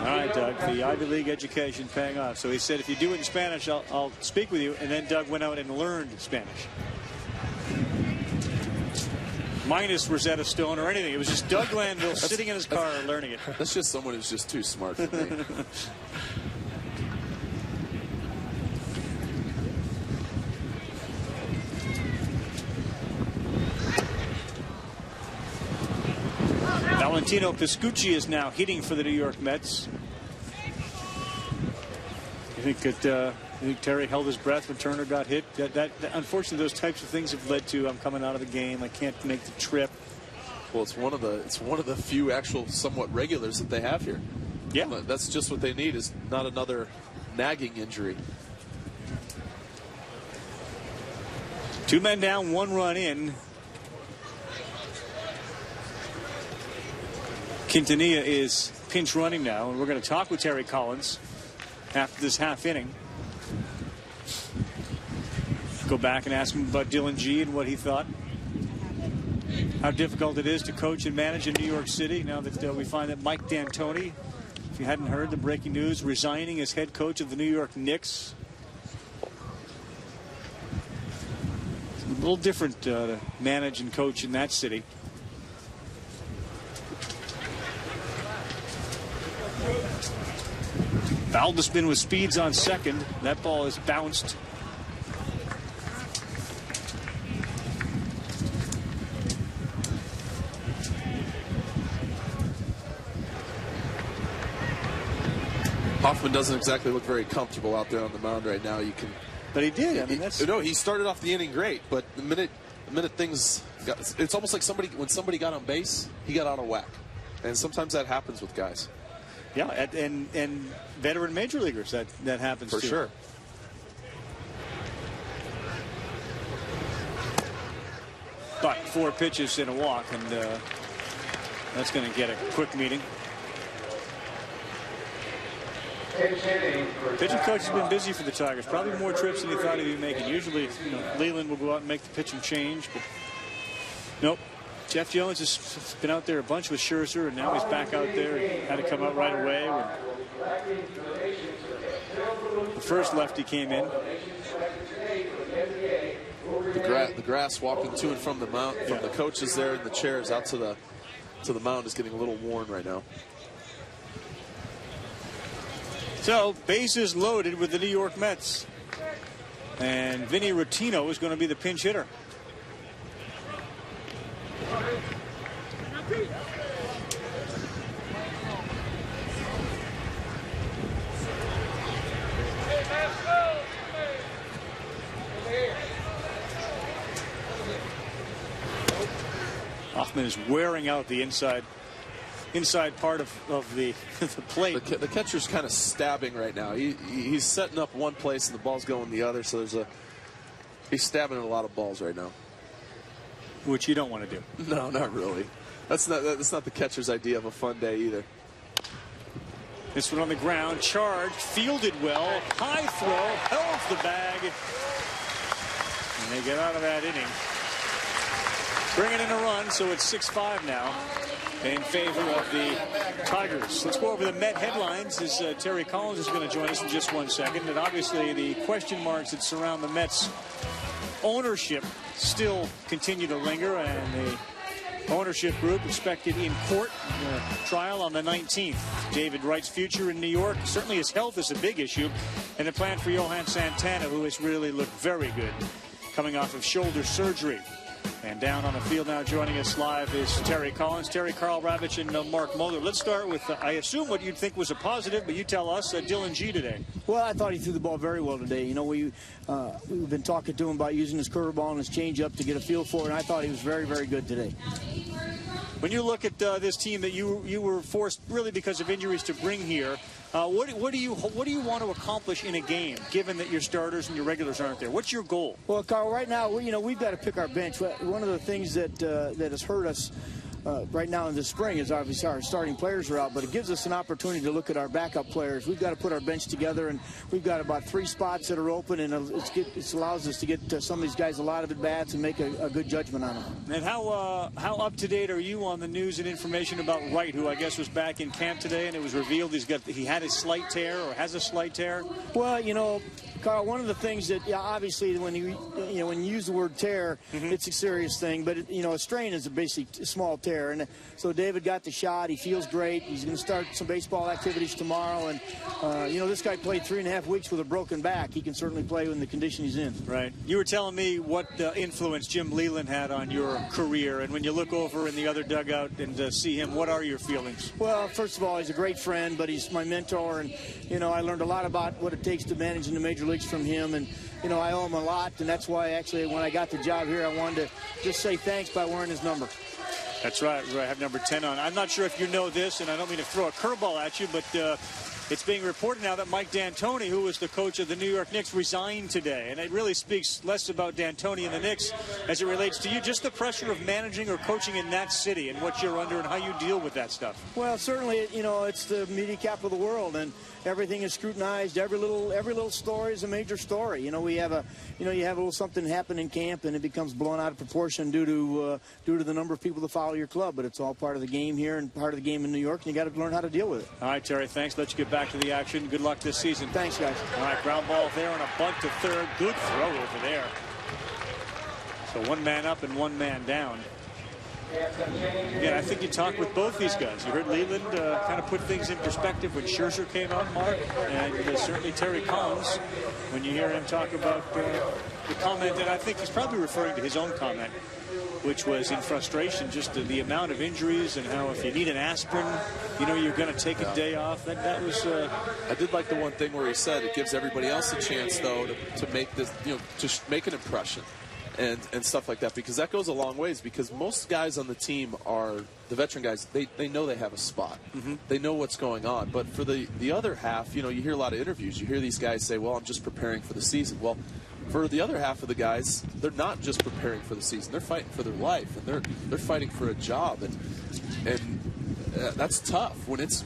right, Doug, the Ivy League education paying off. So he said, if you do it in Spanish, I'll speak with you. And then Doug went out and learned Spanish. Minus Rosetta Stone or anything. It was just Doug Glanville sitting in his car learning it.
That's just someone who's just too smart for me.
Valentino Piscucci is now hitting for the New York Mets. I think Terry held his breath when Turner got hit. Unfortunately, those types of things have led to I'm coming out of the game. I can't make the trip.
Well, it's one of the few actual somewhat regulars that they have here.
Yeah,
that's just what they need, is not another nagging injury.
2 men down, 1 run in. Quintanilla is pinch running now, and we're going to talk with Terry Collins after this half inning. Go back and ask him about Dylan G and what he thought. How difficult it is to coach and manage in New York City now that we find that Mike D'Antoni, if you hadn't heard the breaking news, resigning as head coach of the New York Knicks. It's a little different to manage and coach in that city. Valdespin with speeds on second. That ball is bounced.
Hoffman doesn't exactly look very comfortable out there on the mound right now.
But he did. I mean,
no, he started off the inning great, but the minute things it's almost like when somebody got on base, he got out of whack, and sometimes that happens with guys.
Yeah, and veteran major leaguers, that happens
for
too.
Sure.
But 4 pitches and a walk, and that's going to get a quick meeting. Pitching coach has been busy for the Tigers. Probably more trips than he thought he'd be making. Usually, Leland will go out and make the pitching change, but nope. Jeff Jones has been out there a bunch with Scherzer, and now he's back out there. He had to come out right away when the first lefty came in.
The grass walking to and from the mound, from the coaches there in the chairs out to the mound is getting a little worn right now.
So, bases loaded with the New York Mets. And Vinny Rottino is going to be the pinch hitter. Hoffman is wearing out the inside part of the plate.
The catcher's kind of stabbing right now. He's setting up one place and the ball's going the other, so he's stabbing at a lot of balls right now.
Which you don't want to do.
No, not really. That's not the catcher's idea of a fun day either.
This one on the ground, charged, fielded well, high throw, held the bag, and they get out of that inning. bringing in a run, so it's 6-5 now in favor of the Tigers. Let's go over the Met headlines as Terry Collins is going to join us in just 1 second. And obviously the question marks that surround the Mets ownership still continue to linger, and the ownership group expected in court trial on the 19th. David Wright's future in New York, certainly his health is a big issue, and the plan for Johan Santana, who has really looked very good coming off of shoulder surgery. And down on the field now joining us live is Terry Collins, Terry, Carl Ravitch, and Mark Mulder. Let's start with, I assume, what you'd think was a positive, but you tell us, Dylan G today.
Well, I thought he threw the ball very well today. You know, we've been talking to him about using his curveball and his changeup to get a feel for it, and I thought he was very, very good today.
When you look at this team that you were forced, really because of injuries, to bring here, what do you want to accomplish in a game, given that your starters and your regulars aren't there? What's your goal?
Well, Carl, right now, we've got to pick our bench. One of the things that has hurt us right now in the spring is obviously our starting players are out, but it gives us an opportunity to look at our backup players. We've got to put our bench together, and we've got about 3 spots that are open, and it allows us to get some of these guys a lot of at-bats and make a good judgment on them.
And how up-to-date are you on the news and information about Wright, who I guess was back in camp today, and it was revealed he had a slight tear or has a slight tear?
Well, you know, Carl, one of the things that obviously when you use the word tear, it's a serious thing, but a strain is basically a small tear. And so David got the shot. He feels great. He's going to start some baseball activities tomorrow. And this guy played 3.5 weeks with a broken back. He can certainly play in the condition he's in.
Right. You were telling me what influence Jim Leland had on your career, and when you look over in the other dugout and see him, what are your feelings?
Well, first of all, he's a great friend, but he's my mentor, and I learned a lot about what it takes to manage in the major leagues from him, and I owe him a lot, and that's why actually when I got the job here, I wanted to just say thanks by wearing his number.
That's right. I have number 10 on. I'm not sure if you know this, and I don't mean to throw a curveball at you, but it's being reported now that Mike D'Antoni, who was the coach of the New York Knicks, resigned today. And it really speaks less about D'Antoni and the Knicks as it relates to you, just the pressure of managing or coaching in that city and what you're under and how you deal with that stuff.
Well, certainly, it's the media capital of the world, and everything is scrutinized. Every little story is a major story. We have you have a little something happen in camp, and it becomes blown out of proportion due to the number of people that follow your club. But it's all part of the game here and part of the game in New York, and you got to learn how to deal with it.
All right, Terry, thanks. Let's get back to the action. Good luck this season.
Thanks, guys.
All right, ground ball there and a bunt to third. Good throw over there. So 1 man up and 1 man down. Again, I think you talked with both these guys. You heard Leland kind of put things in perspective when Scherzer came out, Mark, and certainly Terry Collins when you hear him talk about the comment that I think he's probably referring to his own comment, which was in frustration, just the amount of injuries and how if you need an aspirin, you're going to take a day off. That was.
I did like the one thing where he said it gives everybody else a chance, though, to make this, to make an impression. And stuff like that, because that goes a long ways, because most guys on the team are the veteran guys. They know they have a spot. They know what's going on. But for the other half, you hear a lot of interviews. You hear these guys say, well, I'm just preparing for the season. Well, for the other half of the guys, they're not just preparing for the season. They're fighting for their life, and they're fighting for a job. And that's tough when it's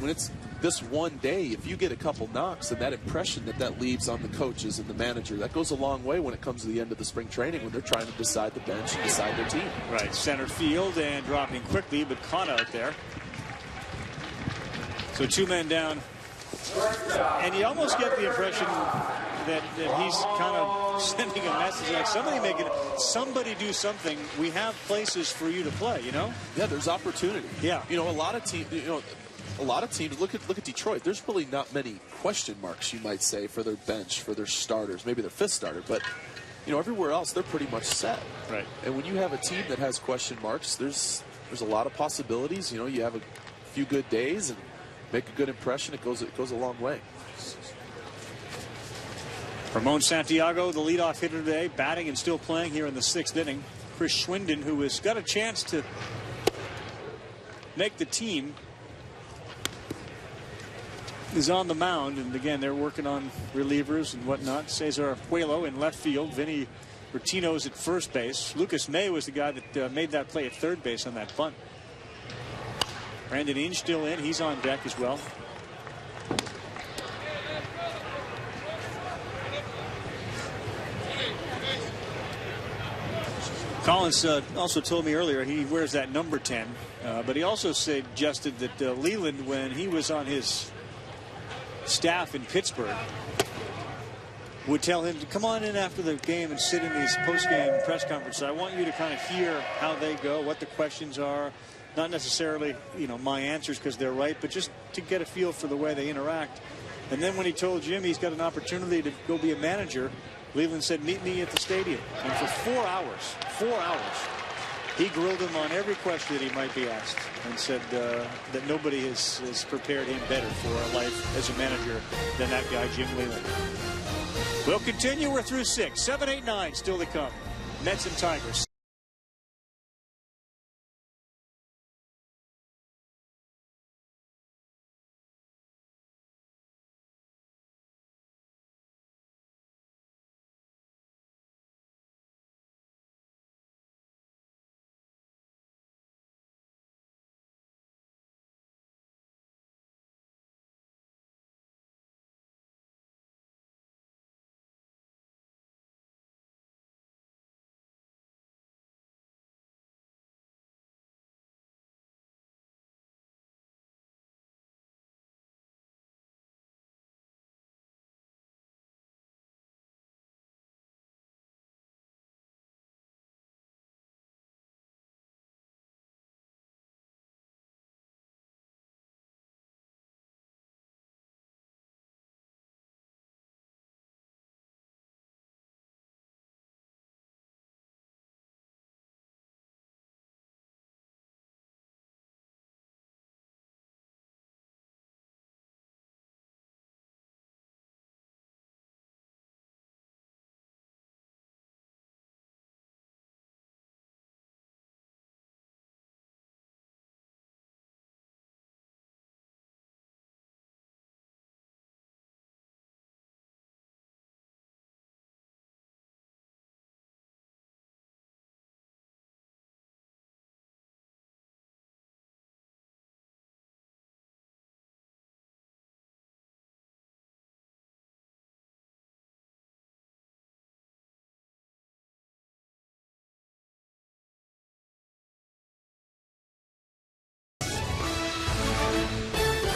this one day. If you get a couple knocks, and that impression that leaves on the coaches and the manager, that goes a long way when it comes to the end of the spring training, when they're trying to decide the bench and decide their team.
Right, center field and dropping quickly, but caught out there. So 2 men down, and you almost get the impression that he's kind of sending a message like somebody do something. We have places for you to play.
Yeah, there's opportunity.
Yeah,
a lot of teams. A lot of teams, look at Detroit. There's really not many question marks, you might say, for their bench, for their starters, maybe their 5th starter. But, everywhere else, they're pretty much set.
Right.
And when you have a team that has question marks, there's a lot of possibilities. You have a few good days and make a good impression. It goes a long way.
Ramon Santiago, the leadoff hitter today, batting and still playing here in the 6th inning. Chris Schwinden, who has got a chance to make the team, is on the mound, and again they're working on relievers and whatnot. Cesar Puelo in left field, Vinny Bertino's at first base. Lucas May was the guy that made that play at third base on that bunt. Brandon Inge still in, he's on deck as well. Collins Collins also told me earlier he wears that number 10, but he also suggested that Leland, when he was on his staff in Pittsburgh, would tell him to come on in after the game and sit in these post-game press conferences. I want you to kind of hear how they go, what the questions are, not necessarily, you know, my answers because they're right, but just to get a feel for the way they interact. And then when he told Jim he's got an opportunity to go be a manager, Leland said, meet me at the stadium. And for 4 hours, he grilled him on every question that he might be asked and said that nobody has prepared him better for a life as a manager than that guy, Jim Leland. We'll continue. We're through 6, 7, 8, 9 still to come. Mets and Tigers.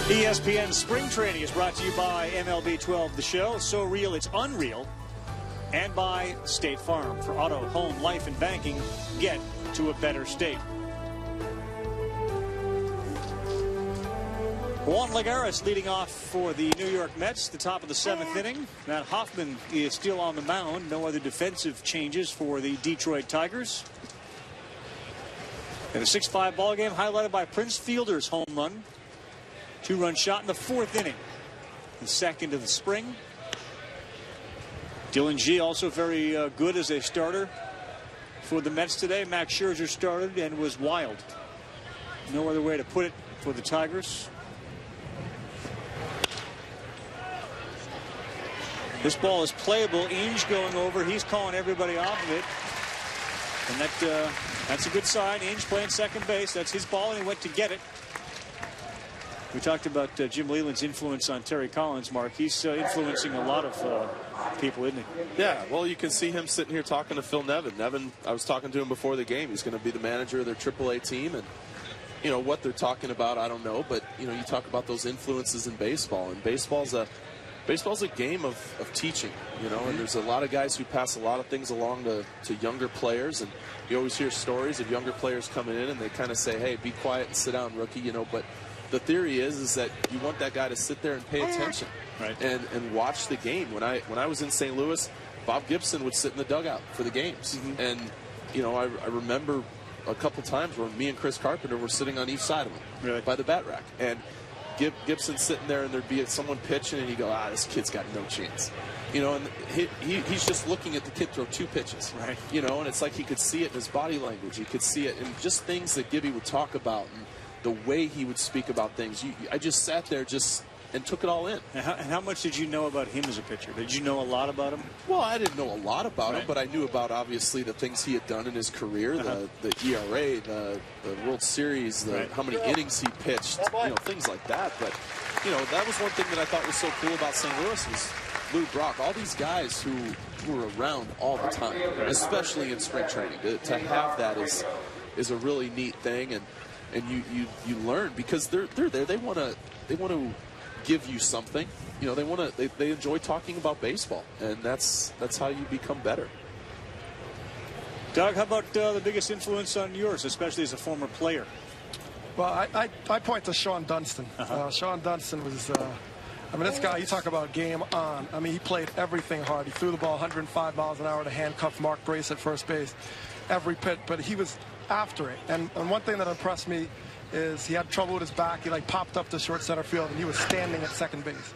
ESPN Spring Training is brought to you by MLB 12 The Show, so real it's unreal, and by State Farm. For auto, home, life, and banking, get to a better state. Juan Lagares leading off for the New York Mets, the top of the 7th inning. Matt Hoffman is still on the mound. No other defensive changes for the Detroit Tigers. And a 6-5 ball game highlighted by Prince Fielder's home run. 2-run shot in the 4th inning. The second of the spring. Dylan Gee also very good as a starter for the Mets today. Max Scherzer started and was wild. No other way to put it for the Tigers. This ball is playable. Ainge going over. He's calling everybody off of it. And that's a good sign. Ainge playing second base. That's his ball, and he went to get it. We talked about Jim Leland's influence on Terry Collins, Mark. He's influencing a lot of people, isn't he?
Yeah, well, you can see him sitting here talking to Phil Nevin. Nevin, I was talking to him before the game. He's going to be the manager of their AAA team. And, you know, what they're talking about, I don't know. But, you know, you talk about those influences in baseball. And baseball's a game of teaching, you know. And there's a lot of guys who pass a lot of things along to younger players. And you always hear stories of younger players coming in and they kind of say, hey, be quiet and sit down, rookie, you know. But the theory is that you want that guy to sit there and pay attention,
right,
and watch the game. When I was in St. Louis, Bob Gibson would sit in the dugout for the games, and you know, I remember a couple times where me and Chris Carpenter were sitting on each side of him by the bat rack, and Gibson sitting there, and there'd be someone pitching, and you go, this kid's got no chance, you know, and he's just looking at the kid throw 2 pitches,
right,
you know, and it's like he could see it in his body language, he could see it in just things that Gibby would talk about. And the way he would speak about things, I just sat there and took it all in.
And how much did you know about him as a pitcher? Did you know a lot about him?
Well, I didn't know a lot about him, but I knew about, obviously, the things he had done in his career, the ERA, the World Series, how many innings he pitched, you know, things like that. But, you know, that was one thing that I thought was so cool about St. Louis was Lou Brock, all these guys who were around all the time, especially in spring training. To have that is a really neat thing, and you learn because they're there. They want to give you something. You know, they enjoy talking about baseball, and that's how you become better.
Doug, how about the biggest influence on yours, especially as a former player?
Well, I point to Sean Dunston. Sean Dunston was, I mean, this guy, you talk about game on. I mean, he played everything hard. He threw the ball 105 miles an hour to handcuff Mark Brace at first base every pitch, but he was after it. And one thing that impressed me is he had trouble with his back. He, like, popped up to short center field, and he was standing at second base.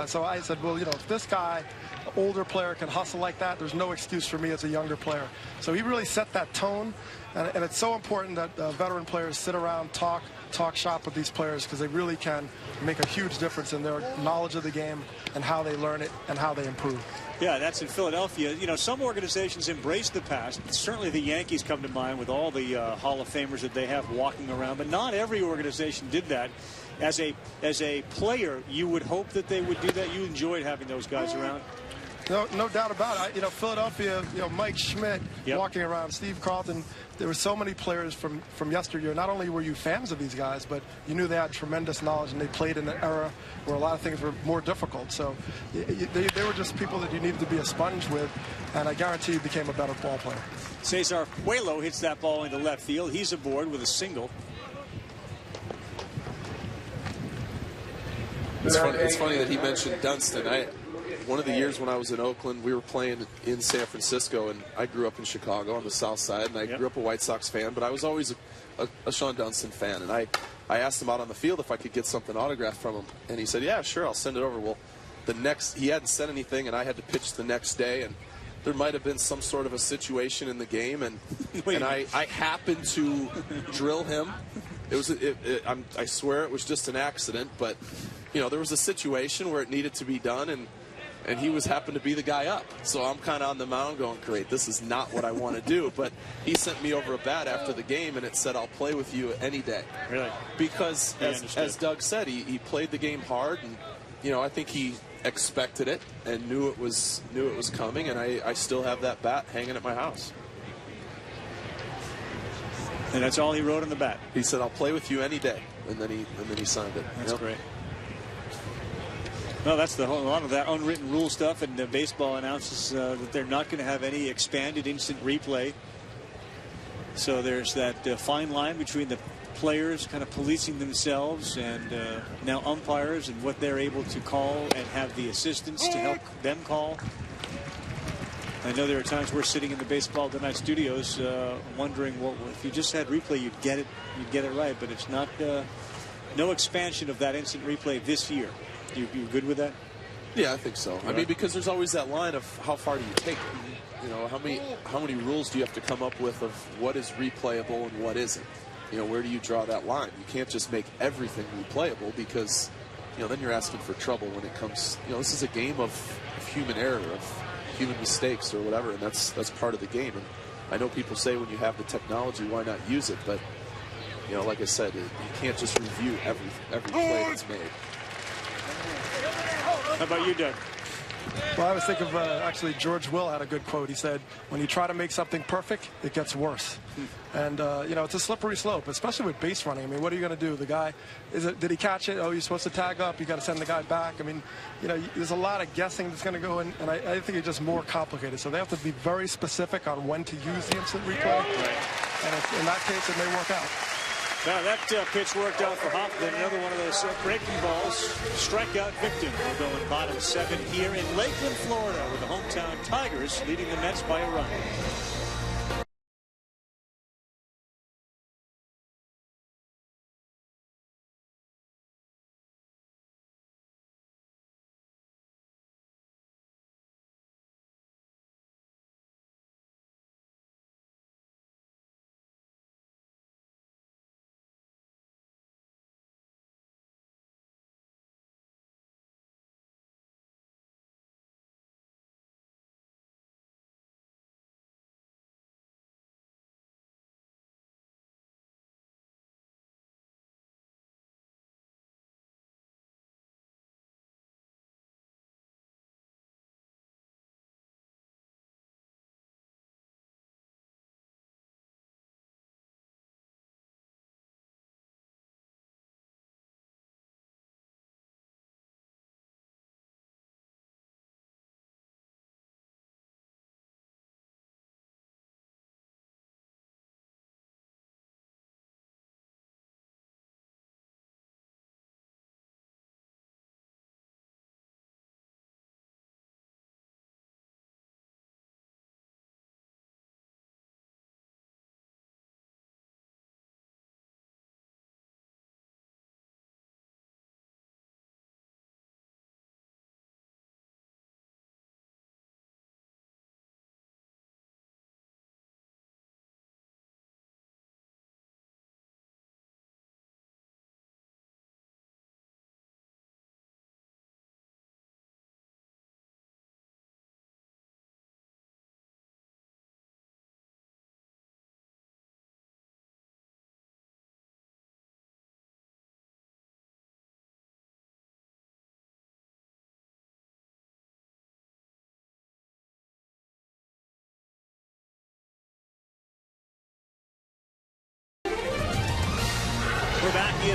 So I said, well, you know, if this guy, older player, can hustle like that, there's no excuse for me as a younger player. So he really set that tone, and it's so important that veteran players sit around, talk shop with these players, because they really can make a huge difference in their knowledge of the game and how they learn it and how they improve.
Yeah, that's in Philadelphia. You know, some organizations embrace the past. Certainly the Yankees come to mind with all the Hall of Famers that they have walking around, but not every organization did that. As a player, you would hope that they would do that. You enjoyed having those guys around.
No doubt about it. You know, Philadelphia, you know, Mike Schmidt walking around, Steve Carlton. There were so many players from yesteryear. Not only were you fans of these guys, but you knew they had tremendous knowledge, and they played in an era where a lot of things were more difficult. So they were just people that you needed to be a sponge with, and I guarantee you became a better ball player.
Cesar Puelo hits that ball into left field. He's aboard with a single.
It's funny that he mentioned Dunston. One of the years when I was in Oakland, we were playing in San Francisco, and I grew up in Chicago on the south side, and I grew up a White Sox fan, but I was always a Sean Dunston fan. And I asked him out on the field if I could get something autographed from him, and he said, yeah, sure, I'll send it over. Well, he hadn't said anything, and I had to pitch the next day, and there might have been some sort of a situation in the game, and I happened to drill him. I swear it was just an accident, but you know, there was a situation where it needed to be done, and he happened to be the guy up. So I'm kind of on the mound going, great, this is not what I want to do. But he sent me over a bat after the game, and it said, I'll play with you any day.
Really?
Because, as Doug said, he played the game hard, and you know, I think he expected it and knew it was coming, and I still have that bat hanging at my house.
And that's all he wrote on the bat.
He said, I'll play with you any day, and then he signed it.
That's great. Well, that's a lot of that unwritten rule stuff, and baseball announces that they're not going to have any expanded instant replay. So there's that fine line between the players kind of policing themselves and now umpires and what they're able to call and have the assistants to help them call. I know there are times we're sitting in the Baseball Tonight studios wondering, well, if you just had replay, you'd get it right, but it's not. No expansion of that instant replay this year. You good with that?
Yeah, I think so. I mean, because there's always that line of how far do you take it? You know, how many rules do you have to come up with of what is replayable and what isn't? You know, where do you draw that line? You can't just make everything replayable, because you know, then you're asking for trouble when it comes. You know, this is a game of human error, of human mistakes or whatever, and that's part of the game. And I know people say when you have the technology, why not use it? But you know, like I said, you can't just review every play that's made.
How about you, Doug?
Well, I was thinking of actually George Will had a good quote. He said, when you try to make something perfect, it gets worse. And you know, it's a slippery slope, especially with base running. I mean, what are you going to do? The guy, did he catch it? Oh, you're supposed to tag up. You got to send the guy back. I mean, you know, there's a lot of guessing that's going to go in, and I think it's just more complicated. So they have to be very specific on when to use the instant replay. And in that case, it may work out.
Now that pitch worked out for Hoffman. Another one of those breaking balls. Strikeout victim. We're going bottom 7 here in Lakeland, Florida, with the hometown Tigers leading the Mets by a run.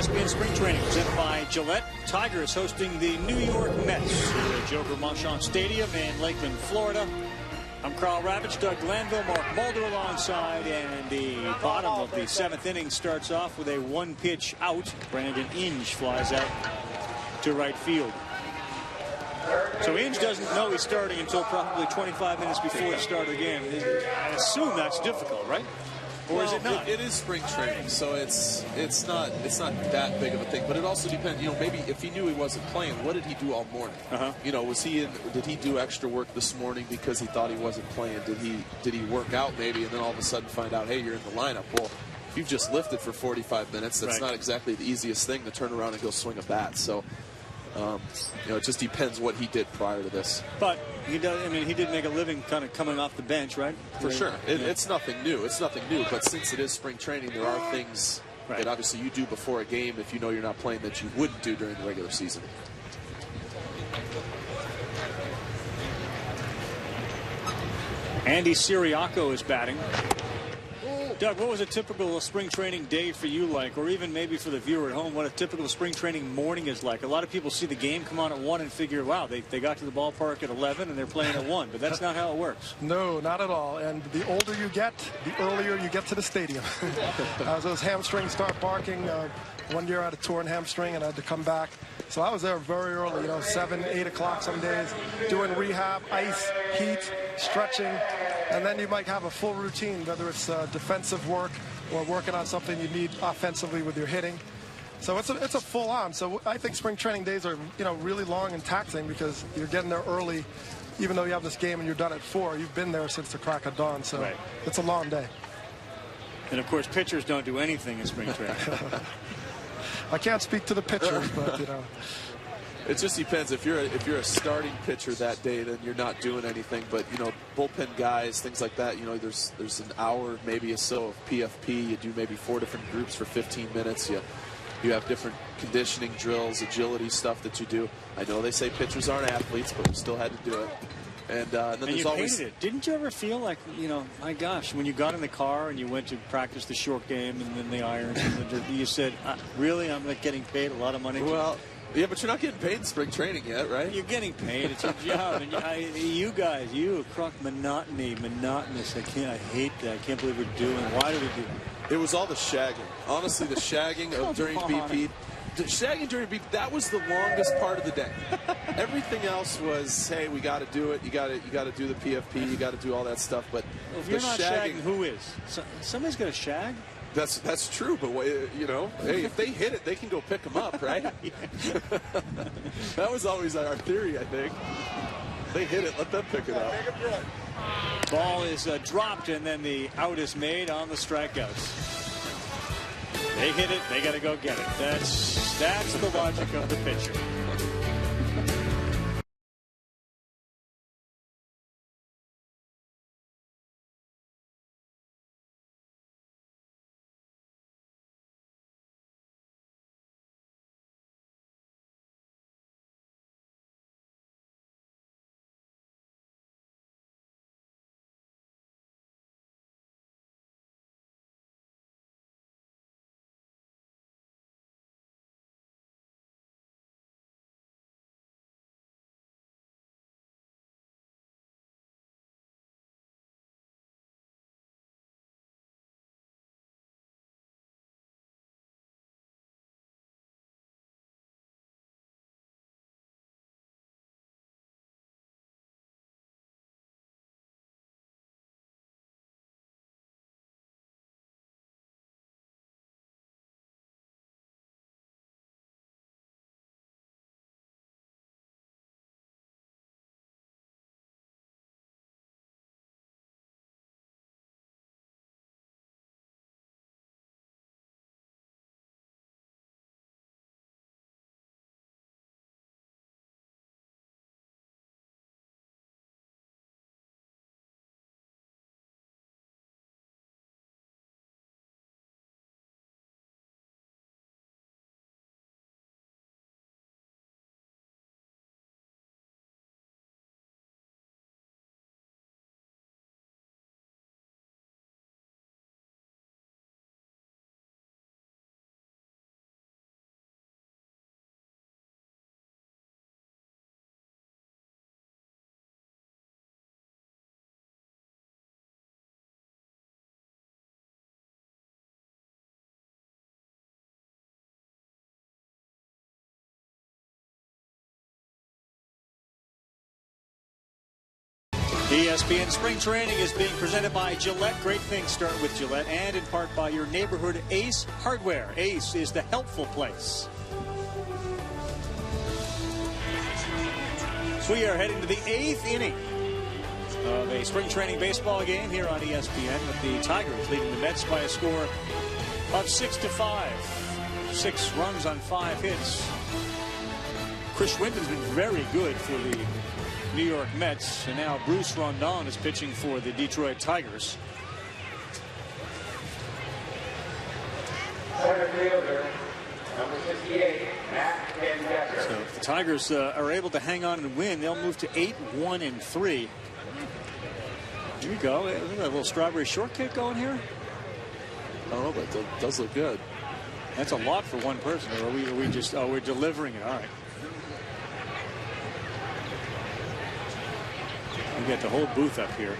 ESPN Spring Training presented by Gillette. Tigers hosting the New York Mets at Joker Marchant Stadium in Lakeland, Florida. I'm Carl Ravitch, Doug Glanville, Mark Mulder alongside, and the bottom of the 7th inning starts off with a one-pitch out. Brandon Inge flies out to right field. So Inge doesn't know he's starting until probably 25 minutes before the start of the game. I assume that's difficult, right? Or is it not?
It is spring training, so it's not that big of a thing. But it also depends. Maybe if he knew he wasn't playing, what did he do all morning? Did he do extra work this morning because he thought he wasn't playing? Did he work out maybe, and then all of a sudden find out, hey, you're in the lineup? Well, if you've just lifted for 45 minutes, that's not exactly the easiest thing to turn around and go swing a bat. So. It just depends what he did prior to this.
But he does. I mean, he did make a living kind of coming off the bench, right?
For sure. It's nothing new. It's nothing new. But since it is spring training, there are things that obviously you do before a game if you know you're not playing that you wouldn't do during the regular season.
Andy Siriaco is batting. Doug, what was a typical spring training day for you like, or even maybe for the viewer at home, what a typical spring training morning is like? A lot of people see the game come on at 1 and figure, wow, they got to the ballpark at 11 and they're playing at 1, but that's not how it works.
No, not at all. And the older you get, the earlier you get to the stadium. As those hamstrings start barking, one year I had a torn hamstring and I had to come back. So I was there very early, 7, 8 o'clock some days, doing rehab, ice, heat, stretching. And then you might have a full routine, whether it's defensive work or working on something you need offensively with your hitting. So it's a full on. So I think spring training days are, really long and taxing because you're getting there early. Even though you have this game and you're done at 4, you've been there since the crack of dawn. So it's a long day.
And of course, pitchers don't do anything in spring training.
I can't speak to the pitchers, but
It just depends. If you're a starting pitcher that day, then you're not doing anything. But bullpen guys, things like that. There's an hour maybe or so of PFP. You do maybe 4 different groups for 15 minutes. You have different conditioning drills, agility stuff that you do. I know they say pitchers aren't athletes, but we still had to do it. And then there's always.
Hated it. Didn't you ever feel like, my gosh, when you got in the car and you went to practice the short game and then the irons, and you said, really, I'm not getting paid a lot of money?
Well. Yeah, but you're not getting paid in spring training yet, right?
You're getting paid. It's your job. And you guys, Croc, monotonous. I hate that. I can't believe we're doing. Why do we do it?
It was all the shagging. Honestly, the shagging during BP. The shagging during BP, that was the longest part of the day. Everything else was, hey, we got to do it. You got to do the PFP. You got to do all that stuff. But
if you're not shagging, who is? Somebody's got to shag.
That's true, but hey, if they hit it, they can go pick them up, right? That was always our theory, I think. They hit it, let them pick it up.
Ball is dropped, and then the out is made on the strikeouts. They hit it, they got to go get it. That's the logic of the pitcher. ESPN Spring Training is being presented by Gillette. Great things start with Gillette, and in part by your neighborhood Ace Hardware. Ace is the helpful place. So we are heading to the 8th inning of a spring training baseball game here on ESPN, with the Tigers leading the Mets by a score of 6-5. 6 runs on 5 hits. Chris Swindon's been very good for the New York Mets, and now Bruce Rondon is pitching for the Detroit Tigers.
Center fielder, number 68, Matt Decker.
So if the Tigers are able to hang on and win, they'll move to 8-1-3. Here we go. Look at that little strawberry shortcake going here.
I don't know, but it does look good.
That's a lot for one person. Or are we just, we're delivering it. All right. We got the whole booth up here.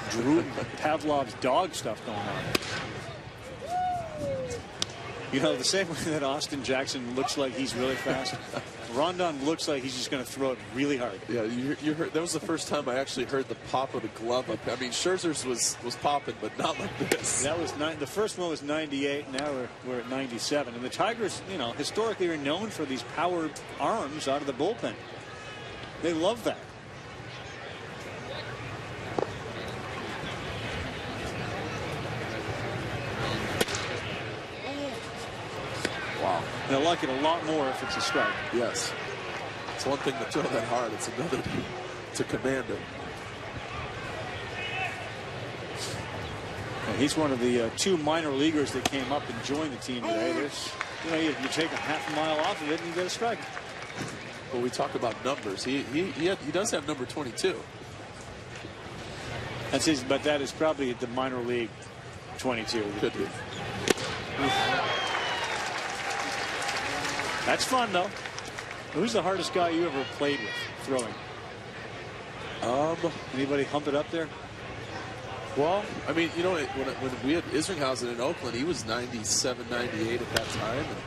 Drew Pavlov's dog stuff going on. You know, the same way that Austin Jackson looks like he's really fast, Rondon looks like he's just going to throw it really hard.
Yeah, you heard, that was the first time I actually heard the pop of the glove up. I mean, Scherzer's was popping, but not like this.
That was the first one was 98. Now we're at 97. And the Tigers, you know, historically are known for these power arms out of the bullpen. They love that.
Wow.
They'll like it a lot more if it's a strike.
Yes. It's one thing to throw that hard. It's another to command it.
And he's one of the 2 minor leaguers that came up and joined the team today. There's, you know, you take a half a mile off of it and you get a strike.
Well, we talk about numbers. He does have number 22.
That's his, but that is probably the minor league 22.
Could be.
That's fun, though. Who's the hardest guy you ever played with throwing? Anybody hump it up there?
Well, I mean, you know, when we had Isringhausen in Oakland, he was 97, 98 at that time. And,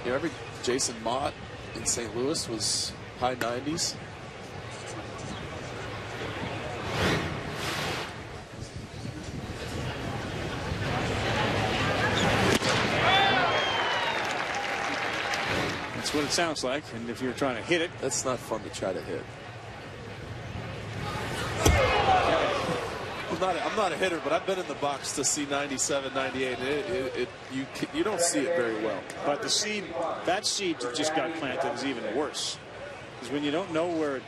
you know, Jason Mott in St. Louis was high 90s.
That's what it sounds like. And if you're trying to hit it,
that's not fun to try to hit. I'm not a hitter, but I've been in the box to see 97, 98. You don't see it very well.
But that seed that just got planted is even worse. Because when you don't know where it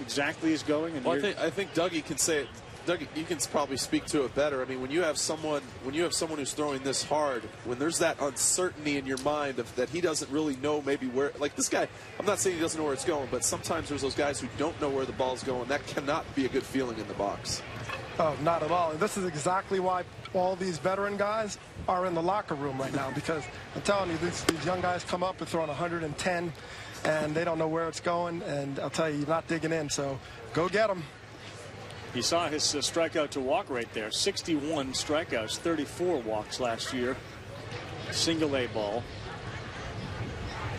exactly is going. And
well, I think Dougie can say it. Doug, you can probably speak to it better. I mean, when you have someone who's throwing this hard, when there's that uncertainty in your mind that he doesn't really know maybe where, like this guy, I'm not saying he doesn't know where it's going, but sometimes there's those guys who don't know where the ball's going. That cannot be a good feeling in the box.
Oh, not at all. And this is exactly why all these veteran guys are in the locker room right now, because I'm telling you, these young guys come up and throwing 110, and they don't know where it's going, and I'll tell you, you're not digging in, so go get them.
You saw his strikeout to walk right there. 61 strikeouts, 34 walks last year. Single A ball.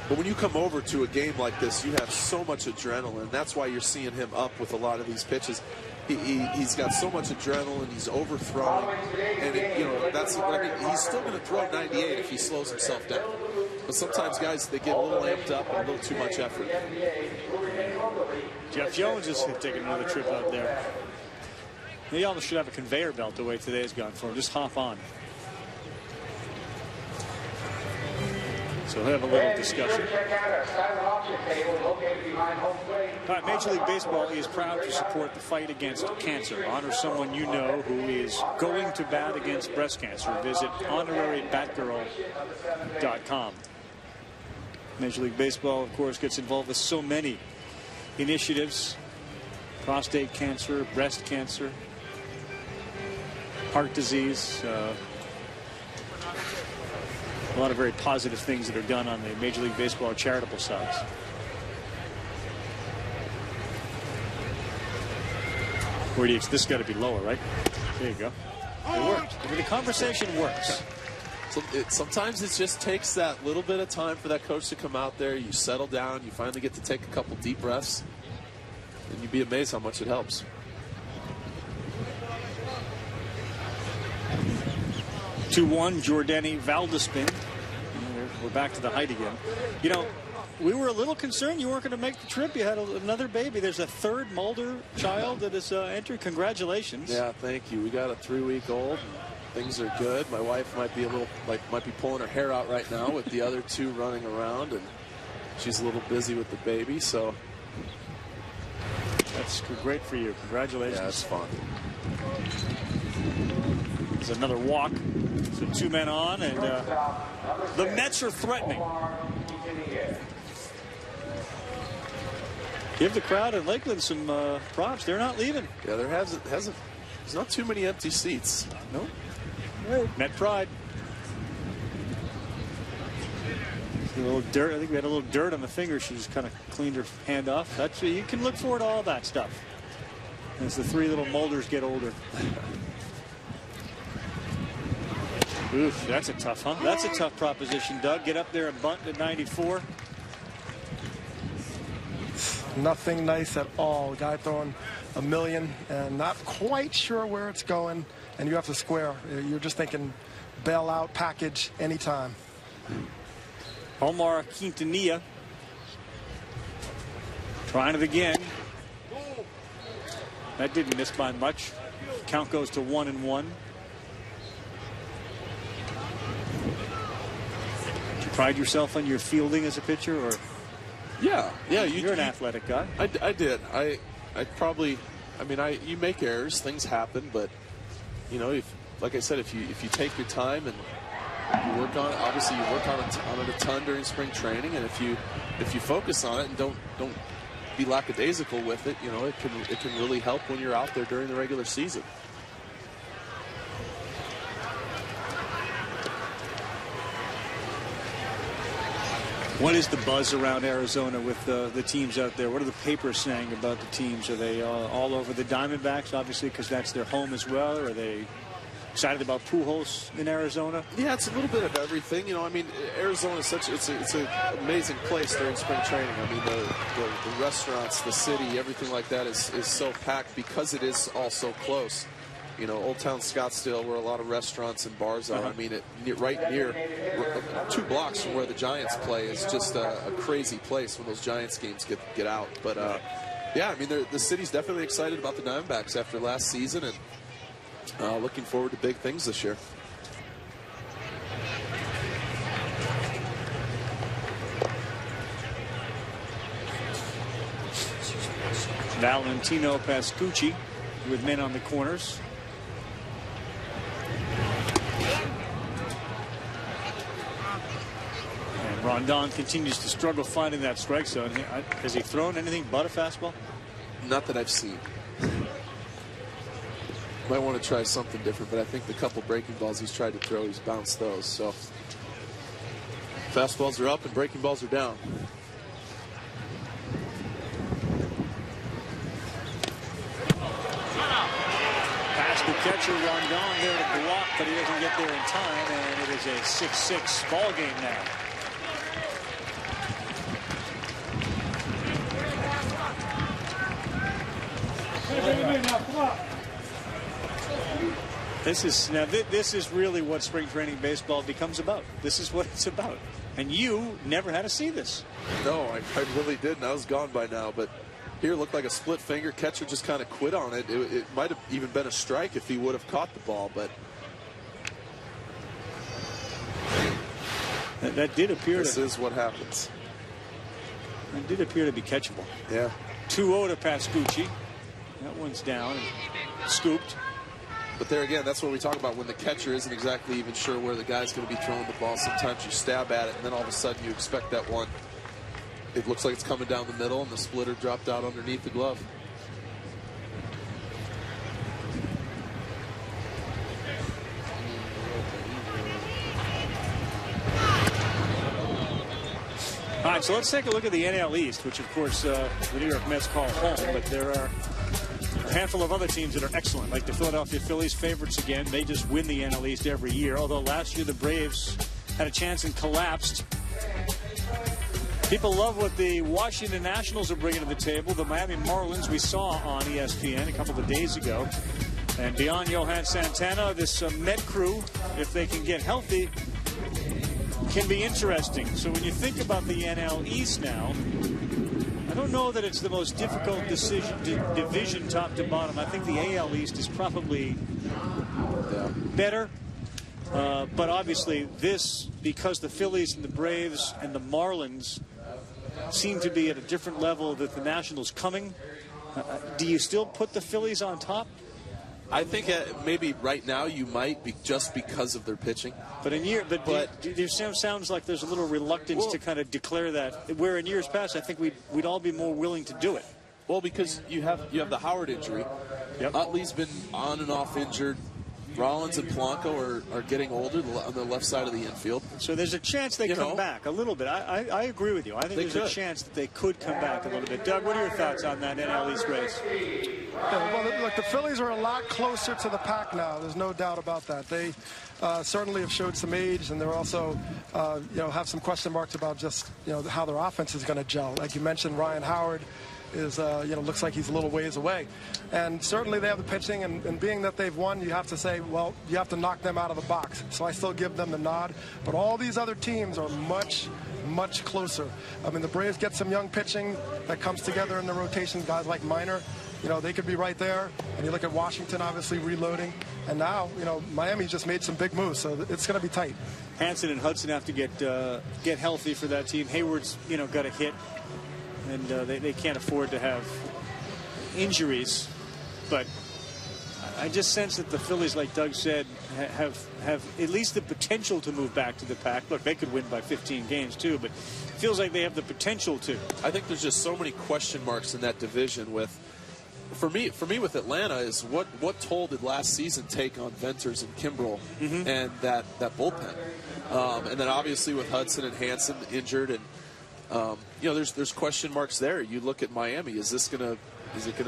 But when you come over to a game like this, you have so much adrenaline. That's why you're seeing him up with a lot of these pitches. He's got so much adrenaline. He's overthrowing, and that's what I mean. He's still going to throw 98 if he slows himself down. But sometimes guys, they get a little amped up and a little too much effort.
Jeff Jones is taking another trip out there. He almost should have a conveyor belt the way today's gone for him. Just hop on. So we'll have a little discussion. All right, Major League Baseball is proud to support the fight against cancer. Honor someone you know who is going to bat against breast cancer. Visit honorarybatgirl.com. Major League Baseball, of course, gets involved with so many initiatives. Prostate cancer, breast cancer, heart disease, a lot of very positive things that are done on the Major League Baseball charitable sides. Where do you, this got to be lower, right? There you go. It worked. I mean, the conversation works.
So sometimes it just takes that little bit of time for that coach to come out there. You settle down. You finally get to take a couple deep breaths. And you'd be amazed how much it helps.
2-1, Jordani Valdespin. We're back to the height again. You know, we were a little concerned you weren't going to make the trip. You had another baby. There's a third Mulder child that is entered. Congratulations.
Yeah, thank you. We got a 3-week-old. Things are good. My wife might be pulling her hair out right now with the other two running around, and she's a little busy with the baby, so.
That's great for you. Congratulations.
Yeah, it's fun.
There's another walk. So 2 men on, and the Mets are threatening. Give the crowd in Lakeland some props. They're not leaving.
Yeah, there's not too many empty seats.
Nope. Right. Met pride. A little dirt. I think we had a little dirt on the finger. She just kind of cleaned her hand off. That's you can look forward to all that stuff as the 3 little Mulders get older. Oof, that's a tough, huh? That's a tough proposition, Doug. Get up there and bunt at 94.
Nothing nice at all. Guy throwing a million and not quite sure where it's going, and you have to square. You're just thinking bail out, package, anytime.
Omar Quintanilla trying it again. That didn't miss by much. Count goes to 1-1. Do you pride yourself on your fielding as a pitcher, or?
Yeah.
You're an athletic guy.
I did. I probably. I mean, you make errors. Things happen, but you know, like I said, if you take your time and you work on it, obviously you work on it a ton during spring training, and if you focus on it and don't be lackadaisical with it, you know, it can really help when you're out there during the regular season.
What is the buzz around Arizona with the teams out there? What are the papers saying about the teams? Are they all over the Diamondbacks, obviously, because that's their home as well? Or are they excited about Pujols in Arizona?
Yeah, it's a little bit of everything. You know, I mean, Arizona is it's an amazing place during spring training. I mean, the restaurants, the city, everything like that is so packed because it is all so close. You know, Old Town Scottsdale, where a lot of restaurants and bars are. I mean, right near 2 blocks from where the Giants play is just a crazy place when those Giants games get out. But yeah, I mean, the city's definitely excited about the Diamondbacks after last season, and looking forward to big things this year.
Valentino Pascucci with men on the corners. And Rondon continues to struggle finding that strike zone. Has he thrown anything but a fastball?
Not that I've seen. Might want to try something different, but I think the couple breaking balls he's tried to throw, he's bounced those. So fastballs are up and breaking balls are down.
Past the catcher, Rondon there to block, but he doesn't get there in time, and it is a 6-6 ball game now. This is really what spring training baseball becomes about. This is what it's about. And you never had to see this.
No, I really didn't. I was gone by now. But here it looked like a split finger. Catcher just kind of quit on it. It might have even been a strike if he would have caught the ball. But
that did appear.
This is what happens.
It did appear to be catchable.
Yeah.
2-0 to Pascucci. That one's down and scooped.
But there again, that's what we talk about when the catcher isn't exactly even sure where the guy's going to be throwing the ball. Sometimes you stab at it, and then all of a sudden you expect that one. It looks like it's coming down the middle, and the splitter dropped out underneath the glove.
All right, so let's take a look at the NL East, which, of course, the New York Mets call home. But there are a handful of other teams that are excellent, like the Philadelphia Phillies, favorites again. They just win the NL East every year, although last year the Braves had a chance and collapsed. People love what the Washington Nationals are bringing to the table. The Miami Marlins we saw on ESPN a couple of days ago. And beyond Johan Santana, this Met crew, if they can get healthy, can be interesting. So when you think about the NL East now, I don't know that it's the most difficult division top to bottom. I think the AL East is probably better. But obviously this, because the Phillies and the Braves and the Marlins seem to be at a different level that the Nationals coming, do you still put the Phillies on top?
I think maybe right now you might be just because of their pitching.
But there sounds like there's a little reluctance to kind of declare that. Where in years past, I think we'd all be more willing to do it.
Well, because you have the Howard injury.
Yep.
Utley's been on and off injured. Rollins and Polanco are getting older on the left side of the infield.
So there's a chance they come back a little bit. I agree with you. I think there's a chance that they could come back a little bit. Doug, what are your thoughts on that NL East race?
Well, look, the Phillies are a lot closer to the pack now. There's no doubt about that. They certainly have showed some age, and they're also, have some question marks about just, how their offense is going to gel. Like you mentioned, Ryan Howard is, looks like he's a little ways away. And certainly they have the pitching, and being that they've won, you have to say, well, you have to knock them out of the box. So I still give them the nod. But all these other teams are much, much closer. I mean, the Braves get some young pitching that comes together in the rotation, guys like Minor. They could be right there. And you look at Washington, obviously, reloading. And now, Miami just made some big moves, so it's going to be tight.
Hansen and Hudson have to get healthy for that team. Hayward's, got a hit. And they can't afford to have injuries. But I just sense that the Phillies, like Doug said, have at least the potential to move back to the pack. Look, they could win by 15 games, too, but it feels like they have the potential to.
I think there's just so many question marks in that division with... For me, with Atlanta, is what toll did last season take on Venters and Kimbrel and that bullpen, and then obviously with Hudson and Hansen injured, and there's question marks there. You look at Miami. Is it gonna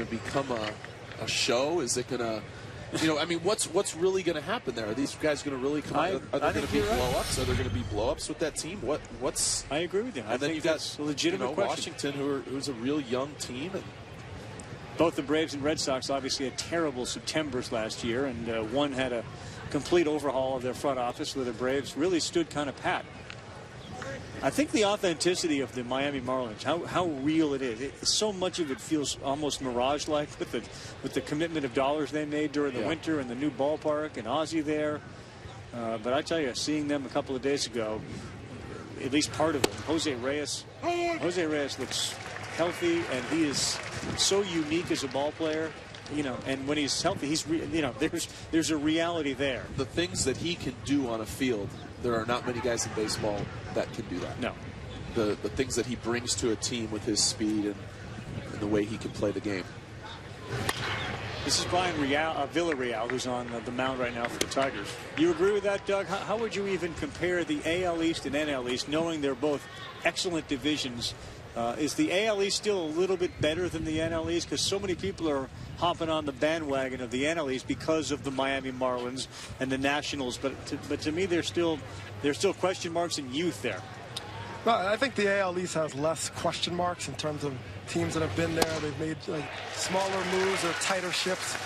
become a show? Is it gonna, what's really gonna happen there? Are these guys gonna really come? Are there gonna be blow-ups? Are there gonna be blow-ups with that team? What's?
I agree with you.
And then you got
a legitimate question.
Washington, who's a real young team. And
both the Braves and Red Sox obviously had terrible Septembers last year, and one had a complete overhaul of their front office where the Braves really stood kind of pat. I think the authenticity of the Miami Marlins, how real it is. So much of it feels almost mirage-like with the commitment of dollars they made during the winter and the new ballpark and Ozzie there. But I tell you, seeing them a couple of days ago, at least part of them, Jose Reyes looks healthy, and he is so unique as a ball player, and when he's healthy, there's a reality there.
The things that he can do on a field, there are not many guys in baseball that can do that.
No.
The things that he brings to a team with his speed and the way he can play the game.
This is Brian Villarreal, who's on the mound right now for the Tigers. You agree with that, Doug? How would you even compare the AL East and NL East, knowing they're both excellent divisions? Is the AL East still a little bit better than the NL East? Because so many people are hopping on the bandwagon of the NL East because of the Miami Marlins and the Nationals. But to me, there's still question marks and youth there.
Well, I think the AL East has less question marks in terms of teams that have been there. They've made smaller moves or tighter ships.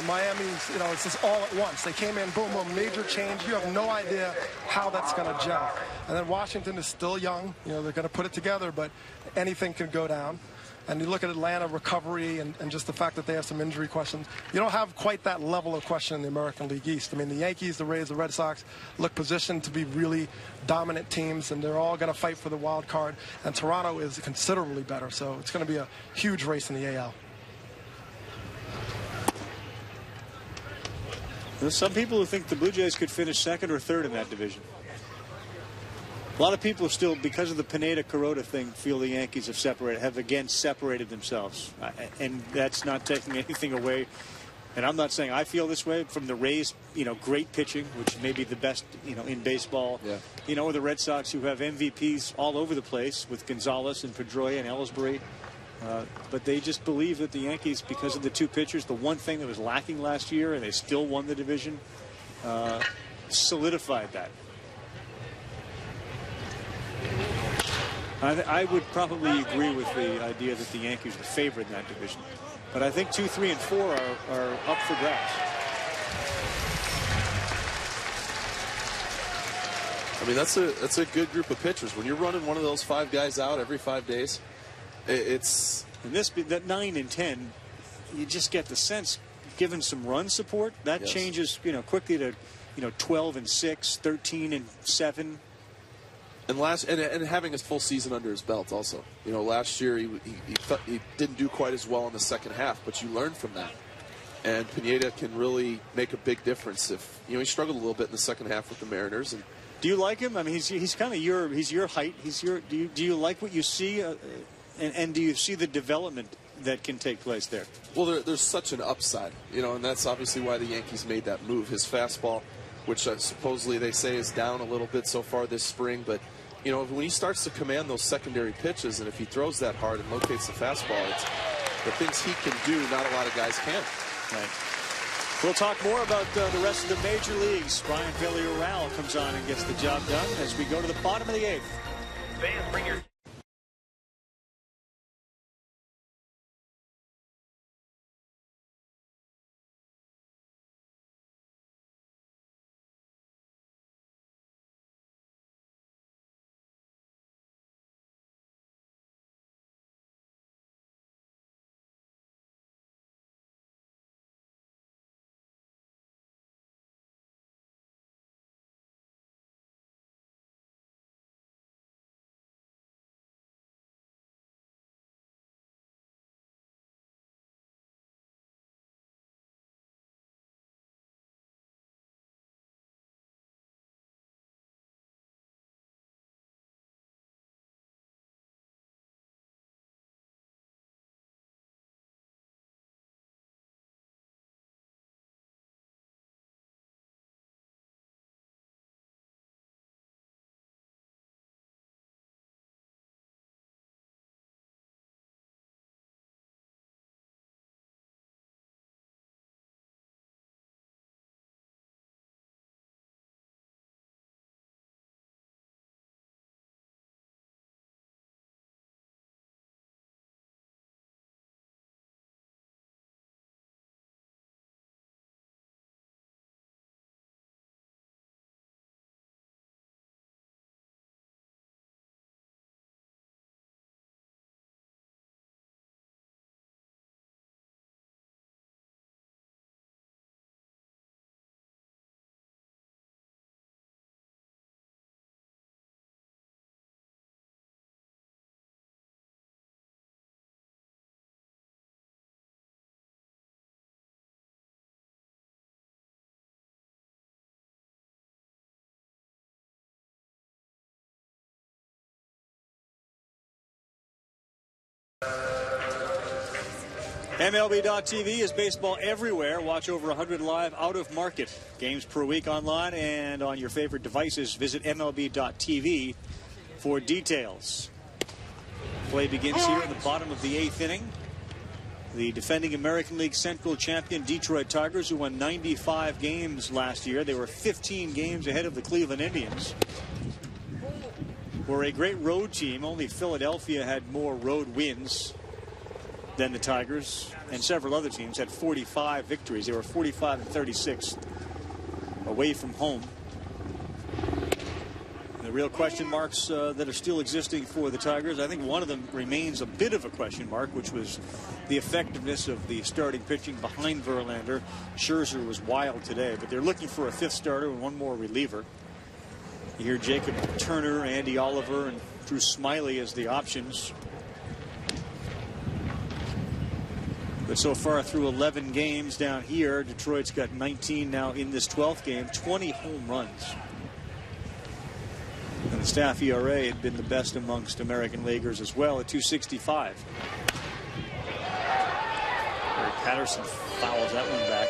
Miami's, it's just all at once. They came in, boom, boom, major change. You have no idea how that's going to gel. And then Washington is still young. They're going to put it together, but anything can go down. And you look at Atlanta recovery and just the fact that they have some injury questions. You don't have quite that level of question in the American League East. I mean, the Yankees, the Rays, the Red Sox look positioned to be really dominant teams, and they're all going to fight for the wild card. And Toronto is considerably better, so it's going to be a huge race in the AL.
There's some people who think the Blue Jays could finish second or third in that division. A lot of people still, because of the Pineda-Kuroda thing, feel the Yankees have again separated themselves. And that's not taking anything away. And I'm not saying I feel this way from the Rays, great pitching, which may be the best, in baseball. Yeah. Or the Red Sox, who have MVPs all over the place with Gonzalez and Pedroia and Ellsbury. But they just believe that the Yankees, because of the two pitchers, the one thing that was lacking last year, and they still won the division, solidified that. I would probably agree with the idea that the Yankees are the favorite in that division. But I think 2, 3, and 4 are up for grabs.
I mean, that's a good group of pitchers. When you're running one of those 5 guys out every 5 days, it's...
And that 9 and 10, you just get the sense, given some run support, that changes, quickly to, 12 and 6, 13 and 7.
And and having his full season under his belt also. Last year he didn't do quite as well in the second half, but you learn from that. And Pineda can really make a big difference. If he struggled a little bit in the second half with the Mariners. And
do you like him? I mean, he's kind of your height. Do you like what you see? And do you see the development that can take place there?
Well, there's such an upside, and that's obviously why the Yankees made that move. His fastball, which supposedly they say is down a little bit so far this spring, but when he starts to command those secondary pitches, and if he throws that hard and locates the fastball, it's the things he can do, not a lot of guys can.
Right. We'll talk more about the rest of the major leagues. Brian Villarreal comes on and gets the job done as we go to the bottom of the 8th.
Fans, bring your...
MLB.TV is baseball everywhere. Watch over 100 live out of market games per week online and on your favorite devices. Visit MLB.TV for details. Play begins here in the bottom of the 8th inning. The defending American League Central champion Detroit Tigers, who won 95 games last year. They were 15 games ahead of the Cleveland Indians. Were a great road team. Only Philadelphia had more road wins than the Tigers, and several other teams had 45 victories. They were 45 and 36 away from home. The real question marks that are still existing for the Tigers, I think one of them remains a bit of a question mark, which was the effectiveness of the starting pitching behind Verlander. Scherzer was wild today, but they're looking for a 5th starter and one more reliever. You hear Jacob Turner, Andy Oliver, and Drew Smiley as the options. But so far through 11 games down here, Detroit's got 19 now in this 12th game, 20 home runs. And the staff ERA had been the best amongst American Leaguers as well at 2.65. Eric Patterson fouls that one back.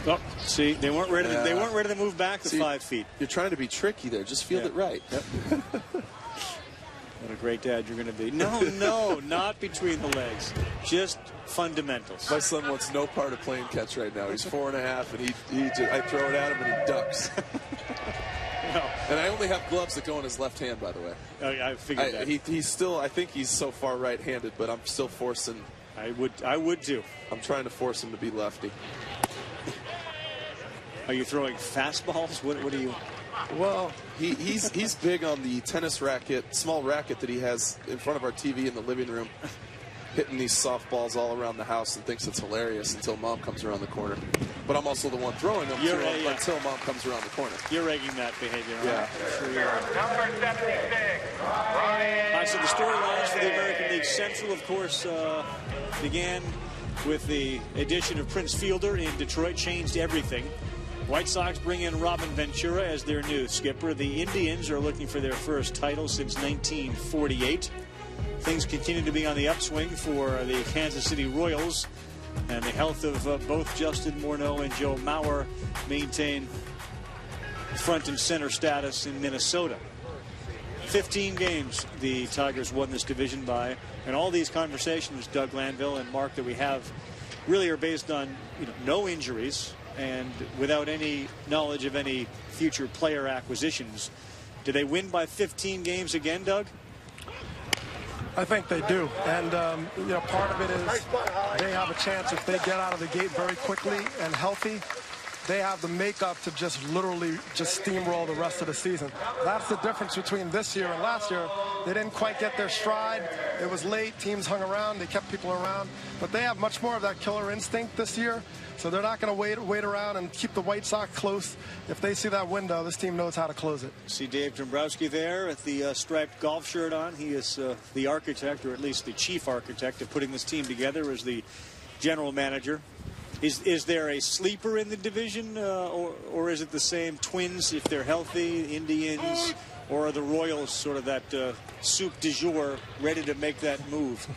Oh, see, they weren't ready. They weren't ready to move back to 5 feet.
You're trying to be tricky there. Just feel it right.
Yep. What a great dad you're going to be. No, not between the legs. Just fundamentals.
My son wants no part of playing catch right now. He's 4.5, and I throw it at him, and he ducks.
No.
And I only have gloves that go in his left hand, by the way.
I figured that.
He's still, I think he's so far right-handed, but I'm still forcing.
I would too.
I'm trying to force him to be lefty.
Are you throwing fastballs? What are you?
Well, he's big on the tennis racket, small racket that he has in front of our TV in the living room, hitting these softballs all around the house and thinks it's hilarious until Mom comes around the corner. But I'm also the one throwing them until Mom comes around the corner.
You're egging that behavior.
Yeah.
Sure you are. Number 76. All right, so the storylines for the American League Central, of course, began with the addition of Prince Fielder in Detroit, changed everything. White Sox bring in Robin Ventura as their new skipper. The Indians are looking for their first title since 1948. Things continue to be on the upswing for the Kansas City Royals, and the health of both Justin Morneau and Joe Mauer maintain front and center status in Minnesota. 15 games the Tigers won this division by, and all these conversations, Doug Lanville and Mark, that we have really are based on no injuries and without any knowledge of any future player acquisitions. Do they win by 15 games again, Doug?
I think they do, and part of it is they have a chance if they get out of the gate very quickly and healthy. They have the makeup to just literally just steamroll the rest of the season. That's the difference between this year and last year. They didn't quite get their stride. It was late. Teams hung around. They kept people around. But they have much more of that killer instinct this year. So they're not going to wait around and keep the White Sox close. If they see that window, this team knows how to close it.
See Dave Dombrowski there with the striped golf shirt on. He is the architect, or at least the chief architect, of putting this team together as the general manager. Is there a sleeper in the division, or is it the same Twins if they're healthy, Indians, or are the Royals sort of that soup du jour ready to make that move?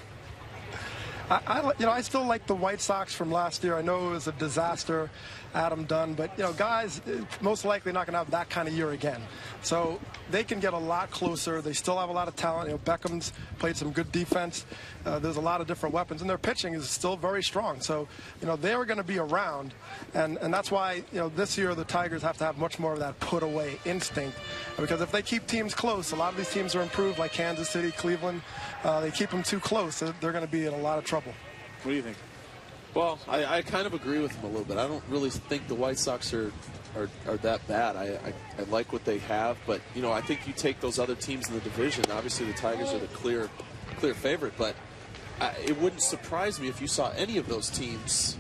I still like the White Sox from last year. I know it was a disaster, Adam Dunn, but guys, most likely not going to have that kind of year again. So they can get a lot closer. They still have a lot of talent. Beckham's played some good defense. There's a lot of different weapons, and their pitching is still very strong. So they're going to be around, and that's why this year the Tigers have to have much more of that put away instinct, because if they keep teams close, a lot of these teams are improved, like Kansas City, Cleveland. They keep them too close, they're going to be in a lot of trouble.
What do you think?
Well, I kind of agree with him a little bit. I don't really think the White Sox are that bad. I like what they have, but I think you take those other teams in the division. Obviously, the Tigers are the clear favorite, but it wouldn't surprise me if you saw any of those teams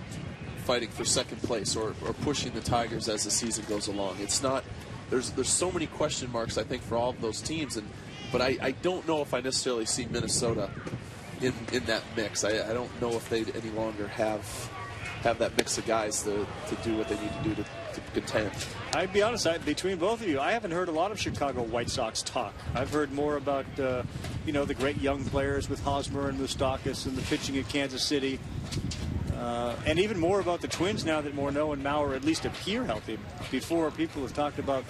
fighting for second place or pushing the Tigers as the season goes along. It's not. There's so many question marks, I think, for all of those teams, but I don't know if I necessarily see Minnesota in that mix. I don't know if they any longer have that mix of guys to do what they need to do to contend.
I'd be honest, between both of you, I haven't heard a lot of Chicago White Sox talk. I've heard more about the great young players with Hosmer and Moustakas and the pitching at Kansas City, and even more about the Twins now that Morneau and Mauer at least appear healthy. Before, people have talked about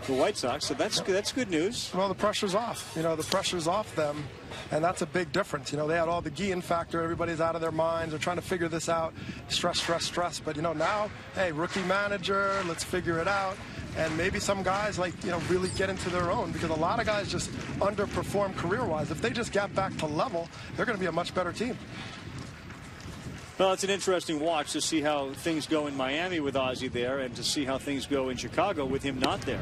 the White Sox, so that's good news.
Well, the pressure's off. The pressure's off them, and that's a big difference. They had all the Guillen factor. Everybody's out of their minds. They're trying to figure this out. Stress. But, now, hey, rookie manager, let's figure it out. And maybe some guys, really get into their own, because a lot of guys just underperform career-wise. If they just get back to level, they're going to be a much better team.
Well, it's an interesting watch to see how things go in Miami with Ozzie there, and to see how things go in Chicago with him not there.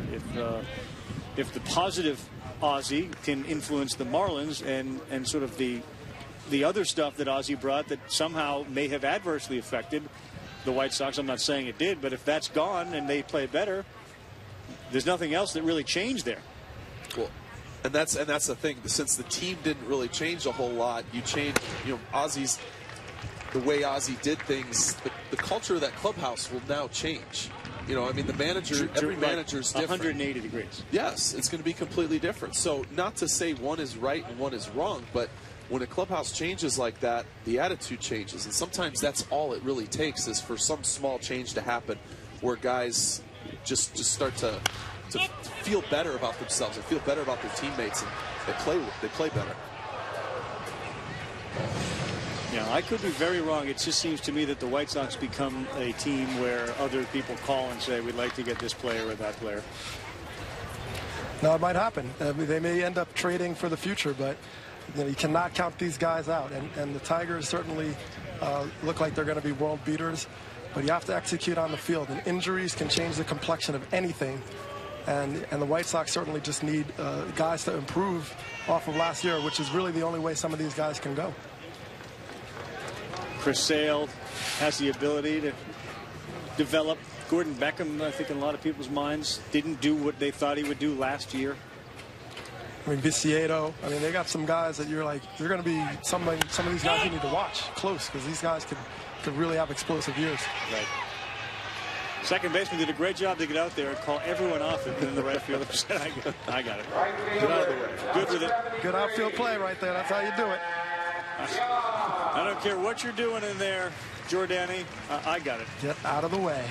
If the positive Ozzie can influence the Marlins and sort of the other stuff that Ozzie brought that somehow may have adversely affected the White Sox, I'm not saying it did, but if that's gone and they play better, there's nothing else that really changed there.
Cool. And that's the thing. Since the team didn't really change a whole lot, you change, Ozzie's. The way Ozzie did things, the culture of that clubhouse will now change. The manager, every manager's different.
180 degrees.
Yes, it's going to be completely different. So not to say one is right and one is wrong, but when a clubhouse changes like that, the attitude changes. And sometimes that's all it really takes, is for some small change to happen where guys just start to feel better about themselves and feel better about their teammates, and they play better.
Yeah, I could be very wrong. It just seems to me that the White Sox become a team where other people call and say, we'd like to get this player or that player.
No, it might happen. They may end up trading for the future, but you cannot count these guys out. And the Tigers certainly look like they're going to be world beaters, but you have to execute on the field. And injuries can change the complexion of anything. And the White Sox certainly just need guys to improve off of last year, which is really the only way some of these guys can go.
Chris Sale has the ability to develop. Gordon Beckham, I think in a lot of people's minds, didn't do what they thought he would do last year.
I mean, Viciedo. I mean, they got some guys that you're like, they're going to be some of these guys you need to watch close, because these guys could really have explosive years.
Right. Second baseman did a great job to get out there and call everyone off it, and then the right fielder said, I got it. Get out of the way. Good with it.
Good outfield play right there. That's how you do it.
I don't care what you're doing in there, Jordani. I got it.
Get out of the way.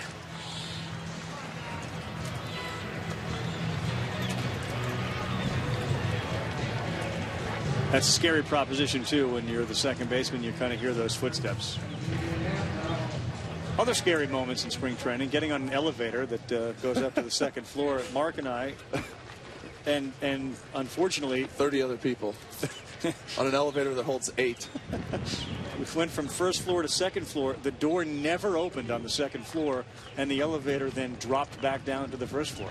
That's a scary proposition, too, when you're the second baseman. You kind of hear those footsteps. Other scary moments in spring training, getting on an elevator that goes up to the second floor. Mark and I, and unfortunately,
30 other people on an elevator that holds 8.
We went from first floor to second floor. The door never opened on the second floor, and the elevator then dropped back down to the first floor.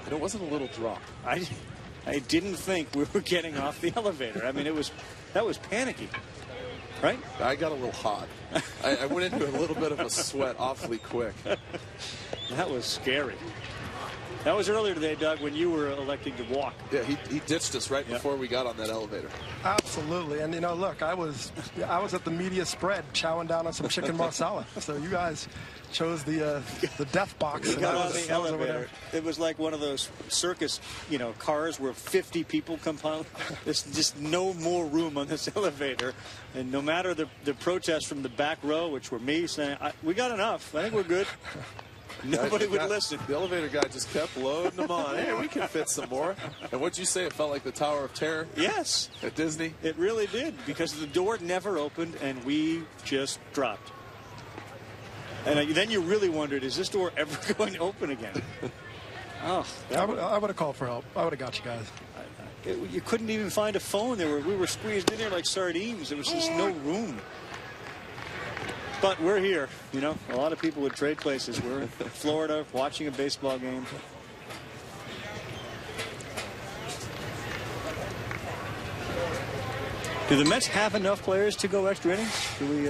And it wasn't a little drop.
I didn't think we were getting off the elevator. I mean, that was panicky. Right?
I got a little hot. I went into a little bit of a sweat awfully quick.
That was scary. That was earlier today, Doug, when you were electing to walk.
Yeah, he ditched us right before we got on that elevator.
Absolutely. And, look, I was at the media spread chowing down on some chicken marsala. So you guys chose the death box.
We got on the elevator. It was like one of those circus, cars where 50 people come out. There's just no more room on this elevator. And no matter the protest from the back row, which were me saying, we got enough. I think we're good. Nobody would listen.
The elevator guy just kept loading them on. Hey, we can fit some more. And what'd you say? It felt like the Tower of Terror?
Yes.
At Disney?
It really did, because the door never opened and we just dropped. And then you really wondered, is this door ever going to open again? Oh,
I would have called for help. I would have got you guys.
You couldn't even find a phone. We were squeezed in there like sardines. There was just no room. But we're here. A lot of people would trade places. We're in Florida watching a baseball game. Do the Mets have enough players to go extra innings? Do we?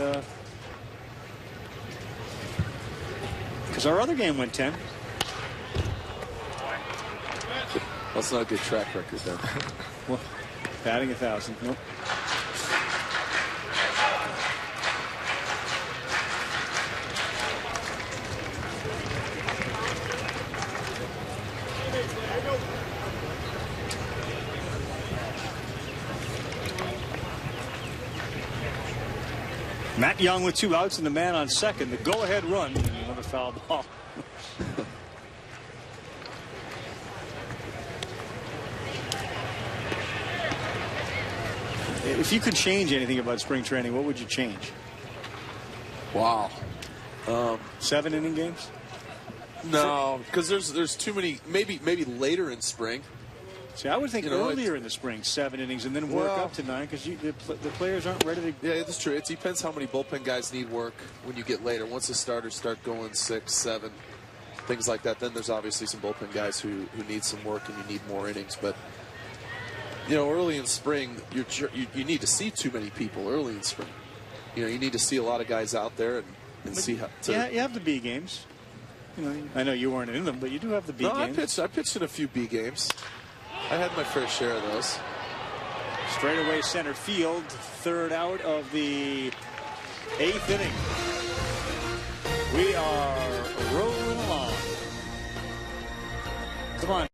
Because our other game went 10.
That's not a good track record, then.
Well, batting 1,000. Nope. Matt Young with 2 outs and the man on second. The go-ahead run. Another foul ball. If you could change anything about spring training, what would you change?
Wow.
7-inning games?
No, because there's too many. Maybe later in spring.
See, I would think earlier in the spring, 7 innings, and then work up to 9, because the players aren't ready to.
Yeah, that's true. It depends how many bullpen guys need work when you get later. Once the starters start going 6, 7, things like that, then there's obviously some bullpen guys who need some work and you need more innings. But early in spring, you need to see too many people early in spring. You need to see a lot of guys out there and see how.
Yeah, you have the B games. I know you weren't in them, but you do have the B games.
I pitched in a few B games. I had my fair share of those.
Straightaway center field, 3rd out of the 8th inning. We are rolling along. Come on.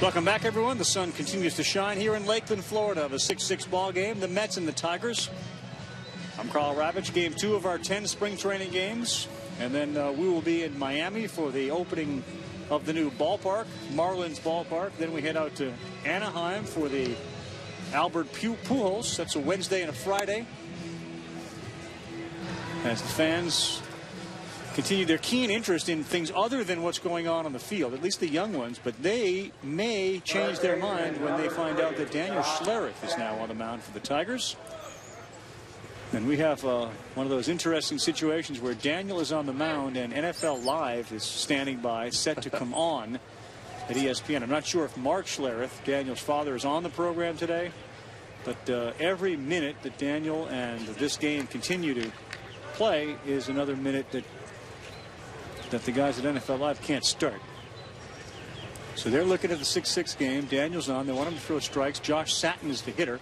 Welcome back, everyone. The sun continues to shine here in Lakeland, Florida. The 6-6 ball game, the Mets and the Tigers. I'm Carl Ravitch. Game 2 of our 10 spring training games. And then we will be in Miami for the opening of the new ballpark, Marlins Ballpark. Then we head out to Anaheim for the Albert Pujols. That's a Wednesday and a Friday. As the fans continue their keen interest in things other than what's going on the field, at least the young ones, but they may change their mind when they find out that Daniel Schlereth is now on the mound for the Tigers. And we have one of those interesting situations where Daniel is on the mound and NFL Live is standing by, set to come on at ESPN. I'm not sure if Mark Schlereth, Daniel's father, is on the program today, but every minute that Daniel and this game continue to play is another minute that the guys at NFL Live can't start. So they're looking at the 6-6 game. Daniel's on. They want him to throw strikes. Josh Satin is the hitter.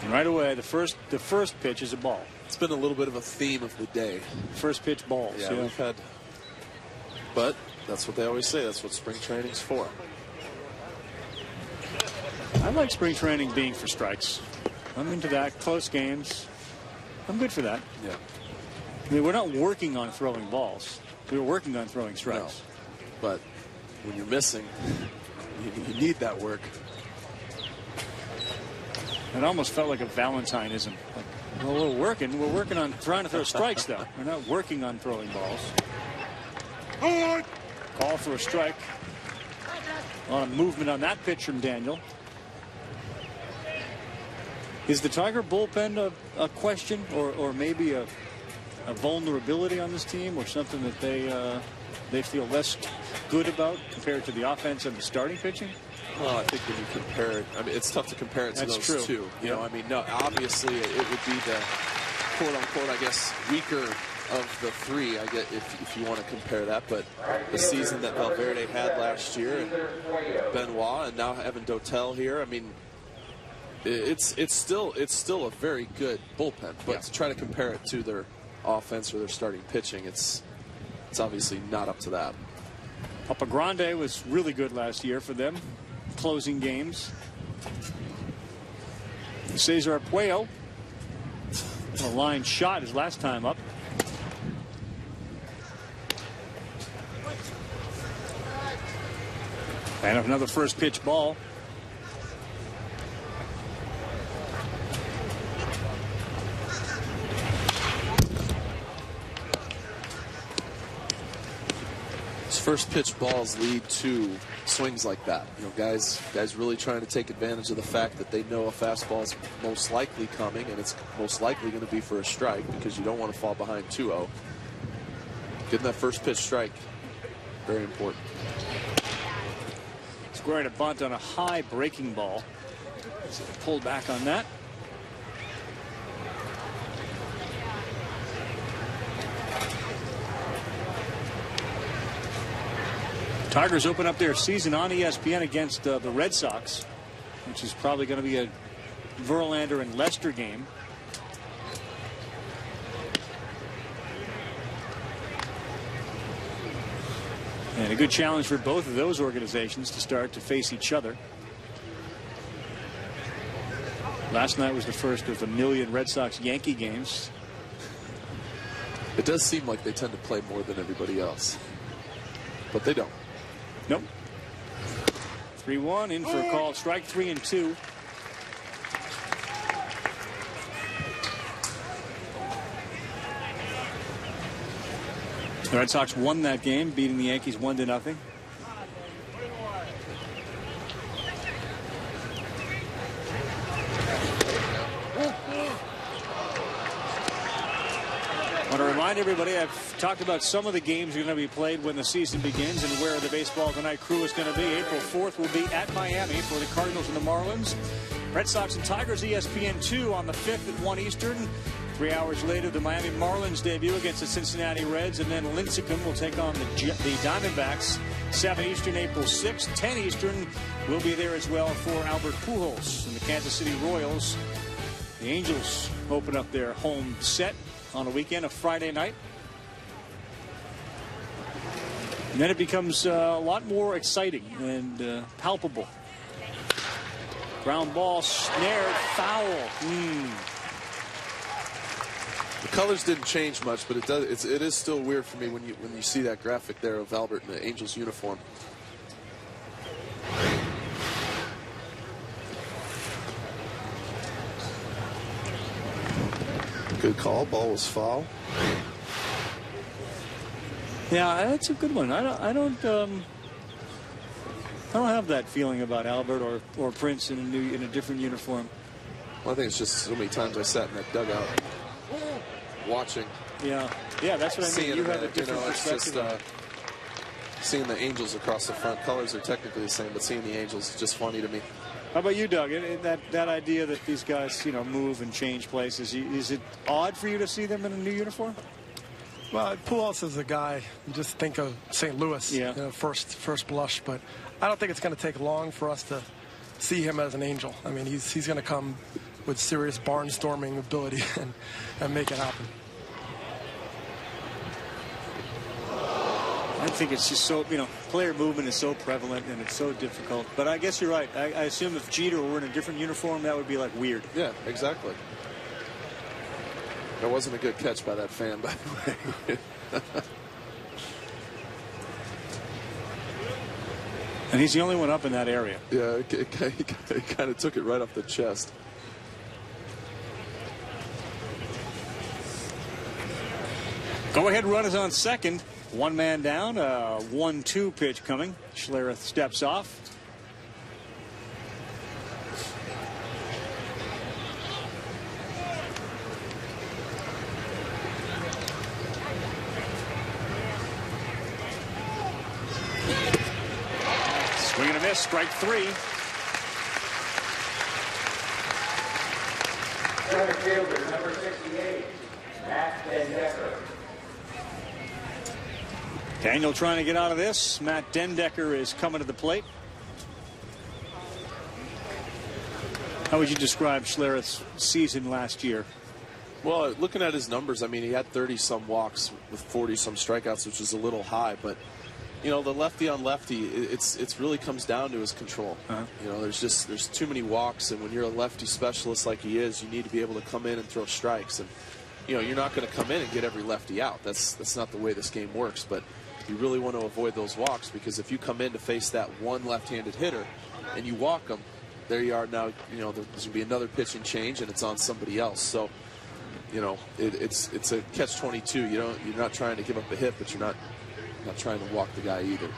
And right away, the first pitch is a ball.
It's been a little bit of a theme of the day.
First pitch balls.
Yeah, we've had. But that's what they always say. That's what spring training's for.
I like spring training being for strikes. I'm into that. Close games. I'm good for that.
Yeah.
I mean, we're not working on throwing balls. We're working on throwing strikes.
No. But when you're missing, you need that work.
It almost felt like a Valentineism. Like, well, we're working on trying to throw strikes, though. We're not working on throwing balls. Call for a strike. A lot of movement on that pitch from Daniel. Is the Tiger bullpen a question, or maybe a vulnerability on this team, or something that they feel less good about compared to the offense and the starting pitching?
Well, I think when you compare it, I mean, it's tough to compare it to
That's
those
true.
two. You know, I mean, no, obviously it would be the quote-unquote, I guess, weaker of the three, I get, if you want to compare that. But the season that Valverde had last year, and Benoit, and now Evan Dotel here, I mean, it's still a very good bullpen. But to try to compare it to their offense or their starting pitching, it's obviously not up to that.
Papa Grande was really good last year for them, closing games. Cesar Puello, a line shot his last time up. And another first pitch ball.
First pitch balls lead to swings like that. You know, guys really trying to take advantage of the fact that they know a fastball is most likely coming, and it's most likely going to be for a strike because you don't want to fall behind 2-0. Getting that first pitch strike, very important.
Squaring a bunt on a high breaking ball. So pulled back on that. Tigers open up their season on ESPN against the Red Sox, which is probably going to be a Verlander and Lester game. And a good challenge for both of those organizations to start to face each other. Last night was the first of a million Red Sox-Yankee games.
It does seem like they tend to play more than everybody else, but they don't.
Nope. 3-1 in for a call. Strike 3-2. The Red Sox won that game, beating the Yankees 1-0. I want to remind everybody, I've talked about some of the games are going to be played when the season begins and where the Baseball Tonight crew is going to be. April 4th will be at Miami for the Cardinals and the Marlins. Red Sox and Tigers, ESPN 2 on the 5th at 1 Eastern. 3 hours later, the Miami Marlins debut against the Cincinnati Reds, and then Lincecum will take on the Diamondbacks. 7 Eastern, April 6th. 10 Eastern will be there as well for Albert Pujols and the Kansas City Royals. The Angels open up their home set on a weekend, a Friday night. And then it becomes a lot more exciting and palpable. Ground ball, snared, foul.
The colors didn't change much, but it is still weird for me when you see that graphic there of Albert in the Angels uniform. Good call. Ball was foul.
Yeah, that's a good one. I don't have that feeling about Albert or Prince in a different uniform.
Well, I think it's just so many times I sat in that dugout watching.
Yeah, that's what I mean. You have a different perspective.
It's just, seeing the Angels across the front. Colors are technically the same, but seeing the Angels is just funny to me.
How about you, Doug? That idea that these guys, move and change places, is it odd for you to see them in a new uniform?
Well, Pujols is a guy, you just think of St. Louis, first blush, but I don't think it's going to take long for us to see him as an Angel. I mean, he's going to come with serious barnstorming ability and make it happen.
I think it's just so, player movement is so prevalent and it's so difficult. But I guess you're right. I assume if Jeter were in a different uniform, that would be like weird.
Yeah, exactly. That wasn't a good catch by that fan, by the way.
And he's the only one up in that area.
Yeah, he kind of took it right off the chest.
Go-ahead run is on second. One man down, 1-2 pitch coming. Schlereth steps off. Swing and a miss, strike three.
Center fielder, number 68, Matt Dendecker.
Daniel trying to get out of this. Matt Dendecker is coming to the plate. How would you describe Schlereth's season last year?
Well, looking at his numbers, I mean, he had 30-some walks with 40-some strikeouts, which is a little high. But, the lefty on lefty, it's really comes down to his control. There's too many walks, and when you're a lefty specialist like he is, you need to be able to come in and throw strikes. And, you're not going to come in and get every lefty out. That's not the way this game works. But you really want to avoid those walks, because if you come in to face that one left-handed hitter and you walk them, there you are now. There's going to be another pitching change and it's on somebody else. So, it's a catch-22. You're not trying to give up a hit, but you're not trying to walk the guy either.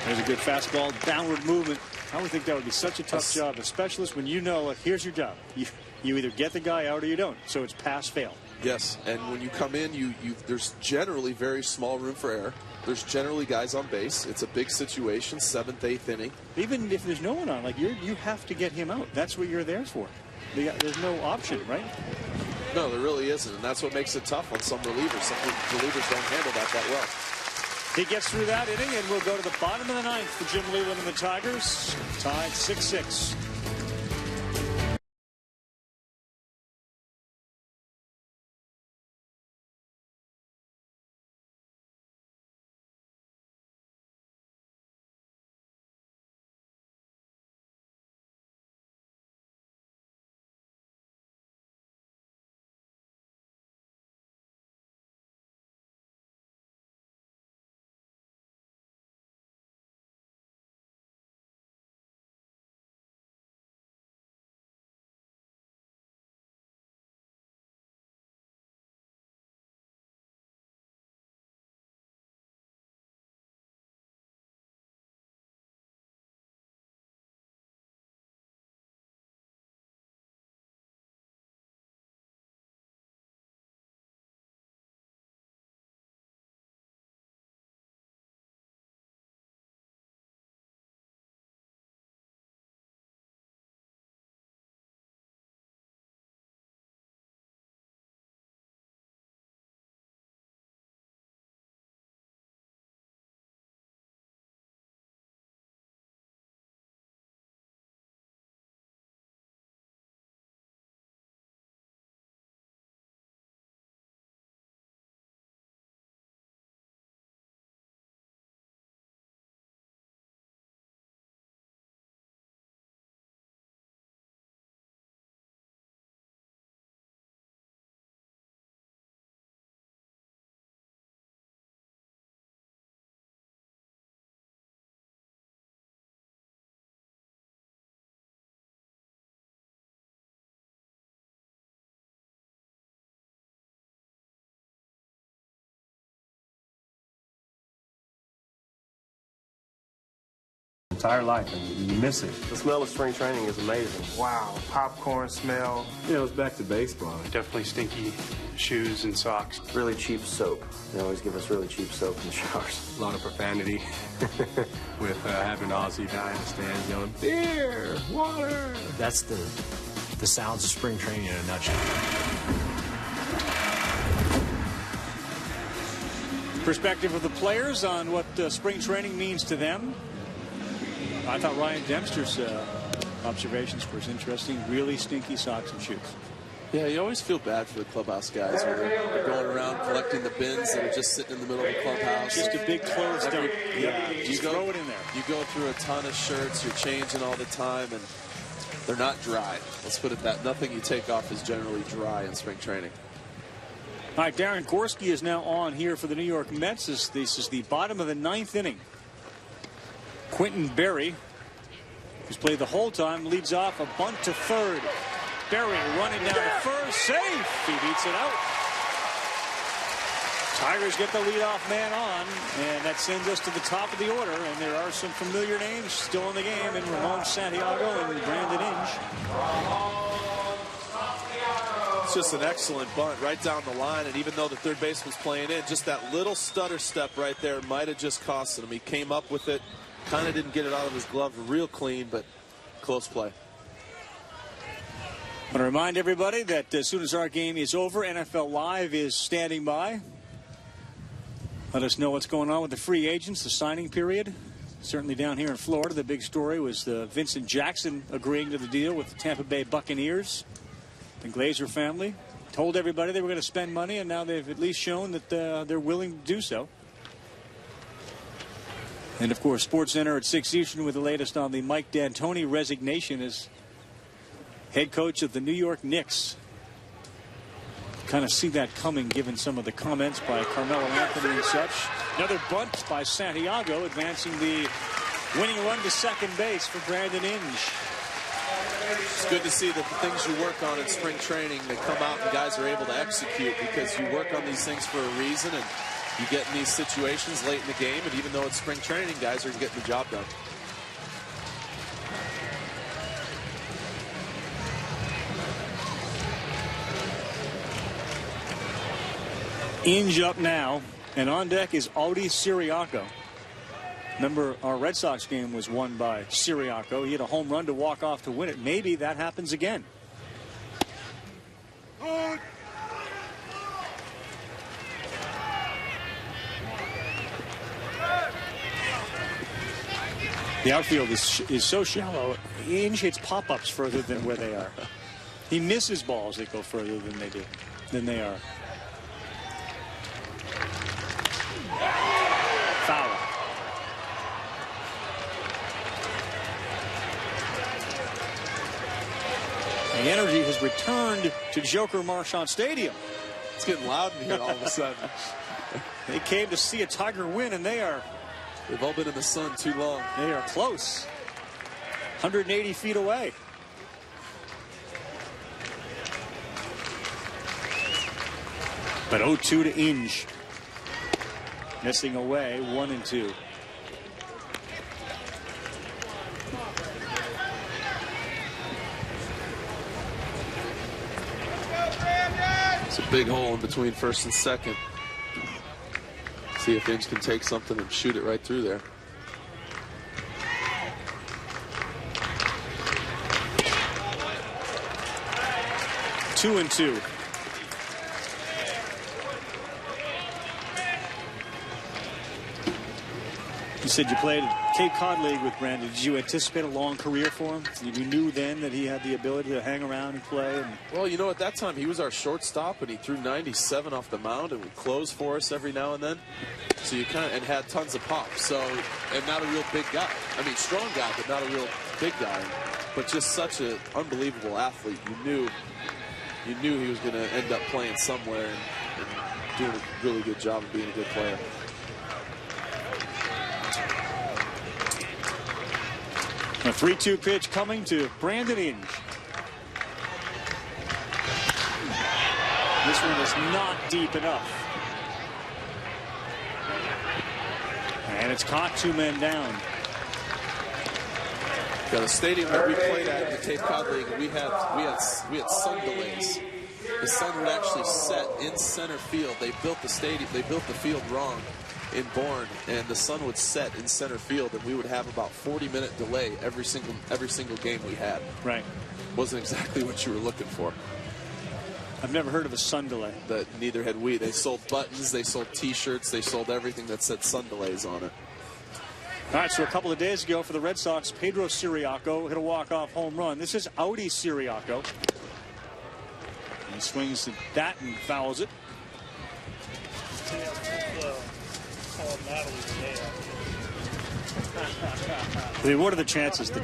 There's a good fastball, downward movement. I would think that would be such a tough job, a specialist, when here's your job. You either get the guy out or you don't. So it's pass-fail.
Yes, and when you come in, there's generally very small room for error. There's generally guys on base. It's a big situation, 7th, 8th inning.
Even if there's no one on, you have to get him out. That's what you're there for. There's no option, right?
No, there really isn't, and that's what makes it tough on some relievers. Some relievers don't handle that well.
He gets through that inning, and we'll go to the bottom of the 9th for Jim Leyland and the Tigers. Tied 6-6.
entire life, and you miss it.
The smell of spring training is amazing.
Wow, popcorn smell.
You know, it's back to baseball.
Definitely stinky shoes and socks.
Really cheap soap. They always give us really cheap soap in the showers.
A lot of profanity with having Aussie guy in the stands yelling, beer, water.
That's the sounds of spring training in a nutshell.
Perspective of the players on what spring training means to them. I thought Ryan Dempster's observations were interesting. Really stinky socks and shoes.
Yeah, you always feel bad for the clubhouse guys when they're going around collecting the bins that are just sitting in the middle of the clubhouse.
Just a big clothes dump.
Yeah,
you throw it in there.
You go through a ton of shirts, you're changing all the time, and they're not dry. Let's put it that. Nothing you take off is generally dry in spring training.
All right, Darren Gorski is now on here for the New York Mets. This is the bottom of the 9th inning. Quentin Berry, who's played the whole time, leads off a bunt to third. Berry running down to first, safe. He beats it out. Tigers get the leadoff man on, and that sends us to the top of the order. And there are some familiar names still in the game, in Ramon Santiago and Brandon Inge.
It's just an excellent bunt right down the line, and even though the third baseman's playing in, just that little stutter step right there might have just cost him. He came up with it, kind of didn't get it out of his glove real clean, but close play.
I want to remind everybody that as soon as our game is over, NFL Live is standing by. Let us know what's going on with the free agents, the signing period. Certainly down here in Florida, the big story was Vincent Jackson agreeing to the deal with the Tampa Bay Buccaneers. The Glazer family told everybody they were going to spend money, and now they've at least shown that they're willing to do so. And, of course, SportsCenter at 6 Eastern with the latest on the Mike D'Antoni resignation as head coach of the New York Knicks. Kind of see that coming given some of the comments by Carmelo Anthony and such. Another bunt by Santiago, advancing the winning run to second base for Brandon Inge.
It's good to see that the things you work on in spring training, they come out and guys are able to execute, because you work on these things for a reason, and you get in these situations late in the game, and even though it's spring training, guys are getting the job done.
Inge up now, and on deck is Audi Siriaco. Remember, our Red Sox game was won by Siriaco. He had a home run to walk off to win it. Maybe that happens again. The outfield is so shallow. Inge hits pop-ups further than where they are. He misses balls that go further than they are. Foul. The energy has returned to Joker Marchand Stadium.
It's getting loud in here all of a sudden.
They came to see a Tiger win, and they've
all been in the sun too long.
They are close. 180 feet away. But 0-2 to Inge. Missing away, 1-2.
It's a big hole in between first and second. See if Inge can take something and shoot it right through there.
Two and two. You said you played at Cape Cod League with Brandon. Did you anticipate a long career for him? You knew then that he had the ability to hang around and play?
Well, you know, at that time, he was our shortstop, and he threw 97 off the mound and would close for us every now and then. So you and had tons of pop. So, and not a real big guy. I mean, strong guy, but not a real big guy. But just such an unbelievable athlete. You knew he was going to end up playing somewhere and doing a really good job of being a good player.
A 3-2 pitch coming to Brandon Inge. This one is not deep enough. And it's caught, 2 men down.
Yeah, the stadium that we played at in the Cape Cod League, we had sun delays. The sun would actually set in center field. They built the stadium, they built the field wrong in Bourne, and the sun would set in center field, and we would have about 40-minute delay every single game we had.
Right.
Wasn't exactly what you were looking for.
I've never heard of a sun delay.
Neither had we. They sold buttons, they sold T-shirts, they sold everything that said sun delays on it.
All right, so a couple of days ago for the Red Sox, Pedro Siriaco hit a walk-off home run. This is Audi Siriaco. He swings at that and fouls it. I mean, what are the chances that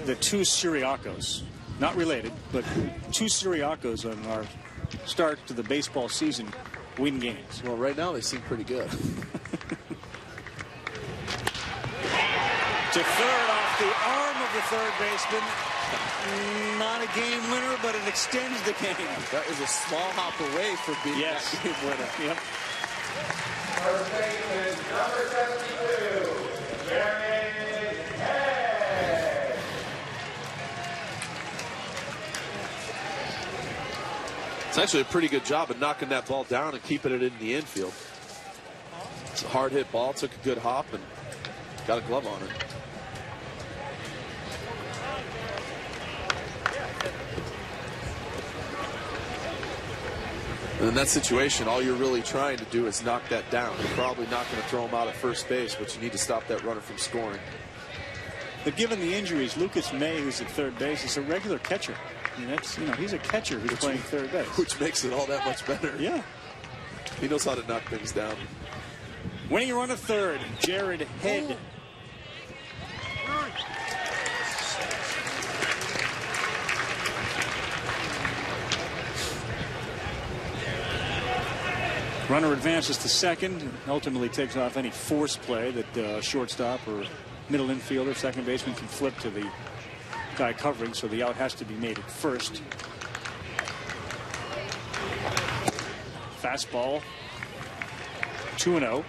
the two Siriacos, not related, but two Siriacos on our start to the baseball season win games?
Well, right now they seem pretty good.
To third off the arm of the third baseman. Not a game winner, but it extends the game.
That is a small hop away from being that game winner.
Yep.
First baseman, number 72, Jared Head.
It's actually a pretty good job of knocking that ball down and keeping it in the infield. It's a hard hit ball, took a good hop and got a glove on it. And in that situation, all you're really trying to do is knock that down. You're probably not going to throw him out at first base, but you need to stop that runner from scoring.
But given the injuries, Lucas May, who's at third base, is a regular catcher. I mean, that's, he's a catcher who's playing third base.
Which makes it all that much better.
Yeah.
He knows how to knock things down.
Winning run at third, Jared Head. Runner advances to second and ultimately takes off any force play that shortstop or middle infielder, second baseman can flip to the guy covering, so the out has to be made at first. Fastball, 2-0.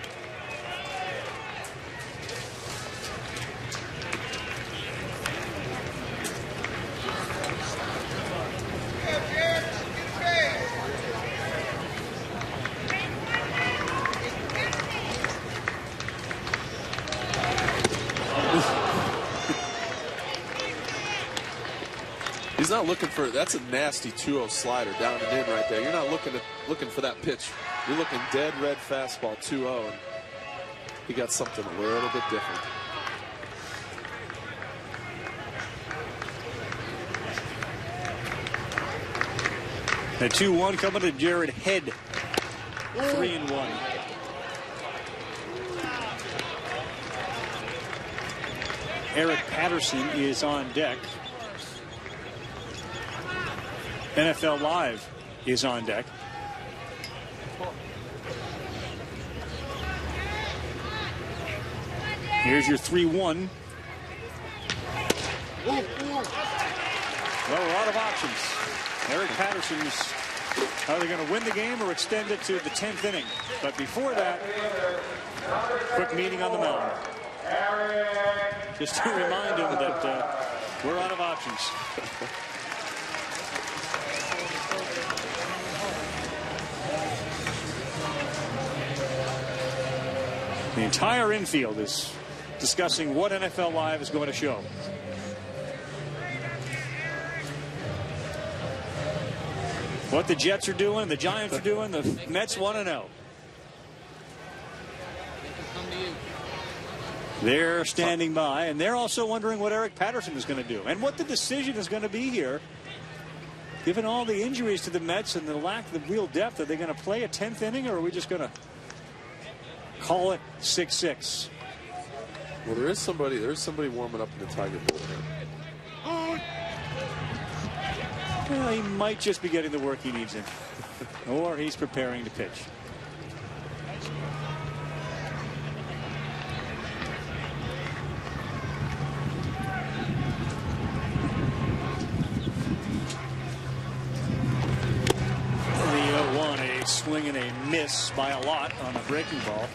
He's not looking for, that's a nasty 2-0 slider down and in right there. You're not looking for that pitch. You're looking dead red fastball 2-0, and he got something a little bit different.
The 2-1 coming to Jared Head. 3-1. Eric Patterson is on deck. NFL Live is on deck. Here's your 3-1. Well, a lot of options. Eric Patterson's either going to win the game or extend it to the 10th inning. But before that, quick meeting on the mound. Just to remind him that we're out of options. The entire infield is discussing what NFL Live is going to show. What the Jets are doing, the Giants are doing, the Mets 1-0. They're standing by, and they're also wondering what Eric Patterson is going to do and what the decision is going to be here. Given all the injuries to the Mets and the lack of real depth, are they going to play a 10th inning, or are we just going to call it 6-6?
Well, there is somebody warming up in the Tiger bullpen.
Well, he might just be getting the work he needs in, or he's preparing to pitch. The 0-1, a swing and a miss by a lot on the breaking ball.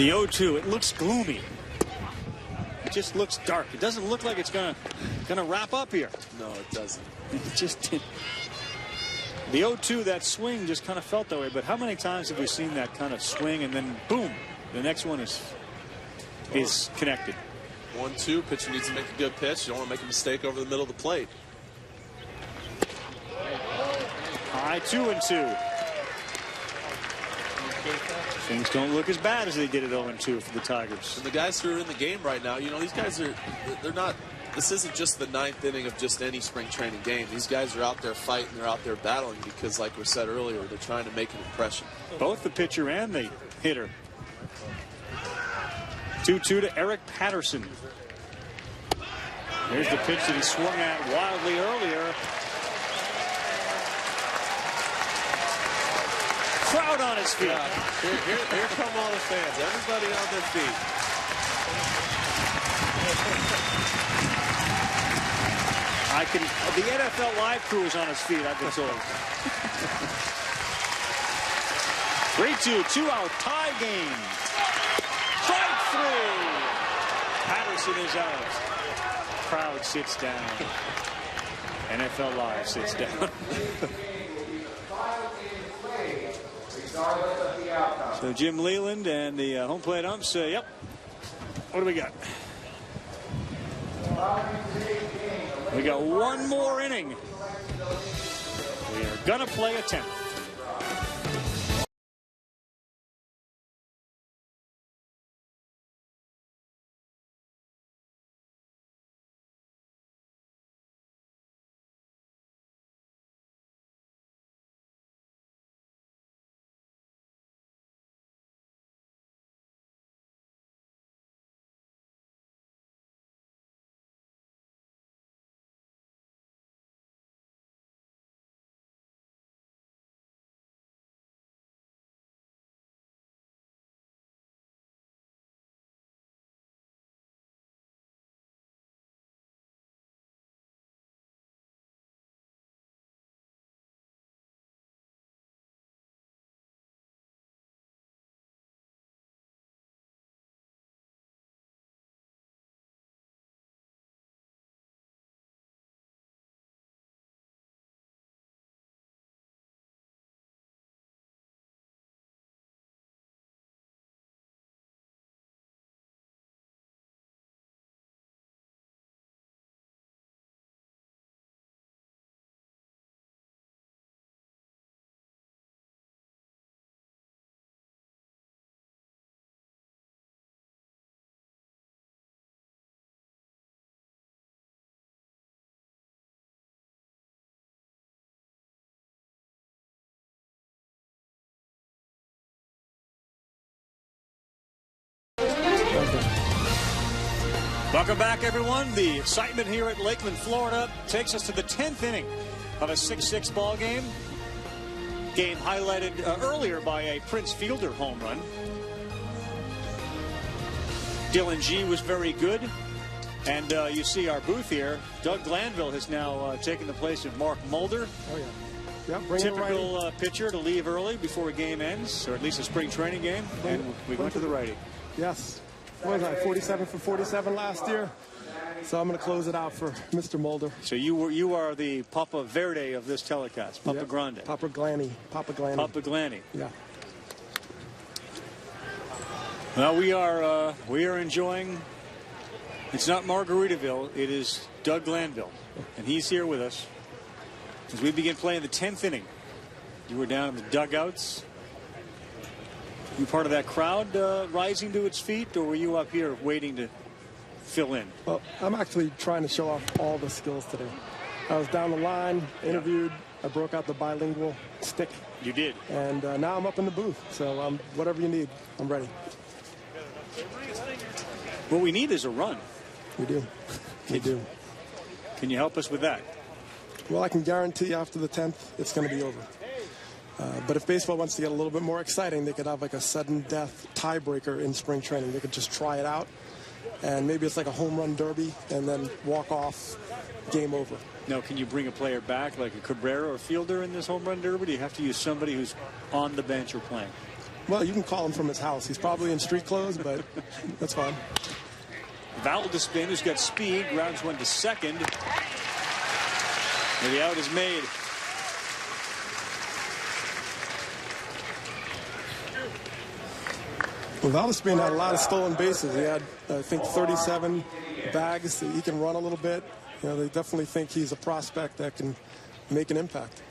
The 0-2, it looks gloomy. It just looks dark. It doesn't look like it's gonna wrap up here.
No, it doesn't.
It just didn't. The 0-2, that swing just kind of felt that way. But how many times have we seen that kind of swing and then boom, the next one is connected?
1-2, pitcher needs to make a good pitch. You don't want to make a mistake over the middle of the plate.
High 2-2. Things don't look as bad as they did at 0-2 for the Tigers.
And the guys who are in the game right now, you know, these guys they're not. This isn't just the 9th inning of just any spring training game. These guys are out there fighting. They're out there battling because, like we said earlier, they're trying to make an impression.
Both the pitcher and the hitter. 2-2 to Eric Patterson. Here's the pitch that he swung at wildly earlier. Crowd on his feet.
Yeah. Here come all the fans. Everybody on their feet.
The NFL Live crew is on its feet, I've been told. 3-2, 2-out tie game. Strike 3. Patterson is out. Crowd sits down. NFL Live sits down. So Jim Leland and the home plate umps say, yep. What do we got? We got one more inning. We are going to play a 10th. Welcome back, everyone. The excitement here at Lakeland, Florida takes us to the 10th inning of a 6-6 ball game. Game highlighted earlier by a Prince Fielder home run. Dylan G was very good. And you see our booth here. Doug Glanville has now taken the place of Mark Mulder.
Oh, yeah. Yeah,
typical pitcher to leave early before a game ends, or at least a spring training game. And we went to the righty.
Yes. What was I, 47 for 47 last year? So I'm going to close it out for Mr. Mulder.
So you are the Papa Verde of this telecast, Papa Grande.
Papa Glanny. Papa Glanny.
Papa Glanny.
Yeah.
Well, we are enjoying. It's not Margaritaville. It is Doug Glanville, and he's here with us as we begin playing the 10th inning. You were down in the dugouts. You part of that crowd rising to its feet, or were you up here waiting to fill in?
Well, I'm actually trying to show off all the skills today. I was down the line, interviewed. I broke out the bilingual stick.
You did.
And now I'm up in the booth. So whatever you need, I'm ready.
What we need is a run.
We do. We do.
Can you help us with that?
Well, I can guarantee you after the 10th, it's going to be over. But if baseball wants to get a little bit more exciting, they could have like a sudden death tiebreaker in spring training. They could just try it out, and maybe it's like a home run derby, and then walk off, game over.
Now, can you bring a player back like a Cabrera or Fielder in this home run derby? Do you have to use somebody who's on the bench or playing?
Well, you can call him from his house. He's probably in street clothes, but that's fine.
Valdespin, who's got speed, grounds one to second. And the out is made.
Well, Valdespin had a lot of stolen bases. He had, I think, 37 bags. He can run a little bit. You know, they definitely think he's a prospect that can make an impact.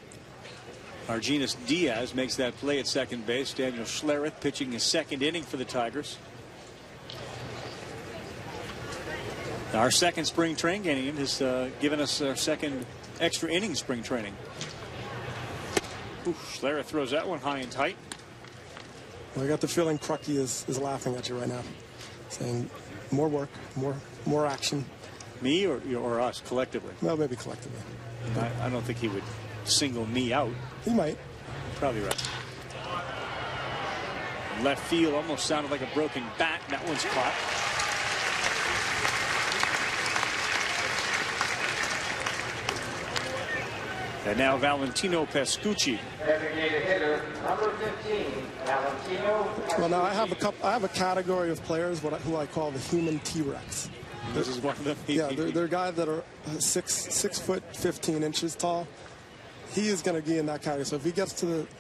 Argenis Diaz makes that play at second base. Daniel Schlereth pitching his second inning for the Tigers. Our second spring training game has given us our second extra inning spring training. Schlereth throws that one high and tight.
Well, I got the feeling Crucky is laughing at you right now, saying more work, more action.
Me or us collectively?
Well, maybe collectively.
I don't think he would single me out.
He might.
Probably right. Left field almost sounded like a broken bat. That one's caught. And now Valentino Pescucci.
Designated hitter, number 15, Valentino.
Well, now I have a category of players who I call the human T-Rex.
This is one of them.
Yeah, they're guys that are 6 foot 15 inches tall. He is going to be in that category. So if he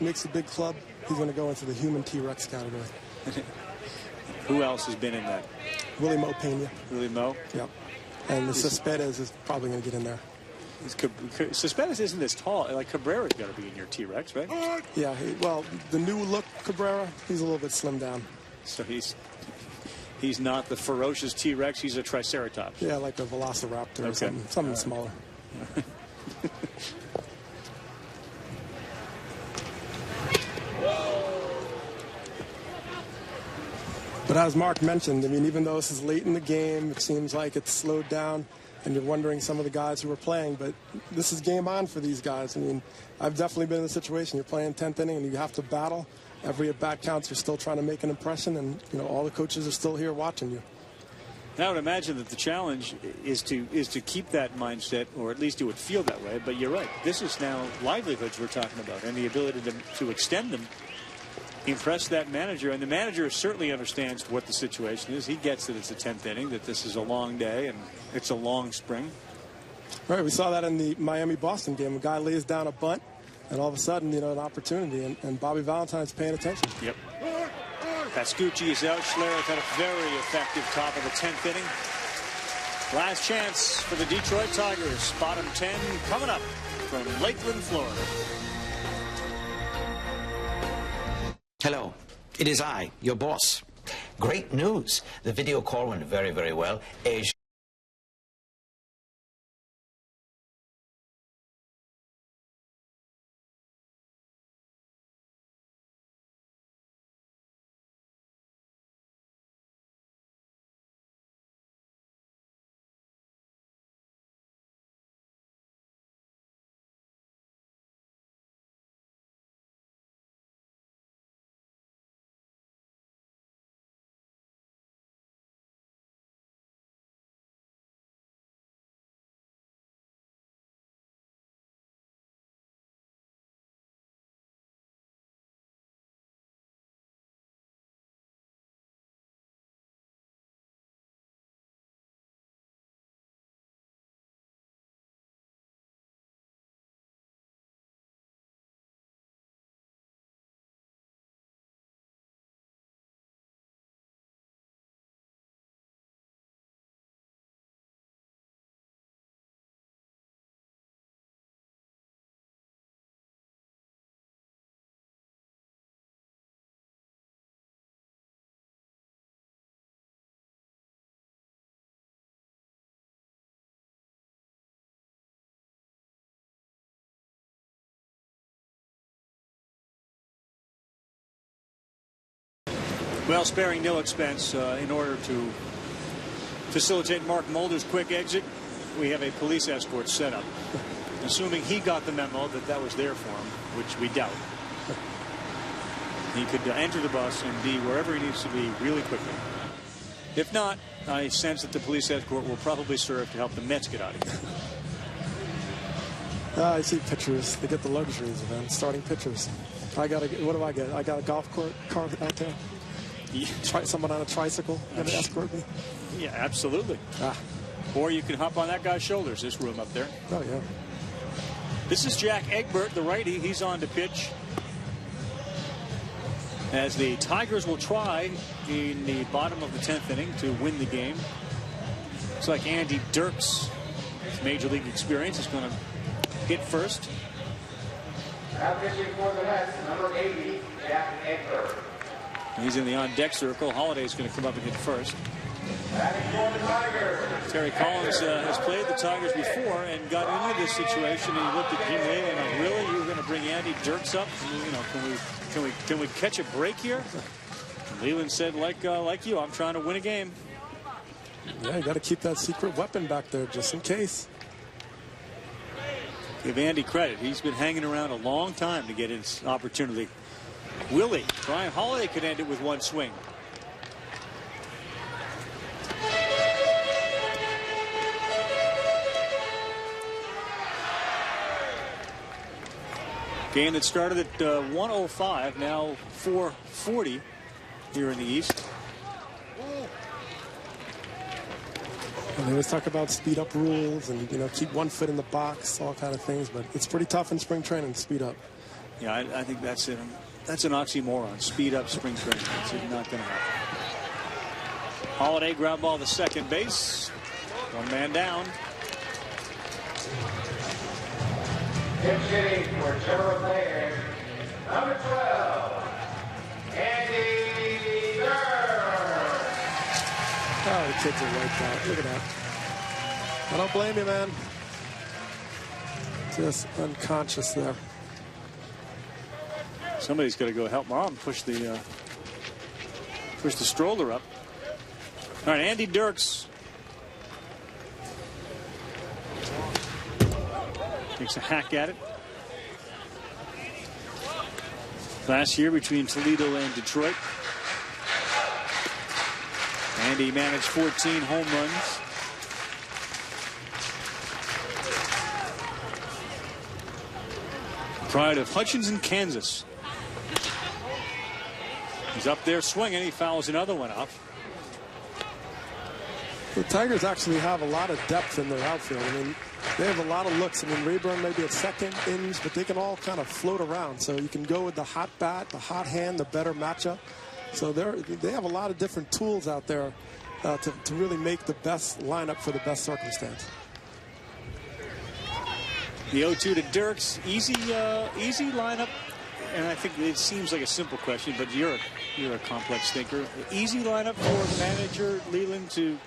makes the big club, he's going to go into the human T-Rex category.
Who else has been in that?
Willie Mo Pena.
Willie Mo?
Yep. And the Cespedes is probably going to get in there.
Cespedes isn't as tall. Like Cabrera's got to be in your T-Rex, right?
Yeah. Well, the new look Cabrera, he's a little bit slimmed down.
So he's not the ferocious T-Rex. He's a Triceratops.
Yeah, like a Velociraptor or something smaller. But as Mark mentioned, I mean, even though this is late in the game, it seems like it's slowed down, and you're wondering some of the guys who are playing, but this is game on for these guys. I mean, I've definitely been in the situation. You're playing 10th inning, and you have to battle. Every at-bat counts. You're still trying to make an impression, and, you know, all the coaches are still here watching you.
And I would imagine that the challenge is to keep that mindset, or at least it would feel that way. But you're right. This is now livelihoods we're talking about, and the ability to extend them. Impress that manager, and the manager certainly understands what the situation is. He gets that it's the 10th inning, that this is a long day and it's a long spring.
Right, we saw that in the Miami-Boston game. A guy lays down a bunt, and all of a sudden, you know, an opportunity, and Bobby Valentine's paying attention.
Yep. Pascucci is out. Schlereth had a very effective top of the 10th inning. Last chance for the Detroit Tigers. Bottom 10 coming up from Lakeland, Florida.
Hello, it is I, your boss. Great news. The video call went very, very well.
Well, sparing no expense in order to facilitate Mark Mulder's quick exit, we have a police escort set up. Assuming he got the memo that was there for him, which we doubt. He could enter the bus and be wherever he needs to be really quickly. If not, I sense that the police escort will probably serve to help the Mets get out of here.
I see pitchers. They get the luxuries of them, starting pitchers. What do I get? I got a golf cart out there.
Yeah.
Someone on a tricycle going to escort me.
Yeah, absolutely. Or you can hop on that guy's shoulders. This room up there.
Oh yeah.
This is Jack Egbert, the righty. He's on to pitch. As the Tigers will try in the bottom of the 10th inning to win the game. Looks like Andy Dirks, his major league experience, is going to hit first.
Now pitching for the Mets, number 80, Jack Egbert.
He's in the on-deck circle. Holliday's going to come up and hit first. Terry Collins has played the Tigers before and got into this situation. And he looked at Jim Leyland like, really, you're going to bring Andy Dirks up? You know, can we catch a break here? And Leyland said, like you, I'm trying to win a game.
Yeah, you got to keep that secret weapon back there just in case.
Give Andy credit. He's been hanging around a long time to get his opportunity. Willie, Brian Holiday could end it with one swing. Game that started at 1:05, now 4:40 here in the East.
And they always talk about speed up rules and, you know, keep one foot in the box, all kind of things, but it's pretty tough in spring training to speed up.
Yeah, I think that's an oxymoron. Speed up spring training. It's not going to happen. Holiday ground ball to second base. One man down.
Pitch hitting for Trevor Players, number 12, Andy Dirks.
Oh, the kids are wiped out. Look at that. I don't blame you, man. Just unconscious there.
Somebody's got to go help Mom push the stroller up. All right, Andy Dirks takes a hack at it. Last year between Toledo and Detroit, Andy managed 14 home runs. Pride of Hutchinson, Kansas. He's up there swinging. He fouls another one off.
The Tigers actually have a lot of depth in their outfield. I mean, they have a lot of looks. I mean, Rayburn maybe at second innings, but they can all kind of float around. So you can go with the hot bat, the hot hand, the better matchup. So they have a lot of different tools out there to really make the best lineup for the best circumstance.
The 0-2 to Dirks. Easy lineup. And I think it seems like a simple question, but you're a complex thinker. Easy lineup for manager Leyland to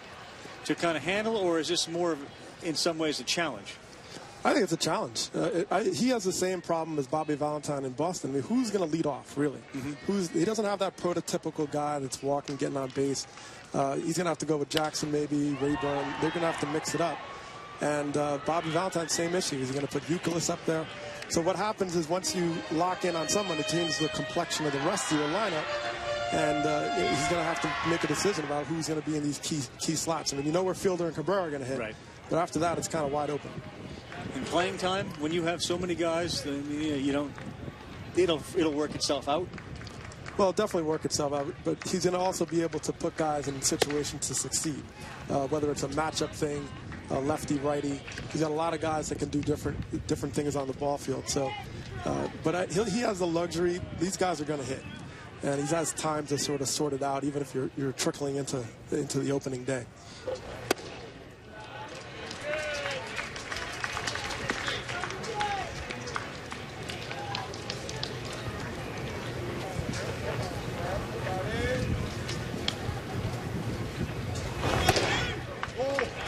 kind of handle, or is this more of, in some ways, a challenge?
I think it's a challenge. He has the same problem as Bobby Valentine in Boston. I mean, who's going to lead off, really? He doesn't have that prototypical guy that's walking, getting on base. He's going to have to go with Jackson, maybe, Rayburn. They're going to have to mix it up. And Bobby Valentine, same issue. He's going to put Euclid up there. So what happens is once you lock in on someone, it changes the complexion of the rest of your lineup. And he's going to have to make a decision about who's going to be in these key slots. I mean, you know where Fielder and Cabrera are going to hit.
Right.
But after that, it's kind of wide open.
In playing time, when you have so many guys, it'll work itself out.
Well, it'll definitely work itself out. But he's going to also be able to put guys in situations to succeed, whether it's a matchup thing, lefty, righty. He's got a lot of guys that can do different things on the ball field. So, but he has the luxury. These guys are going to hit, and he has time to sort of sort it out, even if you're trickling into the opening day.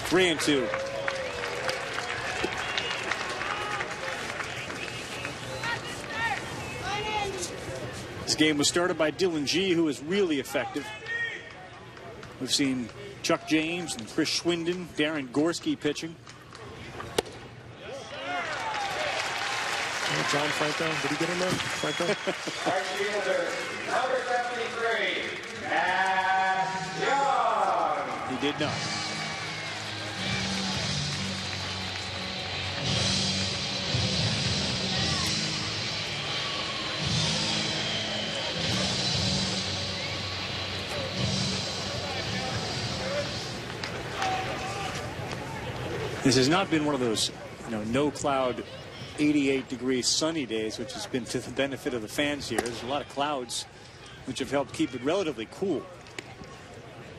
Three and two. This game was started by Dylan G, who is really effective. We've seen Chuck James and Chris Schwinden, Darren Gorski pitching.
John Franco, did he get in there? Franco?
Number 73, Matt Young.
He did not. This has not been one of those, no cloud, 88-degree sunny days, which has been to the benefit of the fans here. There's a lot of clouds, which have helped keep it relatively cool,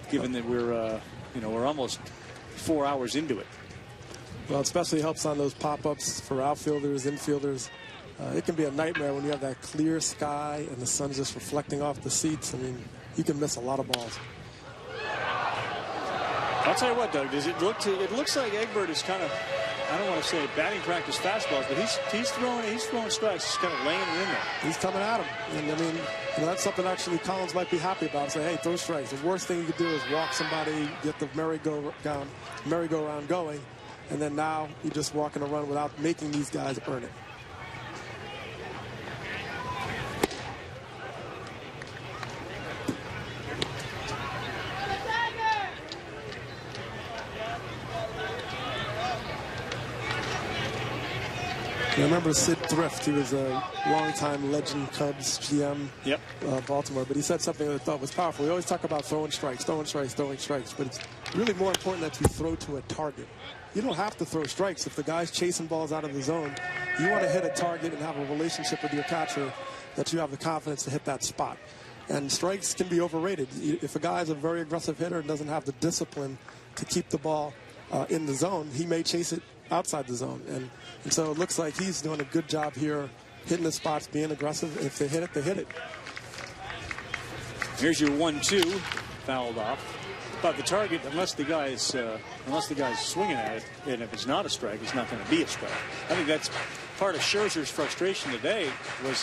given that we're almost 4 hours into it.
Well, it especially helps on those pop-ups for outfielders, infielders. It can be a nightmare when you have that clear sky and the sun's just reflecting off the seats. I mean, you can miss a lot of balls.
I'll tell you what, Doug, it looks like Egbert is kind of, I don't want to say batting practice fastballs, but he's throwing strikes. He's kind of laying it in there.
He's coming at him. And I mean, that's something actually Collins might be happy about. Say, hey, throw strikes. The worst thing you could do is walk somebody, get the merry-go-round going, and then now you're just walking a run without making these guys earn it. I remember Sid Thrift. He was a longtime legend Cubs GM, Baltimore. But he said something that I thought was powerful. We always talk about throwing strikes. But it's really more important that you throw to a target. You don't have to throw strikes. If the guy's chasing balls out of the zone, you want to hit a target and have a relationship with your catcher that you have the confidence to hit that spot. And strikes can be overrated. If a guy is a very aggressive hitter and doesn't have the discipline to keep the ball in the zone, he may chase it outside the zone. And so it looks like he's doing a good job here, hitting the spots, being aggressive. If they hit it, they hit it.
Here's your 1-2, fouled off. But the target, unless the guy's swinging at it, and if it's not a strike, it's not going to be a strike. I think that's part of Scherzer's frustration today.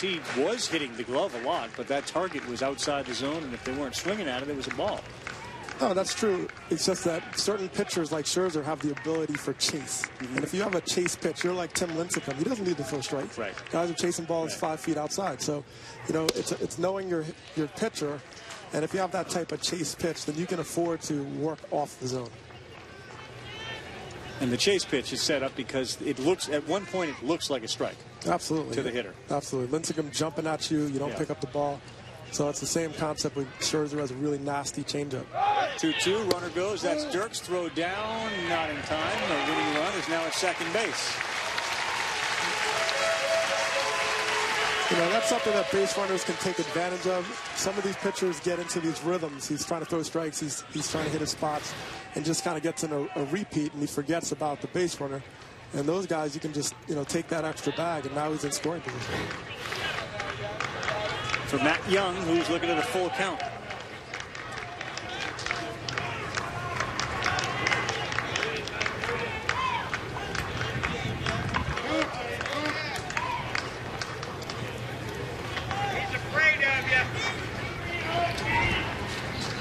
He was hitting the glove a lot, but that target was outside the zone, and if they weren't swinging at it, it was a ball.
No, that's true. It's just that certain pitchers like Scherzer have the ability for chase. And if you have a chase pitch, you're like Tim Lincecum. He doesn't need to throw strikes.
Right.
Guys are chasing balls 5 feet outside. So, it's knowing your pitcher. And if you have that type of chase pitch, then you can afford to work off the zone.
And the chase pitch is set up because at one point it looks like a strike.
Absolutely.
To the hitter.
Absolutely. Lincecum jumping at you. You don't pick up the ball. So it's the same concept with Scherzer has a really nasty changeup.
2-2, runner goes. That's Dirks. Throw down, not in time. The winning run is now at second base.
That's something that base runners can take advantage of. Some of these pitchers get into these rhythms. He's trying to throw strikes. He's trying to hit his spots and just kind of gets in a repeat, and he forgets about the base runner. And those guys, you can just, take that extra bag, and now he's in scoring position.
For Matt Young, who's looking at a full count.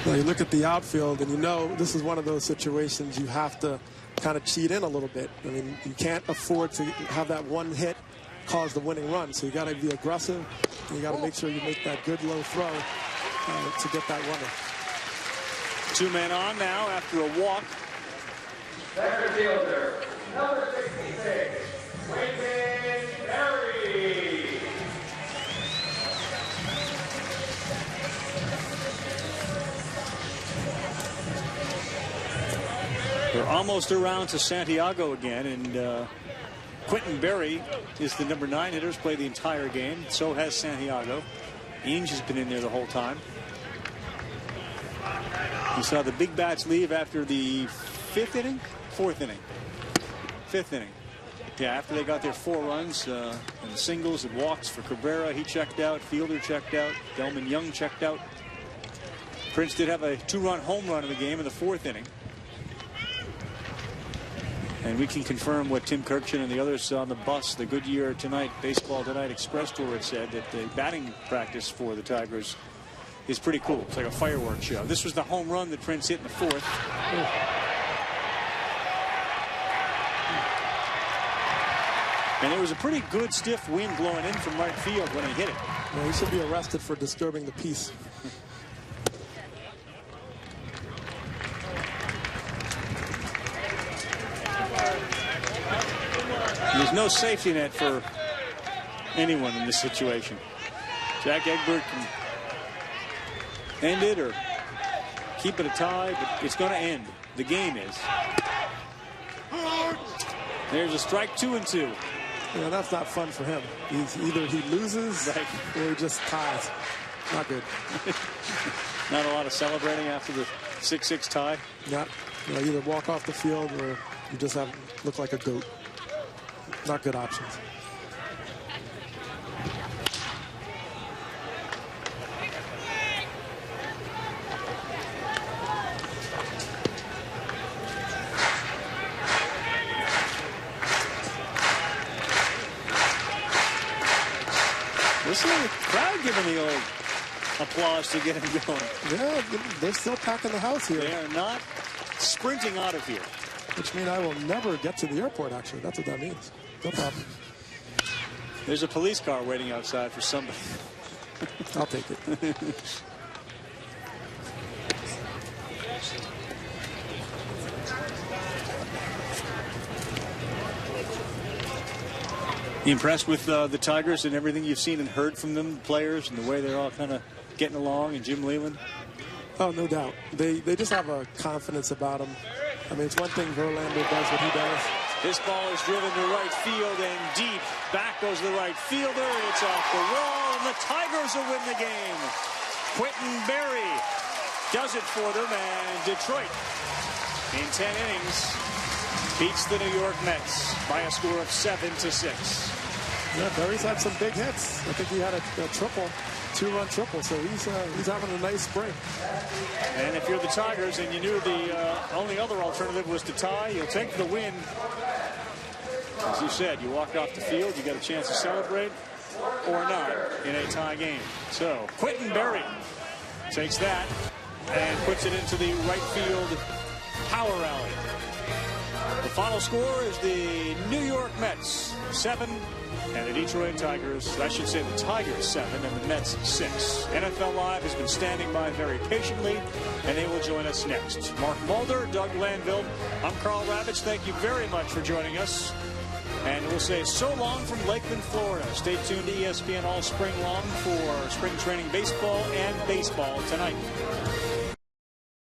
Well, you look at the outfield, and this is one of those situations you have to kind of cheat in a little bit. I mean, you can't afford to have that one hit cause the winning run. So you got to be aggressive, and you got to make sure you make that good low throw to get that runner.
2 men on now after a walk.
Center fielder, number 66, Quentin Berry.
We're almost around to Santiago again, and Quentin Berry is the number 9 hitter, played the entire game. So has Santiago. Ainge has been in there the whole time. You saw the big bats leave after the 5th inning? 4th inning. 5th inning. Yeah, after they got their 4 runs and singles and walks for Cabrera, he checked out. Fielder checked out. Delman Young checked out. Prince did have a 2-run home run in the game in the 4th inning. And we can confirm what Tim Kirkchin and the others on the bus, the Goodyear Tonight, Baseball Tonight Express Tour had said that the batting practice for the Tigers is pretty cool. It's like a fireworks show. This was the home run that Prince hit in the 4th. And it was a pretty good stiff wind blowing in from right field when he hit it.
Yeah, he should be arrested for disturbing the peace.
There's no safety net for anyone in this situation. Jack Egbert can end it or keep it a tie, but it's going to end. The game is. There's a strike, 2-2.
Yeah, that's not fun for him. Either he loses or he just ties. Not good.
Not a lot of celebrating after the 6-6 tie.
Yeah, you know, either walk off the field or you just look like a goat. Not good options.
Listen to the crowd giving the old applause to get him going.
Yeah, they're still packing the house here.
They are not sprinting out of here.
Which means I will never get to the airport, actually. That's what that means. No problem.
There's a police car waiting outside for somebody.
I'll take it.
You impressed with the Tigers and everything you've seen and heard from them, players, and the way they're all kind of getting along, and Jim Leland?
Oh, no doubt. They just have a confidence about them. I mean, it's one thing Verlander does what he does.
This ball is driven to right field and deep. Back goes the right fielder. It's off the wall, and the Tigers will win the game. Quentin Berry does it for them, and Detroit, in 10 innings, beats the New York Mets by a score of 7-6.
Yeah, Berry's had some big hits. I think he had a triple, 2-run triple, so he's having a nice spring.
And if you're the Tigers and you knew the only other alternative was to tie, you'll take the win. As you said, you walk off the field, you got a chance to celebrate or not in a tie game. So Quentin Berry takes that and puts it into the right field power rally. The final score is the New York Mets 7 and the Detroit Tigers, I should say the Tigers 7 and the Mets 6. NFL Live has been standing by very patiently, and they will join us next. Mark Mulder, Doug Landville, I'm Carl Ravitch. Thank you very much for joining us. And we'll say so long from Lakeland, Florida. Stay tuned to ESPN all spring long for spring training baseball and baseball tonight.